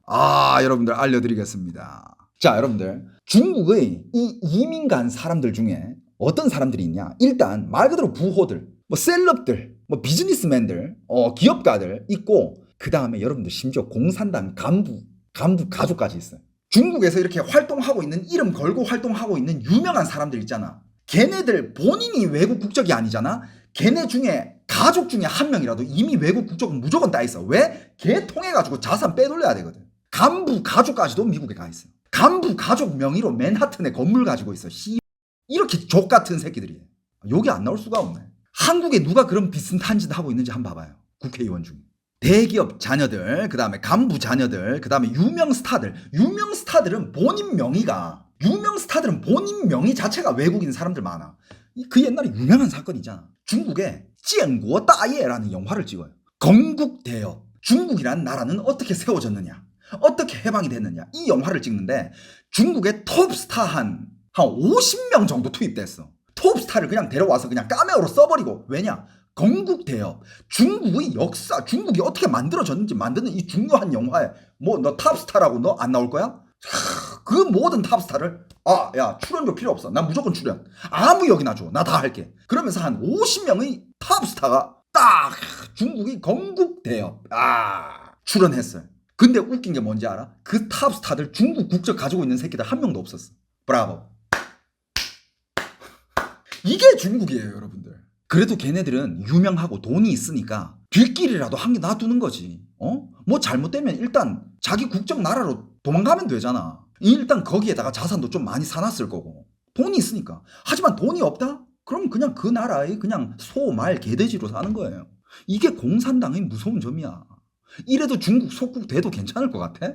여러분들 알려드리겠습니다. 자, 여러분들. 중국의 이 이민 간 사람들 중에 어떤 사람들이 있냐? 일단 말 그대로 부호들, 셀럽들, 비즈니스맨들, 기업가들 있고 그 다음에 여러분들 심지어 공산당 간부 가족까지 있어요. 중국에서 이렇게 활동하고 있는 이름 걸고 활동하고 있는 유명한 사람들 있잖아. 걔네들 본인이 외국 국적이 아니잖아. 걔네 중에 가족 중에 한 명이라도 이미 외국 국적은 무조건 따 있어. 왜? 걔 통해가지고 자산 빼돌려야 되거든. 간부 가족까지도 미국에 가 있어. 간부 가족 명의로 맨하튼에 건물 가지고 있어. 이렇게 족같은 새끼들이에요. 여기 안 나올 수가 없네. 한국에 누가 그런 비슷한 짓 하고 있는지 한번 봐봐요. 국회의원 중에. 대기업 자녀들, 그 다음에 간부 자녀들, 그 다음에 유명 스타들. 유명 스타들은 본인 명의 자체가 외국인 사람들 많아. 그 옛날에 유명한 사건이잖아. 중국에 찌엔구어 따예라는 영화를 찍어요. 건국대업. 중국이란 나라는 어떻게 세워졌느냐, 어떻게 해방이 됐느냐, 이 영화를 찍는데 중국의 톱스타 한 50명 정도 투입됐어. 톱스타를 그냥 데려와서 그냥 카메오로 써버리고. 왜냐? 건국대업, 중국의 역사, 중국이 어떻게 만들어졌는지 만드는 이 중요한 영화에 너 탑스타라고 너 안 나올 거야? 그 모든 탑스타를 출연료 필요 없어. 난 무조건 출연. 아무 역이나 줘. 나 다 할게. 그러면서 한 50명의 탑스타가 딱 중국의 건국대업 출연했어요. 근데 웃긴 게 뭔지 알아? 그 탑스타들 중국 국적 가지고 있는 새끼들 한 명도 없었어. 브라보. 이게 중국이에요, 여러분들. 그래도 걔네들은 유명하고 돈이 있으니까 뒷길이라도 한 개 놔두는 거지. 뭐 잘못되면 일단 자기 국적 나라로 도망가면 되잖아. 일단 거기에다가 자산도 좀 많이 사놨을 거고. 돈이 있으니까. 하지만 돈이 없다? 그럼 그냥 그 나라의 그냥 소, 말, 개돼지로 사는 거예요. 이게 공산당의 무서운 점이야. 이래도 중국 속국 돼도 괜찮을 것 같아?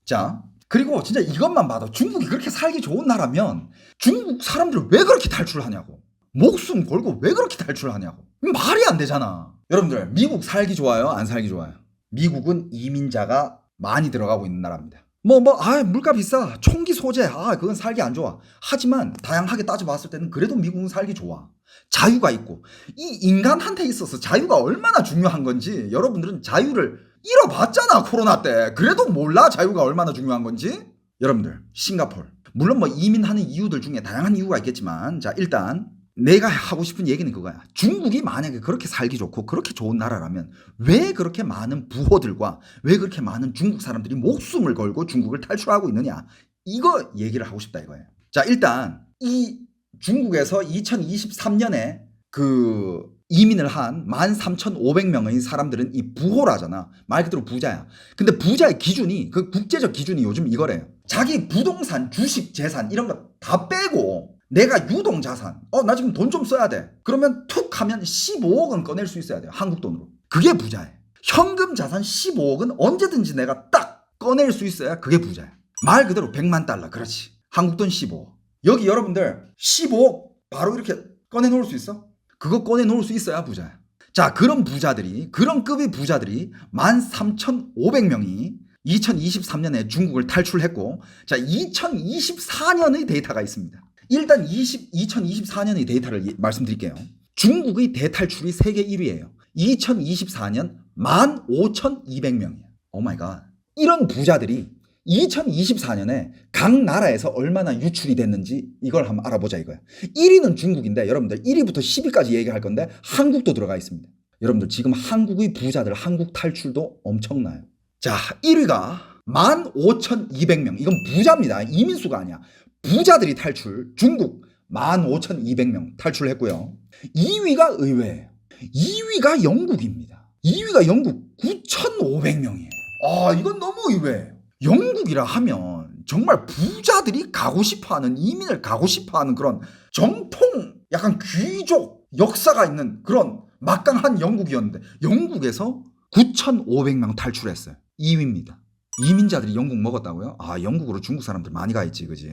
자, 그리고 진짜 이것만 봐도 중국이 그렇게 살기 좋은 나라면 중국 사람들은 왜 그렇게 탈출하냐고. 목숨 걸고 왜 그렇게 탈출하냐고. 말이 안 되잖아. 여러분들, 미국 살기 좋아요? 안 살기 좋아요? 미국은 이민자가 많이 들어가고 있는 나라입니다. 물가 비싸. 총기 소재. 그건 살기 안 좋아. 하지만 다양하게 따져봤을 때는 그래도 미국은 살기 좋아. 자유가 있고. 이 인간한테 있어서 자유가 얼마나 중요한 건지 여러분들은 자유를 잃어봤잖아, 코로나 때. 그래도 몰라, 자유가 얼마나 중요한 건지? 여러분들, 싱가포르. 물론 이민하는 이유들 중에 다양한 이유가 있겠지만, 자, 일단 내가 하고 싶은 얘기는 그거야. 중국이 만약에 그렇게 살기 좋고 그렇게 좋은 나라라면 왜 그렇게 많은 부호들과 왜 그렇게 많은 중국 사람들이 목숨을 걸고 중국을 탈출하고 있느냐, 이거 얘기를 하고 싶다 이거예요. 자, 일단 이 중국에서 2023년에 그 이민을 한 13,500명의 사람들은 이 부호라잖아. 말 그대로 부자야. 근데 부자의 기준이, 그 국제적 기준이 요즘 이거래요. 자기 부동산, 주식, 재산 이런 거 다 빼고 내가 유동자산, 나 지금 돈 좀 써야 돼. 그러면 툭 하면 15억은 꺼낼 수 있어야 돼요. 한국 돈으로. 그게 부자예요. 현금 자산 15억은 언제든지 내가 딱 꺼낼 수 있어야 그게 부자야. 말 그대로 100만 달러. 그렇지. 한국 돈 15억. 여기 여러분들 15억 바로 이렇게 꺼내놓을 수 있어? 그거 꺼내 놓을 수 있어야 부자야. 자, 그런 부자들이, 그런 급의 부자들이 13,500명이 2023년에 중국을 탈출했고, 자, 2024년의 데이터가 있습니다. 일단 2024년의 데이터를 말씀드릴게요. 중국의 대탈출이 세계 1위예요. 2024년 15,200명이에요. 오 마이 갓. 이런 부자들이 2024년에 각 나라에서 얼마나 유출이 됐는지 이걸 한번 알아보자 이거야. 1위는 중국인데 여러분들 1위부터 10위까지 얘기할 건데 한국도 들어가 있습니다. 여러분들 지금 한국의 부자들 한국 탈출도 엄청나요. 자, 1위가 15,200명. 이건 부자입니다. 이민수가 아니야. 부자들이 탈출. 중국 15,200명 탈출했고요. 2위가 의외예요. 2위가 영국입니다. 2위가 영국 9,500명이에요. 아, 이건 너무 의외예요. 영국이라 하면 정말 부자들이 가고 싶어하는, 이민을 가고 싶어하는 그런 정통 약간 귀족 역사가 있는 그런 막강한 영국이었는데 영국에서 9,500명 탈출했어요. 2위입니다. 이민자들이 영국 먹었다고요? 아, 영국으로 중국 사람들 많이 가 있지, 그지?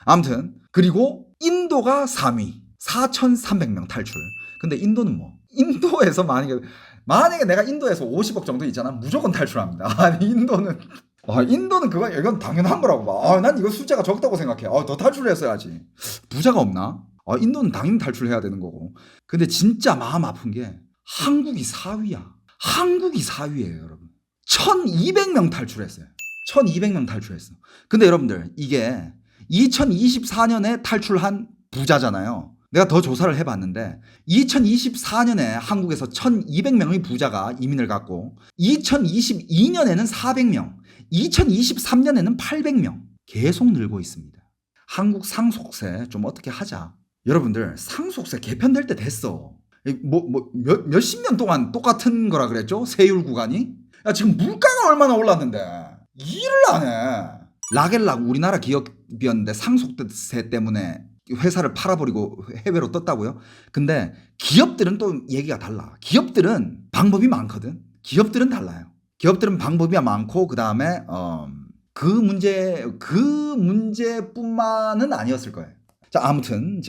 아무튼 그리고 인도가 3위 4,300명 탈출. 근데 인도는 뭐? 인도에서 만약에 내가 인도에서 50억 정도 있잖아, 무조건 탈출합니다. 아니, 인도는 그건 이건 당연한 거라고 봐. 아, 난 이거 숫자가 적다고 생각해. 아, 더 탈출을 했어야지. 부자가 없나? 아, 인도는 당연히 탈출해야 되는 거고. 근데 진짜 마음 아픈 게 한국이 4위야. 한국이 4위예요, 여러분. 1,200명 탈출했어요. 1,200명 탈출했어. 근데 여러분들 이게 2024년에 탈출한 부자잖아요. 내가 더 조사를 해봤는데 2024년에 한국에서 1,200명의 부자가 이민을 갔고 2022년에는 400명, 2023년에는 800명 계속 늘고 있습니다. 한국 상속세 좀 어떻게 하자. 여러분들 상속세 개편될 때 됐어. 몇십 년 동안 똑같은 거라 그랬죠? 세율 구간이. 야, 지금 물가가 얼마나 올랐는데 일을 안 해. 라겔락 우리나라 기업이었는데 상속세 때문에 회사를 팔아버리고 해외로 떴다고요? 근데 기업들은 또 얘기가 달라. 기업들은 방법이 많거든. 기업들은 달라요. 기업들은 방법이 많고 그 다음에 그 문제뿐만은 아니었을 거예요. 자, 아무튼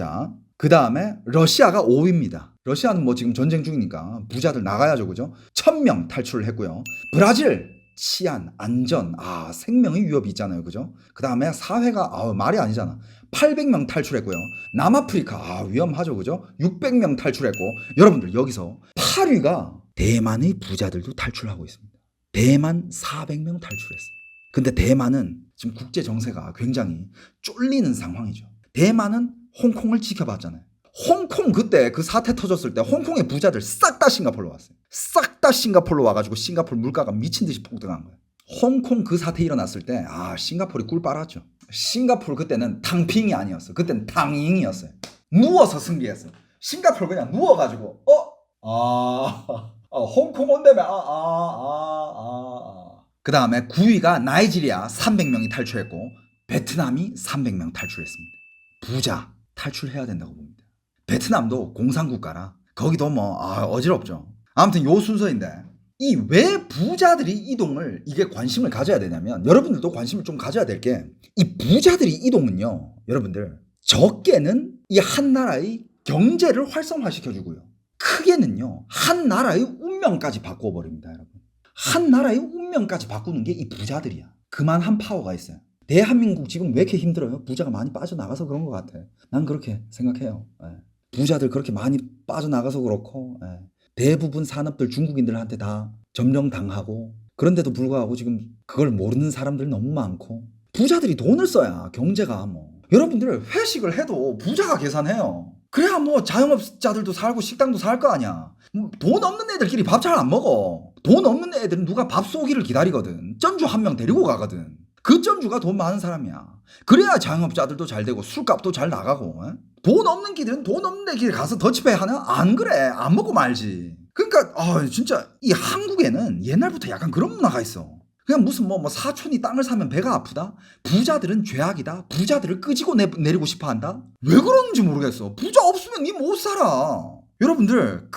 그 다음에 러시아가 5위입니다. 러시아는 뭐 지금 전쟁 중이니까 부자들 나가야죠, 그죠? 1,000명 탈출을 했고요. 브라질 치안, 안전, 생명의 위협이 있잖아요, 그죠? 그 다음에 사회가 말이 아니잖아. 800명 탈출했고요. 남아프리카 위험하죠, 그죠? 600명 탈출했고, 여러분들 여기서 8위가 대만의 부자들도 탈출하고 있습니다. 대만 400명 탈출했어요. 근데 대만은 지금 국제 정세가 굉장히 쫄리는 상황이죠. 대만은 홍콩을 지켜봤잖아요. 홍콩 그때 그 사태 터졌을 때 홍콩의 부자들 싹 다 싱가포르로 왔어요. 싹 다 싱가포르로 와가지고 싱가포르 물가가 미친 듯이 폭등한 거예요. 홍콩 그 사태 일어났을 때 싱가포르이 꿀 빨았죠. 싱가포르 그때는 탕핑이 아니었어. 그때는 탕잉이었어요. 누워서 승리했어. 싱가포르 그냥 누워가지고 홍콩 온다며 그 다음에 9위가 나이지리아 300명이 탈출했고 베트남이 300명 탈출했습니다. 부자 탈출해야 된다고 봅니다. 베트남도 공산국가라 거기도 어지럽죠. 아무튼 요 순서인데 이 왜 부자들이 이동을 이게 관심을 가져야 되냐면 여러분들도 관심을 좀 가져야 될 게 이 부자들이 이동은요, 여러분들 적게는 이 한 나라의 경제를 활성화시켜주고요, 크게는요 한 나라의 운명까지 바꿔버립니다. 여러분, 한 나라의 운명까지 바꾸는 게 이 부자들이야. 그만한 파워가 있어요. 대한민국 지금 왜 이렇게 힘들어요? 부자가 많이 빠져나가서 그런 것 같아. 난 그렇게 생각해요. 부자들 그렇게 많이 빠져나가서 그렇고 대부분 산업들 중국인들한테 다 점령당하고, 그런데도 불구하고 지금 그걸 모르는 사람들 너무 많고, 부자들이 돈을 써야 경제가 여러분들 회식을 해도 부자가 계산해요. 그래야 자영업자들도 살고 식당도 살 거 아니야. 돈 없는 애들끼리 밥 잘 안 먹어. 돈 없는 애들은 누가 밥 쏘기를 기다리거든. 전주 한 명 데리고 가거든. 그 전주가 돈 많은 사람이야. 그래야 자영업자들도 잘 되고 술값도 잘 나가고. 돈 없는 끼들은 돈 없는 애끼리 가서 더치페이 하나? 안 그래. 안 먹고 말지. 그러니까 진짜 이 한국에는 옛날부터 약간 그런 문화가 있어. 그냥 무슨 사촌이 땅을 사면 배가 아프다? 부자들은 죄악이다? 부자들을 끄지고 내리고 싶어 한다? 왜 그러는지 모르겠어. 부자 없으면 니 못 살아. 여러분들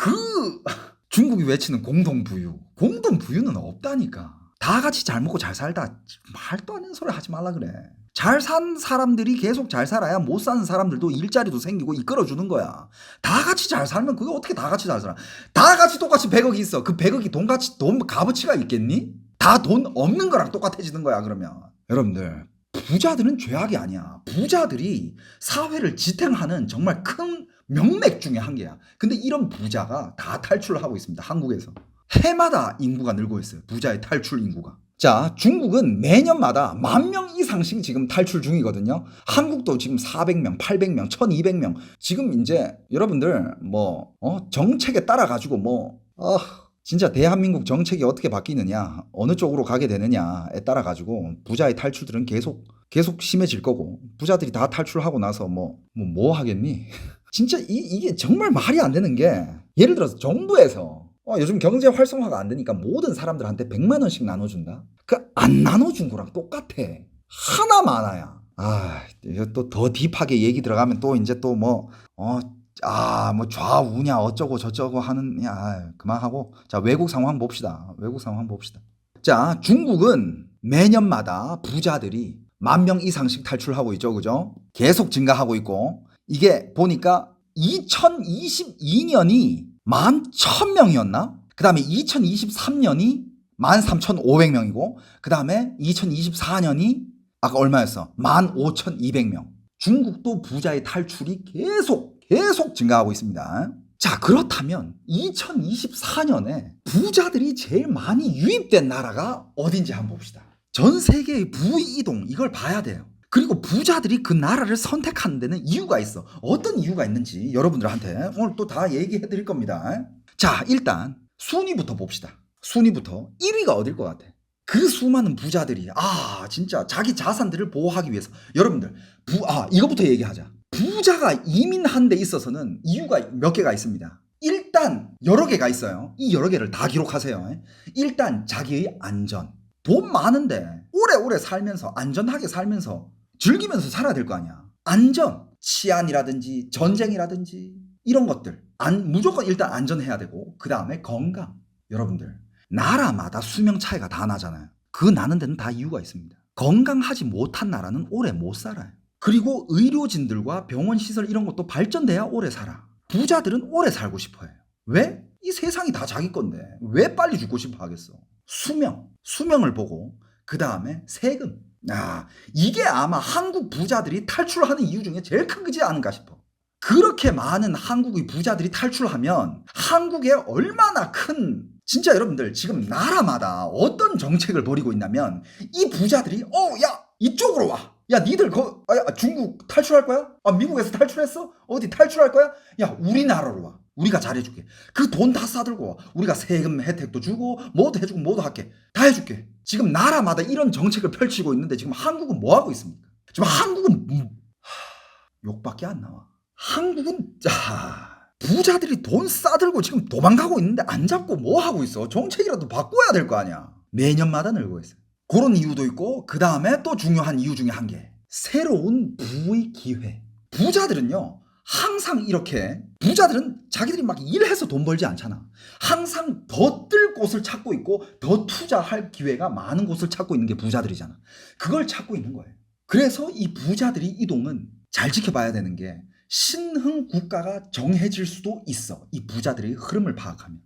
중국이 외치는 공동부유는 없다니까. 다 같이 잘 먹고 잘 살다 말도 안 되는 소리 하지 말라 그래. 잘 산 사람들이 계속 잘 살아야 못 사는 사람들도 일자리도 생기고 이끌어주는 거야. 다 같이 잘 살면 그게 어떻게 다 같이 잘 살아? 다 같이 똑같이 100억이 있어. 그 100억이 돈 값어치가 있겠니? 다 돈 없는 거랑 똑같아지는 거야 그러면. 여러분들 부자들은 죄악이 아니야. 부자들이 사회를 지탱하는 정말 큰 명맥 중에 한 개야. 근데 이런 부자가 다 탈출을 하고 있습니다. 한국에서. 해마다 인구가 늘고 있어요. 부자의 탈출 인구가. 자, 중국은 매년마다 10,000명 이상씩 지금 탈출 중이거든요. 한국도 지금 400명, 800명, 1200명. 지금 이제 여러분들 정책에 따라 가지고 진짜 대한민국 정책이 어떻게 바뀌느냐, 어느 쪽으로 가게 되느냐에 따라 가지고 부자의 탈출들은 계속 심해질 거고, 부자들이 다 탈출하고 나서 뭐 하겠니? 진짜 이게 정말 말이 안 되는 게, 예를 들어서 정부에서 요즘 경제 활성화가 안 되니까 모든 사람들한테 100만 원씩 나눠준다? 그 안 나눠준 거랑 똑같아. 하나 많아야. 이거 또 더 딥하게 얘기 들어가면 또 이제 또 좌우냐 어쩌고 저쩌고 하는, 그만하고. 자, 외국 상황 봅시다. 자, 중국은 매년마다 부자들이 10,000명 이상씩 탈출하고 있죠. 그죠? 계속 증가하고 있고, 이게 보니까 2022년이 11,000명이었나? 그 다음에 2023년이 13,500명이고, 그 다음에 2024년이 아까 얼마였어? 15,200명. 중국도 부자의 탈출이 계속 증가하고 있습니다. 자, 그렇다면 2024년에 부자들이 제일 많이 유입된 나라가 어딘지 한번 봅시다. 전 세계의 부이동, 이걸 봐야 돼요. 그리고 부자들이 그 나라를 선택하는 데는 이유가 있어. 어떤 이유가 있는지 여러분들한테 오늘 또 다 얘기해 드릴 겁니다. 자, 일단 순위부터 봅시다. 순위부터 1위가 어딜 것 같아? 그 수많은 부자들이 진짜 자기 자산들을 보호하기 위해서, 여러분들 이거부터 얘기하자. 부자가 이민한 데 있어서는 이유가 몇 개가 있습니다. 일단 여러 개가 있어요. 이 여러 개를 다 기록하세요. 일단 자기의 안전. 돈 많은데 오래오래 살면서 안전하게 살면서 즐기면서 살아야 될 거 아니야. 안전, 치안이라든지 전쟁이라든지 이런 것들 무조건 일단 안전해야 되고, 그 다음에 건강. 여러분들 나라마다 수명 차이가 다 나잖아요. 그 나는 데는 다 이유가 있습니다. 건강하지 못한 나라는 오래 못 살아요. 그리고 의료진들과 병원 시설 이런 것도 발전돼야 오래 살아. 부자들은 오래 살고 싶어 해요. 왜? 이 세상이 다 자기 건데 왜 빨리 죽고 싶어 하겠어. 수명을 보고, 그 다음에 세금. 이게 아마 한국 부자들이 탈출하는 이유 중에 제일 큰 거지 않은가 싶어. 그렇게 많은 한국의 부자들이 탈출하면 한국에 얼마나 큰, 진짜 여러분들 지금 나라마다 어떤 정책을 벌이고 있냐면, 이 부자들이 야 이쪽으로 와. 야 니들 중국 탈출할 거야? 미국에서 탈출했어? 어디 탈출할 거야? 야 우리나라로 와. 우리가 잘해줄게. 그 돈 다 싸들고 와. 우리가 세금 혜택도 주고 뭐도 해주고 뭐도 할게. 다 해줄게. 지금 나라마다 이런 정책을 펼치고 있는데 지금 한국은 뭐 하고 있습니까? 지금 한국은 욕밖에 안 나와. 한국은 부자들이 돈 싸들고 지금 도망가고 있는데 안 잡고 뭐 하고 있어? 정책이라도 바꿔야 될 거 아니야. 매년마다 늘고 있어요. 그런 이유도 있고, 그 다음에 또 중요한 이유 중에 한 개, 새로운 부의 기회. 부자들은요 항상 이렇게, 부자들은 자기들이 막 일해서 돈 벌지 않잖아. 항상 더 뜰 곳을 찾고 있고 더 투자할 기회가 많은 곳을 찾고 있는 게 부자들이잖아. 그걸 찾고 있는 거예요. 그래서 이 부자들이 이동은 잘 지켜봐야 되는 게, 신흥 국가가 정해질 수도 있어. 이 부자들의 흐름을 파악하면.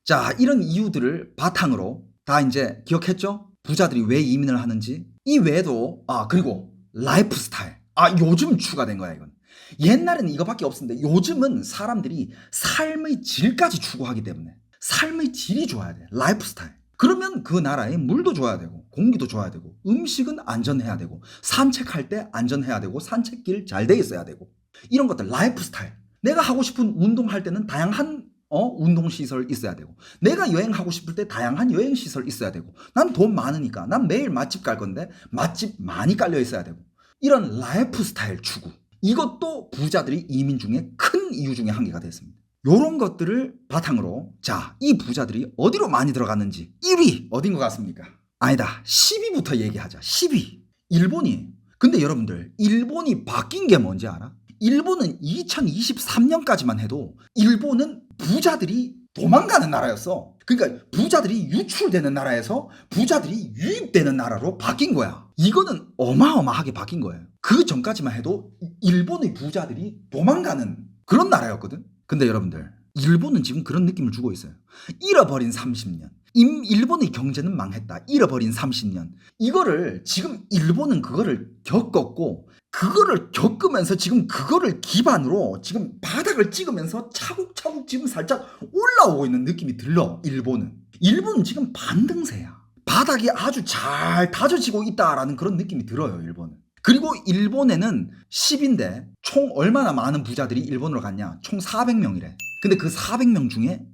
자, 이런 이유들을 바탕으로 다 이제 기억했죠? 부자들이 왜 이민을 하는지. 이 외에도 그리고 라이프 스타일. 요즘 추가된 거야 이건. 옛날에는 이거밖에 없었는데 요즘은 사람들이 삶의 질까지 추구하기 때문에 삶의 질이 좋아야 돼. 라이프 스타일. 그러면 그 나라에 물도 줘야 되고 공기도 줘야 되고 음식은 안전해야 되고 산책할 때 안전해야 되고 산책길 잘 돼 있어야 되고, 이런 것들 라이프 스타일. 내가 하고 싶은 운동할 때는 다양한 운동시설 있어야 되고, 내가 여행하고 싶을 때 다양한 여행시설 있어야 되고, 난 돈 많으니까 난 매일 맛집 갈 건데 맛집 많이 깔려 있어야 되고, 이런 라이프 스타일 추구. 이것도 부자들이 이민 중에 큰 이유 중에 한 개가 됐습니다. 이런 것들을 바탕으로, 자, 이 부자들이 어디로 많이 들어갔는지. 1위 어딘 것 같습니까? 아니다, 10위부터 얘기하자. 10위 일본이. 근데 여러분들 일본이 바뀐 게 뭔지 알아? 일본은 2023년까지만 해도 일본은 부자들이 도망가는 나라였어. 그러니까 부자들이 유출되는 나라에서 부자들이 유입되는 나라로 바뀐 거야. 이거는 어마어마하게 바뀐 거예요. 그 전까지만 해도 일본의 부자들이 도망가는 그런 나라였거든. 근데 여러분들, 일본은 지금 그런 느낌을 주고 있어요. 잃어버린 30년. 일본의 경제는 망했다. 잃어버린 30년. 이거를 지금 일본은 그거를 겪었고, 그거를 겪으면서 지금 그거를 기반으로 지금 바닥을 찍으면서 차곡차곡 지금 살짝 올라오고 있는 느낌이 들러. 일본은 지금 반등세야. 바닥이 아주 잘 다져지고 있다라는 그런 느낌이 들어요. 일본은. 그리고 일본에는 10인데 총 얼마나 많은 부자들이 일본으로 갔냐? 총 400명이래. 근데 그 400명 중에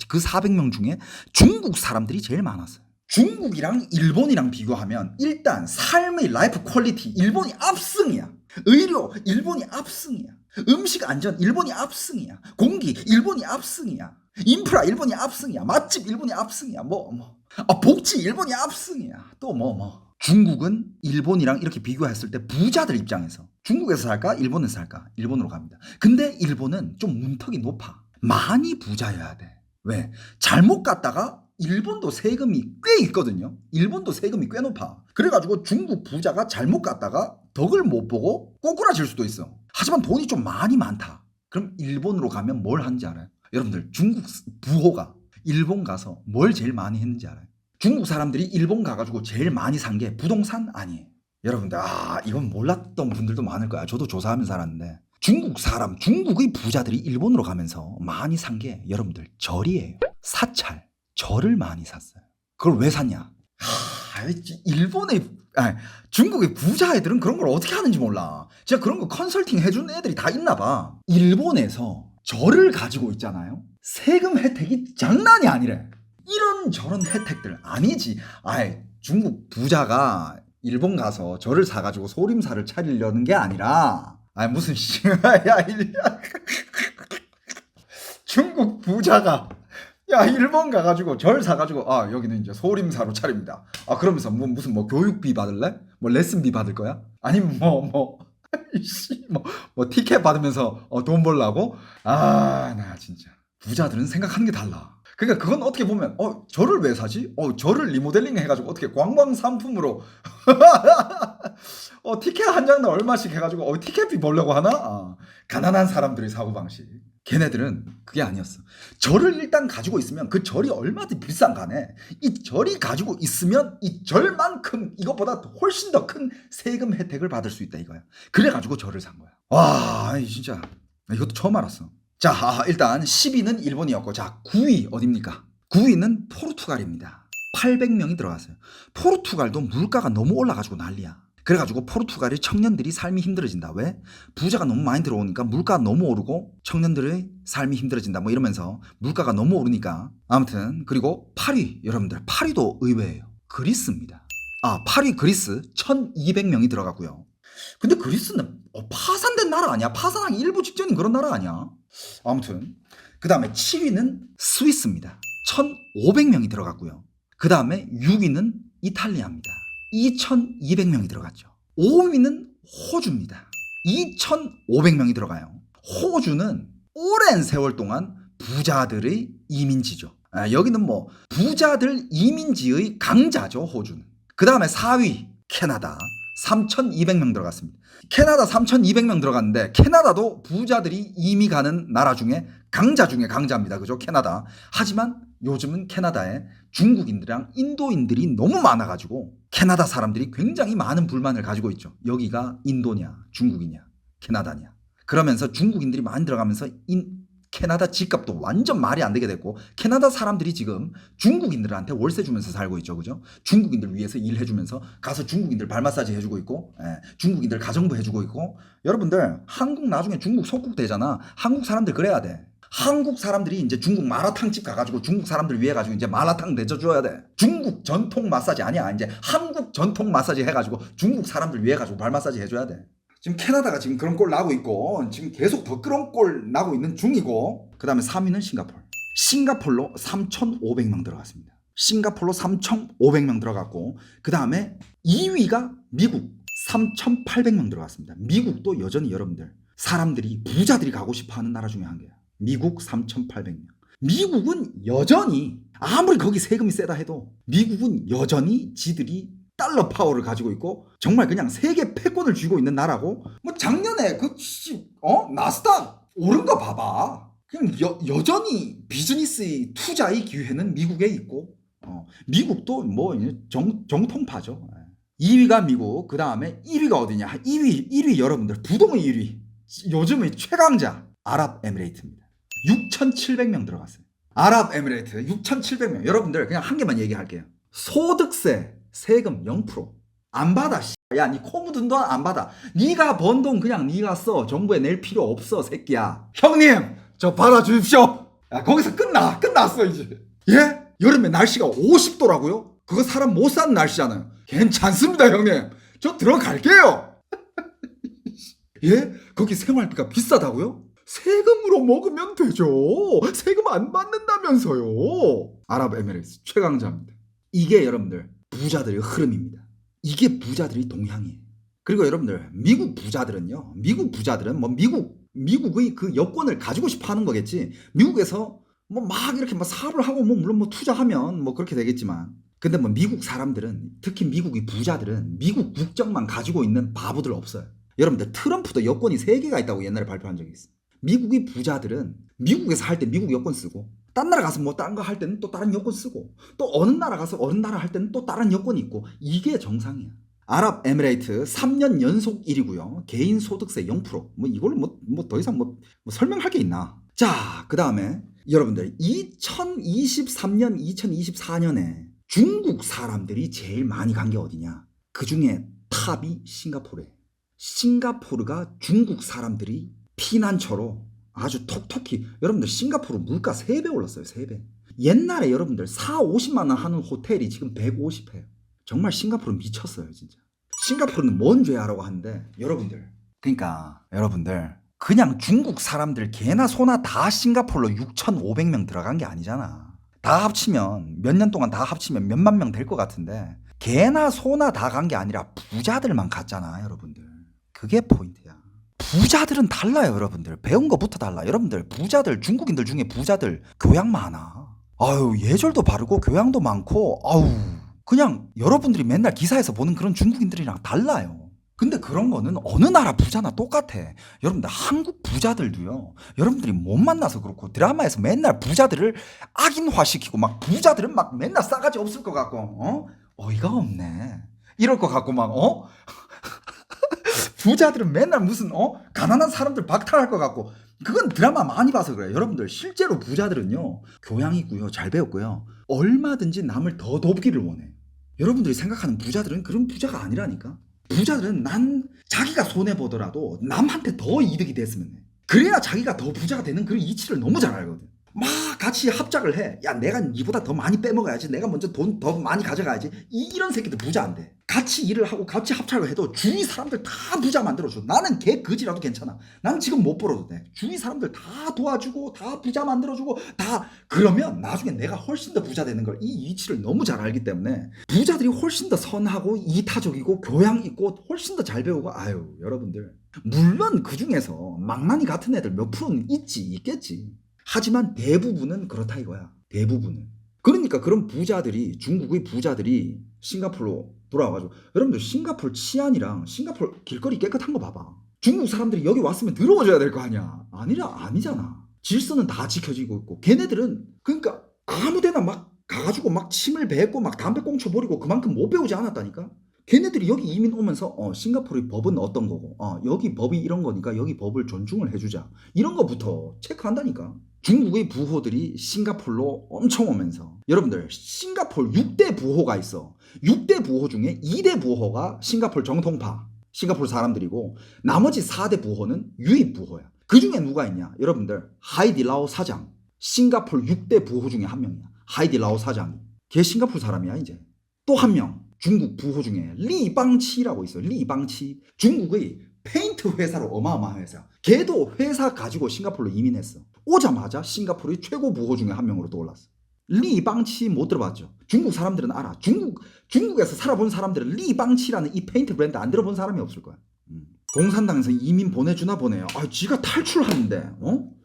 그 400명 중에 중국 사람들이 제일 많았어요. 중국이랑 일본이랑 비교하면 일단 삶의 라이프 퀄리티 일본이 압승이야. 의료 일본이 압승이야. 음식 안전 일본이 압승이야. 공기 일본이 압승이야. 인프라 일본이 압승이야. 맛집 일본이 압승이야. 복지 일본이 압승이야. 또 중국은 일본이랑 이렇게 비교했을 때 부자들 입장에서 중국에서 살까? 일본에서 살까? 일본으로 갑니다. 근데 일본은 좀 문턱이 높아. 많이 부자여야 돼. 왜? 잘못 갔다가 일본도 세금이 꽤 있거든요. 일본도 세금이 꽤 높아. 그래가지고 중국 부자가 잘못 갔다가 덕을 못 보고 꼬꾸라질 수도 있어. 하지만 돈이 좀 많이 많다. 그럼 일본으로 가면 뭘 하는지 알아요? 여러분들, 중국 부호가 일본 가서 뭘 제일 많이 했는지 알아요? 중국 사람들이 일본 가가지고 제일 많이 산 게 부동산 아니에요. 여러분들, 이건 몰랐던 분들도 많을 거야. 저도 조사하면서 살았는데 중국의 부자들이 일본으로 가면서 많이 산 게 여러분들 절이에요. 사찰, 절을 많이 샀어요. 그걸 왜 샀냐? 중국의 부자 애들은 그런 걸 어떻게 하는지 몰라. 제가 그런 거 컨설팅 해주는 애들이 다 있나 봐. 일본에서 절을 가지고 있잖아요. 세금 혜택이 장난이 아니래. 이런 저런 혜택들 아니지. 중국 부자가 일본 가서 절을 사가지고 소림사를 차리려는 게 아니라 무슨 중국 부자가 일본 가가지고 절 사가지고 여기는 이제 소림사로 차립니다. 그러면서 무슨 교육비 받을래? 레슨비 받을 거야? 아니면 티켓 받으면서 돈 벌라고? 나 진짜 부자들은 생각하는 게 달라. 그러니까 그건 어떻게 보면 절을 왜 사지? 절을 리모델링 해가지고 어떻게 관광 상품으로 티켓 한 장당 얼마씩 해가지고 티켓비 벌려고 하나? 가난한 사람들의 사고방식. 걔네들은 그게 아니었어. 절을 일단 가지고 있으면 그 절이 얼마든지 비싼 간에 이 절이 가지고 있으면 이 절만큼 이것보다 훨씬 더 큰 세금 혜택을 받을 수 있다 이거야. 그래가지고 절을 산 거야. 와, 진짜 이것도 처음 알았어. 자, 일단 10위는 일본이었고, 자, 9위 어딥니까? 9위는 포르투갈입니다. 800명이 들어갔어요. 포르투갈도 물가가 너무 올라가지고 난리야. 그래가지고 포르투갈의 청년들이 삶이 힘들어진다. 왜? 부자가 너무 많이 들어오니까 물가가 너무 오르고 청년들의 삶이 힘들어진다. 이러면서 물가가 너무 오르니까. 아무튼 그리고 8위, 여러분들 8위도 의외예요. 그리스입니다. 8위 그리스 1200명이 들어갔고요. 근데 그리스는 파산된 나라 아니야? 파산하기 일부 직전인 그런 나라 아니야? 아무튼 그 다음에 7위는 스위스입니다. 1500명이 들어갔고요. 그 다음에 6위는 이탈리아입니다. 2200명이 들어갔죠. 5위는 호주입니다. 2500명이 들어가요. 호주는 오랜 세월 동안 부자들의 이민지죠. 여기는 부자들 이민지의 강자죠. 호주는. 그 다음에 4위 캐나다 3200명 들어갔습니다. 캐나다 3200명 들어갔는데 캐나다도 부자들이 이미 가는 나라 중에 강자 중에 강자입니다. 그죠? 캐나다. 하지만 요즘은 캐나다에 중국인들이랑 인도인들이 너무 많아가지고 캐나다 사람들이 굉장히 많은 불만을 가지고 있죠. 여기가 인도냐 중국이냐 캐나다냐. 그러면서 중국인들이 많이 들어가면서 캐나다 집값도 완전 말이 안 되게 됐고 캐나다 사람들이 지금 중국인들한테 월세 주면서 살고 있죠. 그죠? 중국인들 위해서 일해주면서 가서 중국인들 발 마사지 해주고 있고 중국인들 가정부 해주고 있고. 여러분들 한국 나중에 중국 속국 되잖아. 한국 사람들 그래야 돼. 한국 사람들이 이제 중국 마라탕집 가가지고 중국 사람들 위해 가지고 이제 마라탕 내줘줘야 돼. 중국 전통 마사지 아니야. 이제 한국 전통 마사지 해가지고 중국 사람들 위해 가지고 발 마사지 해줘야 돼. 지금 캐나다가 지금 그런 꼴 나고 있고 지금 계속 더 그런 꼴 나고 있는 중이고. 그 다음에 3위는 싱가폴로 3,500명 들어갔습니다. 싱가폴로 3,500명 들어갔고 그 다음에 2위가 미국 3,800명 들어갔습니다. 미국도 여전히 여러분들 사람들이 부자들이 가고 싶어하는 나라 중에 한 개야. 미국 3,800명. 미국은 여전히 아무리 거기 세금이 세다 해도 미국은 여전히 지들이 달러 파워를 가지고 있고 정말 그냥 세계 패권을 쥐고 있는 나라고. 뭐 작년에 나스닥 오른 거 봐봐. 그냥 여전히 비즈니스의 투자의 기회는 미국에 있고 미국도 뭐 정통파죠. 2위가 미국, 그 다음에 1위가 어디냐? 1위 여러분들 부동의 1위, 요즘의 최강자 아랍에미레이트입니다. 6,700명 들어갔어요. 아랍에미레이트 6,700명. 여러분들 그냥 한 개만 얘기할게요. 소득세 세금 0%. 안 받아. 야, 니 코 묻은 돈 안 받아. 니가 번 돈 그냥 니가 써. 정부에 낼 필요 없어, 새끼야. 형님, 저 받아주십시오. 야, 거기서 끝났어 이제. 예? 여름에 날씨가 50도라고요? 그거 사람 못 사는 날씨잖아요. 괜찮습니다, 형님. 저 들어갈게요. 예? 거기 생활비가 비싸다고요? 세금으로 먹으면 되죠. 세금 안 받는다면서요. 아랍에미레이트 최강자입니다. 이게 여러분들 부자들의 흐름입니다. 이게 부자들의 동향이에요. 그리고 여러분들 미국 부자들은요. 미국 부자들은 뭐 미국의 그 여권을 가지고 싶어 하는 거겠지. 미국에서 뭐 막 이렇게 막 사업을 하고 뭐 물론 뭐 투자하면 뭐 그렇게 되겠지만, 근데 뭐 미국 사람들은, 특히 미국의 부자들은 미국 국적만 가지고 있는 바보들 없어요. 여러분들 트럼프도 여권이 3개가 있다고 옛날에 발표한 적이 있어요. 미국의 부자들은 미국에서 할 때 미국 여권 쓰고, 딴 나라 가서 뭐 딴 거 할 때는 또 다른 여권 쓰고, 또 어느 나라 가서 어느 나라 할 때는 또 다른 여권이 있고, 이게 정상이야. 아랍에미레이트 3년 연속 1위고요. 개인 소득세 0%. 뭐 이걸로 뭐 더 이상 뭐 설명할 게 있나? 자, 그 다음에 여러분들 2023년, 2024년에 중국 사람들이 제일 많이 간 게 어디냐? 그 중에 탑이 싱가포르예요. 싱가포르가 중국 사람들이 피난처로 아주 톡톡히, 여러분들 싱가포르 물가 3배 올랐어요. 3배. 옛날에 여러분들 50만 원 하는 호텔이 지금 150해요. 정말 싱가포르 미쳤어요, 진짜. 싱가포르는 뭔 죄야라고 하는데, 여러분들, 그러니까 여러분들 그냥 중국 사람들 개나 소나 다 싱가포르로 6,500명 들어간 게 아니잖아. 다 합치면 몇 년 동안 다 합치면 몇만 명 될 것 같은데, 개나 소나 다 간 게 아니라 부자들만 갔잖아, 여러분들. 그게 포인트야. 부자들은 달라요, 여러분들. 배운 거부터 달라. 여러분들 부자들, 중국인들 중에 부자들 교양 많아. 아유, 예절도 바르고 교양도 많고, 아우, 그냥 여러분들이 맨날 기사에서 보는 그런 중국인들이랑 달라요. 근데 그런 거는 어느 나라 부자나 똑같아. 여러분들 한국 부자들도요, 여러분들이 못 만나서 그렇고 드라마에서 맨날 부자들을 악인화시키고 막 부자들은 막 맨날 싸가지 없을 것 같고 어이가 없네 이럴 것 같고 막 부자들은 맨날 무슨 가난한 사람들 박탈할 것 같고, 그건 드라마 많이 봐서 그래요. 여러분들 실제로 부자들은요 교양 있고요, 잘 배웠고요, 얼마든지 남을 더 돕기를 원해요. 여러분들이 생각하는 부자들은 그런 부자가 아니라니까. 부자들은 자기가 손해보더라도 남한테 더 이득이 됐으면 해. 그래야 자기가 더 부자가 되는 그런 이치를 너무 잘 알거든. 막 같이 합작을 해. 야, 내가 니보다 더 많이 빼먹어야지. 내가 먼저 돈 더 많이 가져가야지. 이런 새끼들 부자 안 돼. 같이 일을 하고 같이 합작을 해도 주위 사람들 다 부자 만들어줘. 나는 개 거지라도 괜찮아. 난 지금 못 벌어도 돼. 주위 사람들 다 도와주고 다 부자 만들어주고 다, 그러면 나중에 내가 훨씬 더 부자 되는 걸 이 이치를 너무 잘 알기 때문에 부자들이 훨씬 더 선하고 이타적이고 교양 있고 훨씬 더 잘 배우고, 아유, 여러분들 물론 그 중에서 망나니 같은 애들 몇 프로는 있겠지. 하지만 대부분은 그렇다 이거야. 대부분은. 그러니까 그런 부자들이, 중국의 부자들이 싱가포르로 돌아와가지고, 여러분들 싱가포르 치안이랑 싱가포르 길거리 깨끗한 거 봐봐. 중국 사람들이 여기 왔으면 들어오셔야 될 거 아니야. 아니잖아. 질서는 다 지켜지고 있고, 걔네들은 그러니까 아무데나 막 가가지고 막 침을 뱉고 막 담배 꽁초 버리고 그만큼 못 배우지 않았다니까. 걔네들이 여기 이민 오면서 싱가포르의 법은 어떤 거고, 여기 법이 이런 거니까 여기 법을 존중을 해주자, 이런 거부터 체크한다니까. 중국의 부호들이 싱가포르로 엄청 오면서, 여러분들 싱가포르 6대 부호가 있어. 6대 부호 중에 2대 부호가 싱가포르 정통파 싱가포르 사람들이고, 나머지 4대 부호는 유입 부호야. 그 중에 누가 있냐? 여러분들 하이디라오 사장, 싱가포르 6대 부호 중에 한 명이야. 하이디라오 사장. 걔 싱가포르 사람이야. 이제 또 한 명, 중국 부호 중에 리방치라고 있어. 리방치. 중국의 페인트 회사로 어마어마한 회사. 걔도 회사 가지고 싱가포르로 이민했어. 오자마자 싱가포르의 최고 부호 중에 한 명으로 떠올랐어. 리방치 못 들어봤죠? 중국 사람들은 알아. 중국에서 살아본 사람들은 리방치라는 이 페인트 브랜드 안 들어본 사람이 없을 거야. 공산당에서 이민 보내주나 보네요. 지가 탈출하는데,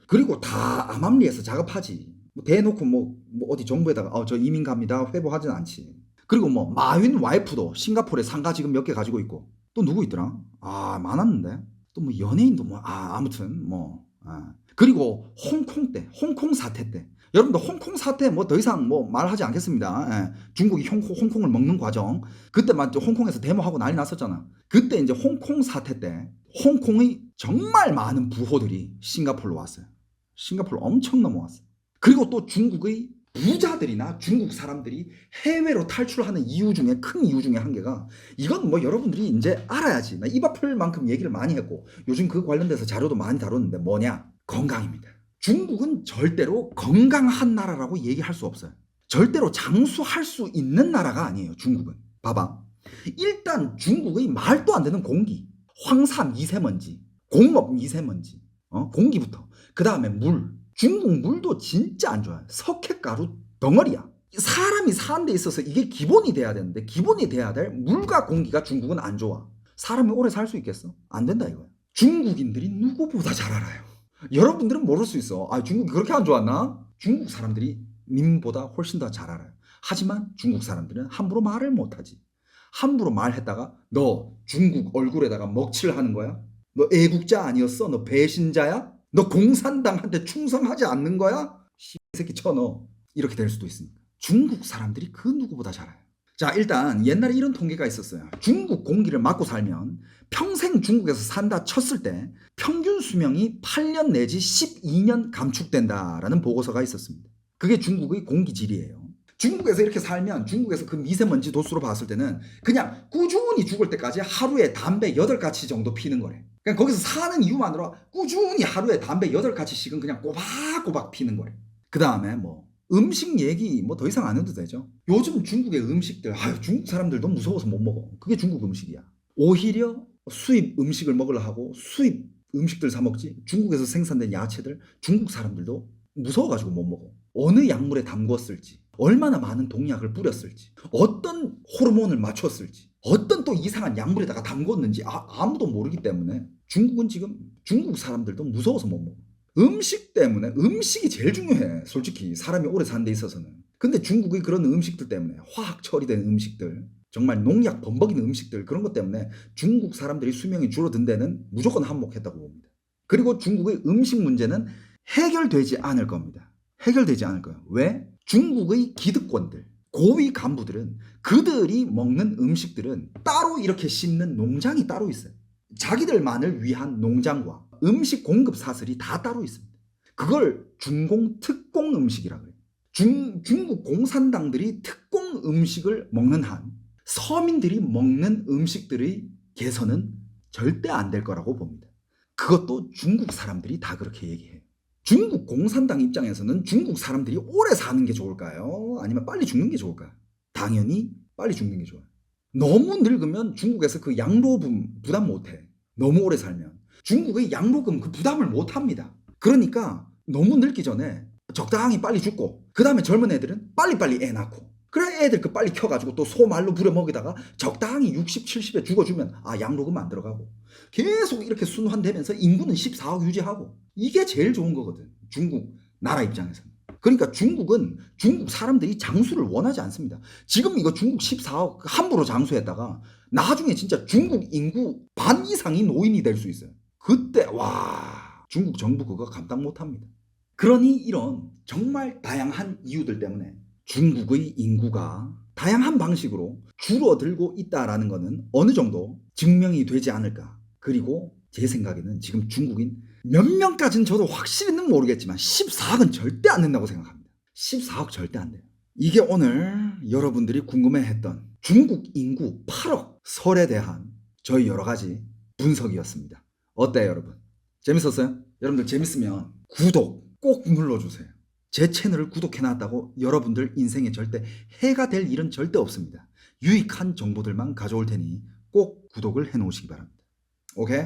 그리고 다 암암리에서 작업하지. 뭐 대놓고 뭐 어디 정부에다가 저 이민 갑니다 회부하진 않지. 그리고 뭐 마윈 와이프도 싱가포르에 상가 지금 몇 개 가지고 있고 또 누구 있더라? 많았는데 또 뭐 연예인도 뭐 아무튼 뭐 그리고 홍콩 사태 때 여러분들 홍콩 사태 뭐 더 이상 뭐 말하지 않겠습니다. 중국이 홍콩을 먹는 과정 그때만 홍콩에서 데모하고 난리 났었잖아. 그때 이제 홍콩 사태 때 홍콩의 정말 많은 부호들이 싱가포르로 왔어요. 싱가포르 엄청 넘어왔어요. 그리고 또 중국의 부자들이나 중국 사람들이 해외로 탈출하는 큰 이유 중에 한 개가 이건 뭐 여러분들이 이제 알아야지. 나 입 아플 만큼 얘기를 많이 했고 요즘 그 관련돼서 자료도 많이 다뤘는데 뭐냐? 건강입니다. 중국은 절대로 건강한 나라라고 얘기할 수 없어요. 절대로 장수할 수 있는 나라가 아니에요. 중국은. 봐봐. 일단 중국의 말도 안 되는 공기, 황사 미세먼지, 공업 미세먼지, 공기부터. 그 다음에 물. 중국 물도 진짜 안 좋아요. 석회가루 덩어리야. 사람이 사는 데 있어서 이게 기본이 돼야 되는데 기본이 돼야 될 물과 공기가 중국은 안 좋아. 사람이 오래 살 수 있겠어? 안 된다 이거야. 중국인들이 누구보다 잘 알아요. 여러분들은 모를 수 있어. 중국이 그렇게 안 좋았나? 중국 사람들이 님보다 훨씬 더 잘 알아요. 하지만 중국 사람들은 함부로 말을 못하지. 함부로 말했다가 너 중국 얼굴에다가 먹칠하는 거야? 너 애국자 아니었어? 너 배신자야? 너 공산당한테 충성하지 않는 거야? 이 새끼 쳐넣어. 이렇게 될 수도 있으니까. 중국 사람들이 그 누구보다 잘 알아요. 자, 일단 옛날에 이런 통계가 있었어요. 중국 공기를 맞고 살면 평생 중국에서 산다 쳤을 때 평균 수명이 8년 내지 12년 감축된다라는 보고서가 있었습니다. 그게 중국의 공기질이에요. 중국에서 이렇게 살면 중국에서 그 미세먼지 도수로 봤을 때는 그냥 꾸준히 죽을 때까지 하루에 담배 8가치 정도 피는 거래. 그냥 거기서 사는 이유만으로 꾸준히 하루에 담배 8가치씩은 그냥 꼬박꼬박 피는 거래. 그 다음에 뭐 음식 얘기 뭐 더 이상 안 해도 되죠. 요즘 중국의 음식들 중국 사람들도 무서워서 못 먹어. 그게 중국 음식이야. 오히려 수입 음식을 먹으려 하고 수입 음식들 사 먹지. 중국에서 생산된 야채들 중국 사람들도 무서워가지고 못 먹어. 어느 약물에 담궜을지, 얼마나 많은 동약을 뿌렸을지, 어떤 호르몬을 맞췄을지, 어떤 또 이상한 약물에다가 담궜는지 아무도 모르기 때문에 중국은 지금 중국 사람들도 무서워서 못 먹어. 음식 때문에 음식이 제일 중요해. 솔직히 사람이 오래 사는 데 있어서는. 근데 중국의 그런 음식들 때문에 화학 처리된 음식들, 정말 농약 범벅이는 음식들 그런 것 때문에 중국 사람들이 수명이 줄어든 데는 무조건 한몫했다고 봅니다. 그리고 중국의 음식 문제는 해결되지 않을 겁니다. 해결되지 않을 거예요. 왜? 중국의 기득권들, 고위 간부들은 그들이 먹는 음식들은 따로 이렇게 심는 농장이 따로 있어요. 자기들만을 위한 농장과 음식 공급 사슬이 다 따로 있습니다. 그걸 중공 특공 음식이라고 해요. 중국 공산당들이 특공 음식을 먹는 한 서민들이 먹는 음식들의 개선은 절대 안 될 거라고 봅니다. 그것도 중국 사람들이 다 그렇게 얘기해요. 중국 공산당 입장에서는 중국 사람들이 오래 사는 게 좋을까요? 아니면 빨리 죽는 게 좋을까요? 당연히 빨리 죽는 게 좋아요. 너무 늙으면 중국에서 그 양로금 부담 못해. 너무 오래 살면. 중국의 양로금 그 부담을 못합니다. 그러니까 너무 늙기 전에 적당히 빨리 죽고 그 다음에 젊은 애들은 빨리빨리 애 낳고 그래 애들 그 빨리 켜가지고 또 소 말로 부려 먹이다가 적당히 60, 70에 죽어주면 양로금 안 들어가고 계속 이렇게 순환되면서 인구는 14억 유지하고 이게 제일 좋은 거거든. 중국 나라 입장에서는. 그러니까 중국은 중국 사람들이 장수를 원하지 않습니다. 지금 이거 중국 14억 함부로 장수했다가 나중에 진짜 중국 인구 반 이상이 노인이 될 수 있어요. 그때 중국 정부 그거 감당 못합니다. 그러니 이런 정말 다양한 이유들 때문에 중국의 인구가 다양한 방식으로 줄어들고 있다라는 것은 어느 정도 증명이 되지 않을까. 그리고 제 생각에는 지금 중국인 몇 명까지는 저도 확실히는 모르겠지만 14억은 절대 안 된다고 생각합니다. 14억 절대 안 돼요. 이게 오늘 여러분들이 궁금해했던 중국 인구 8억 설에 대한 저희 여러 가지 분석이었습니다. 어때요 여러분? 재밌었어요? 여러분들 재밌으면 구독 꼭 눌러주세요. 제 채널을 구독해놨다고 여러분들 인생에 절대 해가 될 일은 절대 없습니다. 유익한 정보들만 가져올 테니 꼭 구독을 해놓으시기 바랍니다. 오케이?